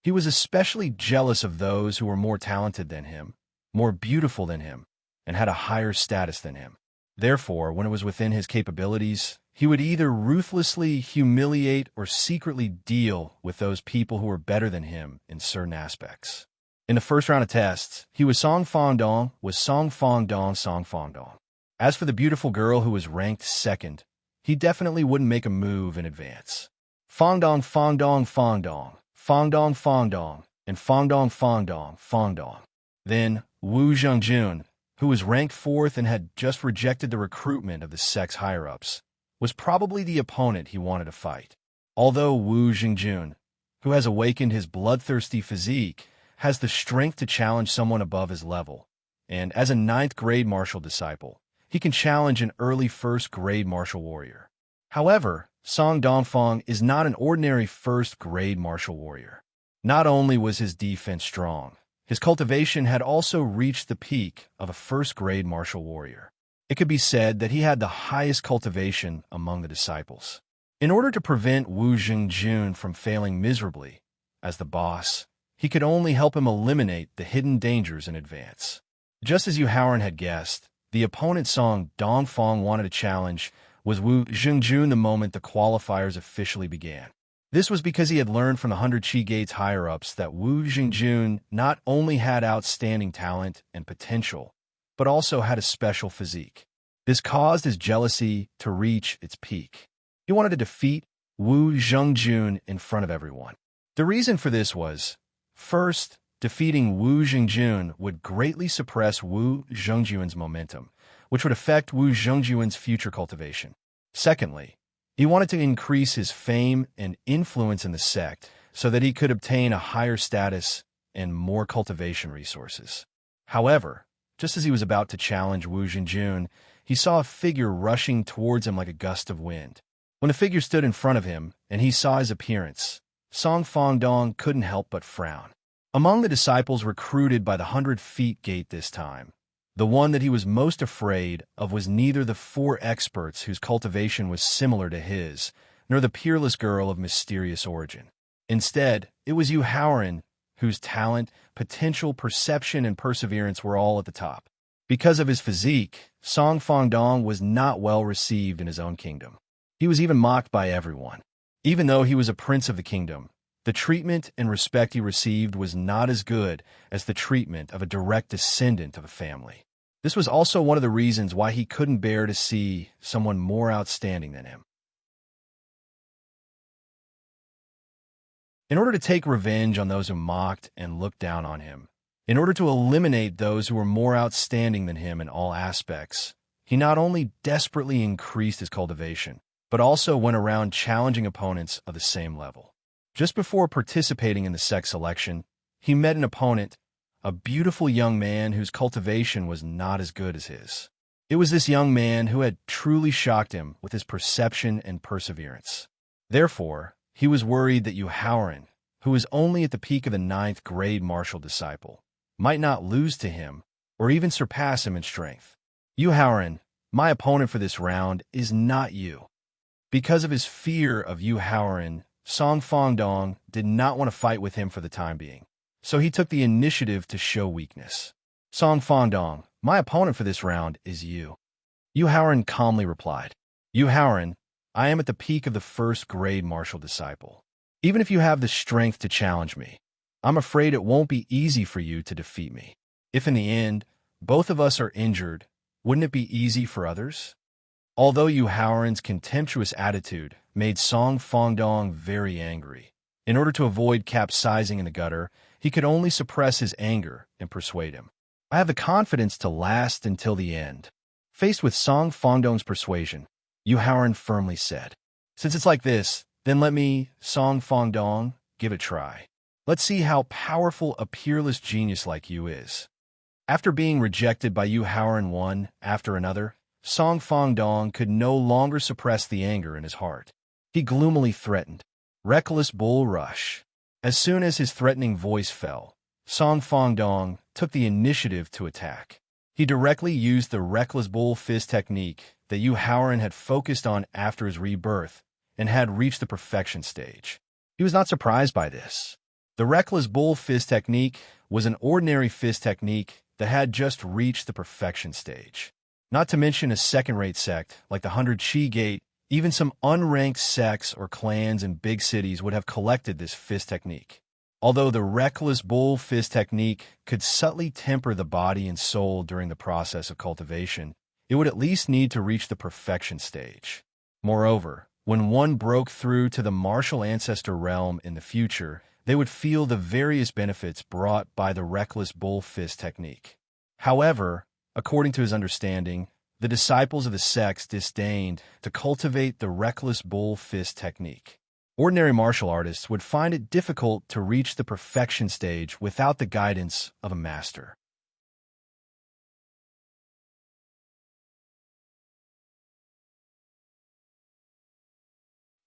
He was especially jealous of those who were more talented than him, more beautiful than him, and had a higher status than him. Therefore, when it was within his capabilities, he would either ruthlessly humiliate or secretly deal with those people who were better than him in certain aspects. In the first round of tests, he was Song Fangdong, Song Fangdong. As for the beautiful girl who was ranked second, he definitely wouldn't make a move in advance. Fangdong, and Fangdong. Then, Wu Zhengjun, who was ranked 4th and had just rejected the recruitment of the sect's higher-ups, was probably the opponent he wanted to fight. Although Wu Jingjun, who has awakened his bloodthirsty physique, has the strength to challenge someone above his level, and as a 9th-grade martial disciple, he can challenge an early 1st-grade martial warrior. However, Song Dongfang is not an ordinary 1st-grade martial warrior. Not only was his defense strong, his cultivation had also reached the peak of a 1st-grade martial warrior. It could be said that he had the highest cultivation among the disciples. In order to prevent Wu Jingjun from failing miserably as the boss, he could only help him eliminate the hidden dangers in advance. Just as Yu Haoran had guessed, the opponent Song Dongfang wanted to challenge was Wu Jingjun the moment the qualifiers officially began. This was because he had learned from the 100 Chi Gates higher-ups that Wu Jingjun not only had outstanding talent and potential, but also had a special physique. This caused his jealousy to reach its peak. He wanted to defeat Wu Jingjun in front of everyone. The reason for this was, first, defeating Wu Jingjun would greatly suppress Wu Jingjun's momentum, which would affect Wu Jingjun's future cultivation. Secondly, he wanted to increase his fame and influence in the sect so that he could obtain a higher status and more cultivation resources. However, just as he was about to challenge Wu Jingjun, he saw a figure rushing towards him like a gust of wind. When the figure stood in front of him and he saw his appearance, Song Fangdong couldn't help but frown. Among the disciples recruited by the 100 Feet Gate this time, the one that he was most afraid of was neither the 4 experts whose cultivation was similar to his, nor the peerless girl of mysterious origin. Instead, it was Yu Haoran, whose talent, potential, perception, and perseverance were all at the top. Because of his physique, Song Fangdong was not well received in his own kingdom. He was even mocked by everyone. Even though he was a prince of the kingdom, The treatment and respect he received was not as good as the treatment of a direct descendant of a family. This was also one of the reasons why he couldn't bear to see someone more outstanding than him. In order to take revenge on those who mocked and looked down on him, in order to eliminate those who were more outstanding than him in all aspects, he not only desperately increased his cultivation, but also went around challenging opponents of the same level. Just before participating in the sex selection, he met an opponent, a beautiful young man whose cultivation was not as good as his. It was this young man who had truly shocked him with his perception and perseverance. Therefore, he was worried that Yuhaoran, who was only at the peak of the 9th grade martial disciple, might not lose to him or even surpass him in strength. Yuhaoran, my opponent for this round, is not you. Because of his fear of Yuhaoran, Song Fangdong did not want to fight with him for the time being, so he took the initiative to show weakness. Song Fangdong, my opponent for this round is you. Yuhaoran calmly replied. Yuhaoran, I am at the peak of the 1st grade martial disciple. Even if you have the strength to challenge me, I'm afraid it won't be easy for you to defeat me. If in the end, both of us are injured, wouldn't it be easy for others? Although Yuhaoran's contemptuous attitude made Song Fangdong very angry, in order to avoid capsizing in the gutter, he could only suppress his anger and persuade him. I have the confidence to last until the end. Faced with Song Fangdong's persuasion, Yuhaoran firmly said, Since it's like this, then let me, Song Fangdong, give it a try. Let's see how powerful a peerless genius like you is. After being rejected by Yuhaoran one after another, Song Fangdong could no longer suppress the anger in his heart. He gloomily threatened, Reckless bull rush. As soon as his threatening voice fell, Song Fangdong took the initiative to attack. He directly used the reckless bull fist technique that Yuhaoran had focused on after his rebirth and had reached the perfection stage. He was not surprised by this. The reckless bull fist technique was an ordinary fist technique that had just reached the perfection stage. Not to mention a second-rate sect like the 100 Chi Gate, even some unranked sects or clans in big cities would have collected this fist technique. Although the reckless bull fist technique could subtly temper the body and soul during the process of cultivation, it would at least need to reach the perfection stage. Moreover, when one broke through to the martial ancestor realm in the future, they would feel the various benefits brought by the reckless bull fist technique. However, according to his understanding, the disciples of the sects disdained to cultivate the reckless bull fist technique. Ordinary martial artists would find it difficult to reach the perfection stage without the guidance of a master.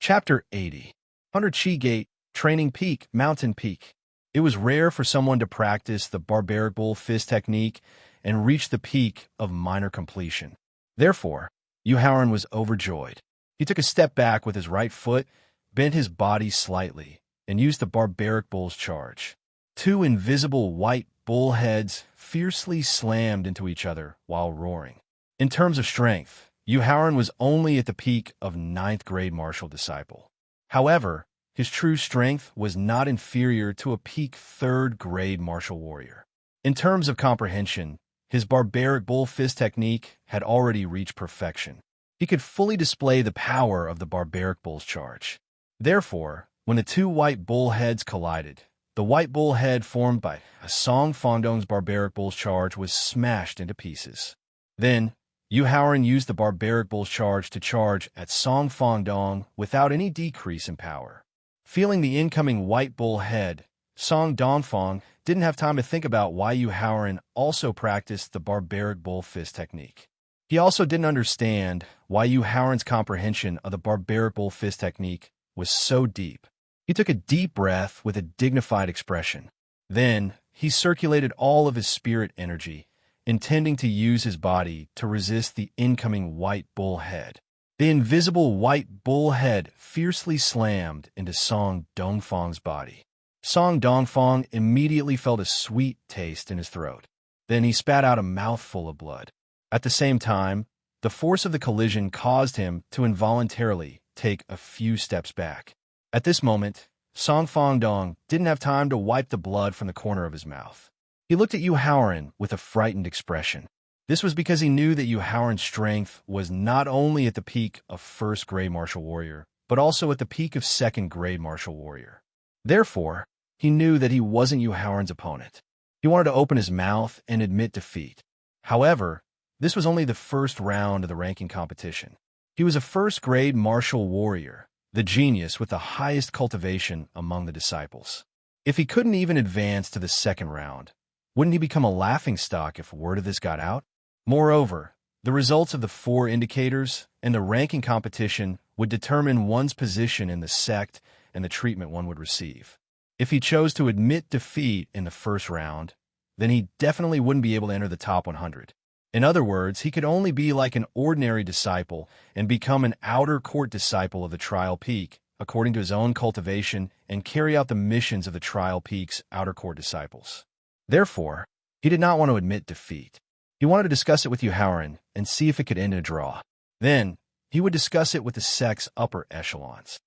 Chapter 80. 100 Chi Gate, Training Peak, Mountain Peak. It was rare for someone to practice the barbaric bull fist technique and reach the peak of minor completion. Therefore, Yuhaoran was overjoyed. He took a step back with his right foot, bent his body slightly, and used the barbaric bull's charge. Two invisible white bull heads fiercely slammed into each other while roaring. In terms of strength, Yuhaoran was only at the peak of 9th grade martial disciple. However, his true strength was not inferior to a peak 3rd grade martial warrior. In terms of comprehension, his barbaric bull fist technique had already reached perfection. He could fully display the power of the barbaric bull's charge. Therefore, when the two white bull heads collided, the white bull head formed by Song Fangdong's barbaric bull's charge was smashed into pieces. Then, Yuhaoran used the barbaric bull's charge to charge at Song Fangdong without any decrease in power. Feeling the incoming white bull head, Song Dongfang didn't have time to think about why Yuhaoran also practiced the barbaric bull fist technique. He also didn't understand why Yuhaoran's comprehension of the barbaric bull fist technique was so deep. He took a deep breath with a dignified expression. Then, he circulated all of his spirit energy, intending to use his body to resist the incoming white bull head. The invisible white bull head fiercely slammed into Song Dongfang's body. Song Dongfang immediately felt a sweet taste in his throat. Then he spat out a mouthful of blood. At the same time, the force of the collision caused him to involuntarily take a few steps back. At this moment, Song Fongdong didn't have time to wipe the blood from the corner of his mouth. He looked at Yu Haoran with a frightened expression. This was because he knew that Yu Haoran's strength was not only at the peak of first-grade martial warrior, but also at the peak of second-grade martial warrior. Therefore, he knew that he wasn't Yu Haoran's opponent. He wanted to open his mouth and admit defeat. However, this was only the first round of the ranking competition. He was a first-grade martial warrior, the genius with the highest cultivation among the disciples. If he couldn't even advance to the second round, wouldn't he become a laughingstock if word of this got out? Moreover, the results of the 4 indicators and the ranking competition would determine one's position in the sect and the treatment one would receive. If he chose to admit defeat in the first round, then he definitely wouldn't be able to enter the top 100. In other words, he could only be like an ordinary disciple and become an outer court disciple of the Trial Peak, according to his own cultivation, and carry out the missions of the Trial Peak's outer court disciples. Therefore, he did not want to admit defeat. He wanted to discuss it with Yu Haoran and see if it could end in a draw. Then, he would discuss it with the sect's upper echelons.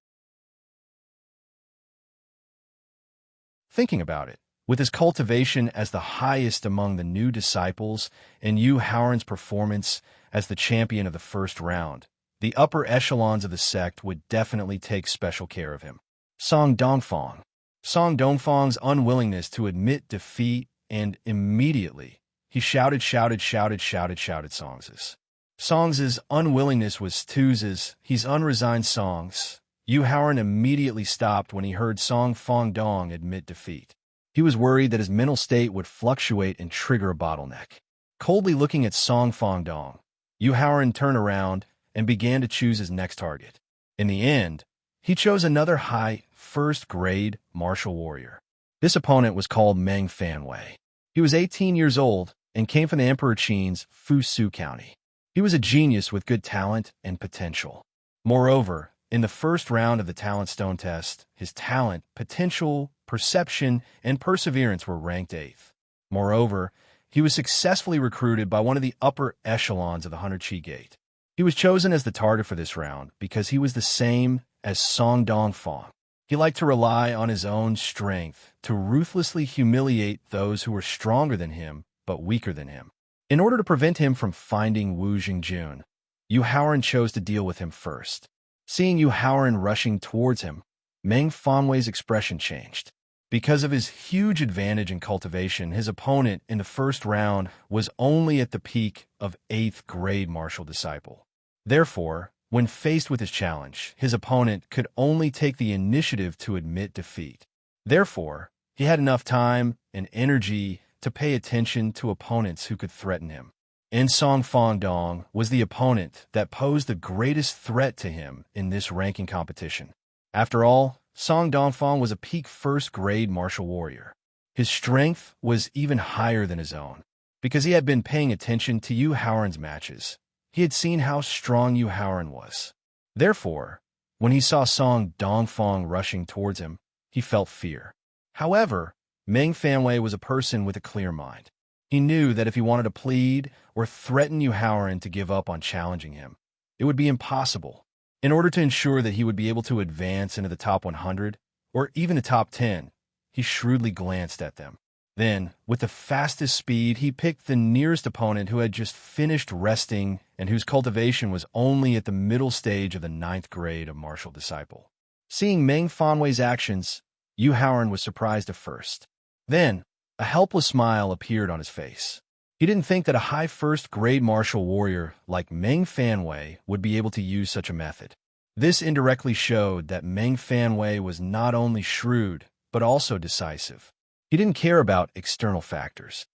Thinking about it, with his cultivation as the highest among the new disciples and Yu Haoran's performance as the champion of the first round, the upper echelons of the sect would definitely take special care of him. Song Dongfang. Song Dongfang's unwillingness to admit defeat, and immediately he shouted Songs's. Songs's unwillingness was Tu's. He's unresigned Songs. Yu Haoran immediately stopped when he heard Song Fongdong admit defeat. He was worried that his mental state would fluctuate and trigger a bottleneck. Coldly looking at Song Fongdong, Yu Haoran turned around and began to choose his next target. In the end, he chose another high first-grade martial warrior. This opponent was called Meng Fanwei. He was 18 years old and came from the Emperor Qin's Fusu County. He was a genius with good talent and potential. Moreover, in the first round of the Talent Stone test, his talent, potential, perception, and perseverance were ranked 8th. Moreover, he was successfully recruited by one of the upper echelons of the 100 Chi Gate. He was chosen as the target for this round because he was the same as Song Dongfang. He liked to rely on his own strength to ruthlessly humiliate those who were stronger than him but weaker than him. In order to prevent him from finding Wu Jingjun, Yu Haoran chose to deal with him first. Seeing Yu Haoran rushing towards him, Meng Fanwei's expression changed. Because of his huge advantage in cultivation, his opponent in the first round was only at the peak of 8th grade martial disciple. Therefore, when faced with his challenge, his opponent could only take the initiative to admit defeat. Therefore, he had enough time and energy to pay attention to opponents who could threaten him. And Song Fongdong was the opponent that posed the greatest threat to him in this ranking competition. After all, Song Dongfang was a peak first-grade martial warrior. His strength was even higher than his own. Because he had been paying attention to Yu Haoran's matches, he had seen how strong Yu Haoran was. Therefore, when he saw Song Dongfang rushing towards him, he felt fear. However, Meng Fanwei was a person with a clear mind. He knew that if he wanted to plead or threaten Yu Haoran to give up on challenging him, it would be impossible. In order to ensure that he would be able to advance into the top 100, or even the top 10, he shrewdly glanced at them. Then, with the fastest speed, he picked the nearest opponent who had just finished resting and whose cultivation was only at the middle stage of the 9th grade of martial disciple. Seeing Meng Fanwei's actions, Yu Haoran was surprised at first. Then, a helpless smile appeared on his face. He didn't think that a high first-grade martial warrior like Meng Fanwei would be able to use such a method. This indirectly showed that Meng Fanwei was not only shrewd, but also decisive. He didn't care about external factors.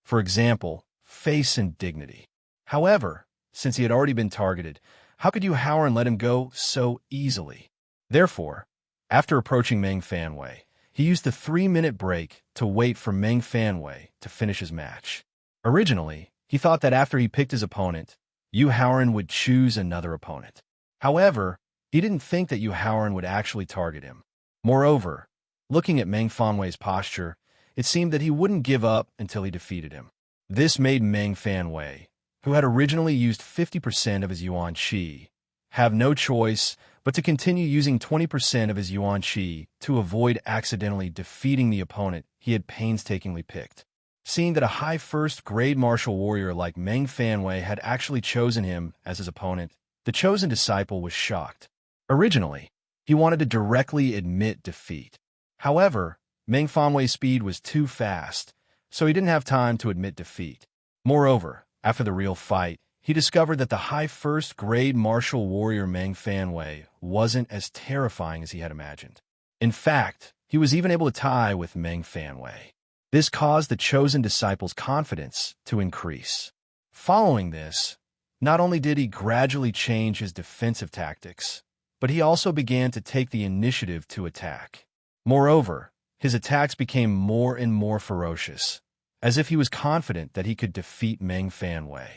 For example, face and dignity. However, since he had already been targeted, how could Yu Haoran let him go so easily? Therefore, after approaching Meng Fanwei, he used the 3-minute break to wait for Meng Fanwei to finish his match. Originally, he thought that after he picked his opponent, Yu Haoran would choose another opponent. However, he didn't think that Yu Haoran would actually target him. Moreover, looking at Meng Fanwei's posture, it seemed that he wouldn't give up until he defeated him. This made Meng Fanwei, who had originally used 50% of his Yuan Qi, have no choice but to continue using 20% of his yuan qi to avoid accidentally defeating the opponent he had painstakingly picked. Seeing that a high first-grade martial warrior like Meng Fanwei had actually chosen him as his opponent, the chosen disciple was shocked. Originally, he wanted to directly admit defeat. However, Meng Fanwei's speed was too fast, so he didn't have time to admit defeat. Moreover, after the real fight, he discovered that the high first-grade martial warrior Meng Fanwei wasn't as terrifying as he had imagined. In fact, he was even able to tie with Meng Fanwei. This caused the chosen disciple's confidence to increase. Following this, not only did he gradually change his defensive tactics, but he also began to take the initiative to attack. Moreover, his attacks became more and more ferocious, as if he was confident that he could defeat Meng Fanwei.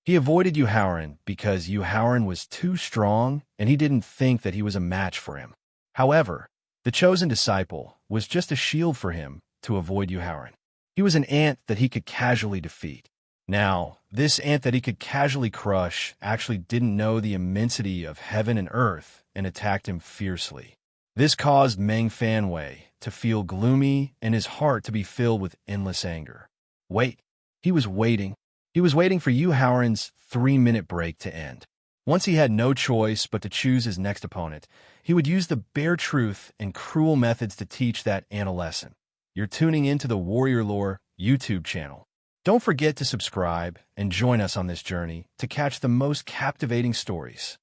He avoided Yu Haoran because Yu Haoran was too strong and he didn't think that he was a match for him. However, the chosen disciple was just a shield for him to avoid Yu Haoran. He was an ant that he could casually defeat. Now, this ant that he could casually crush actually didn't know the immensity of heaven and earth and attacked him fiercely. This caused Meng Fanwei to feel gloomy and his heart to be filled with endless anger. He was waiting. He was waiting for Yu Haoran's 3-minute break to end. Once he had no choice but to choose his next opponent, he would use the bare truth and cruel methods to teach that ant a lesson. You're tuning into the Warrior Lore YouTube channel. Don't forget to subscribe and join us on this journey to catch the most captivating stories.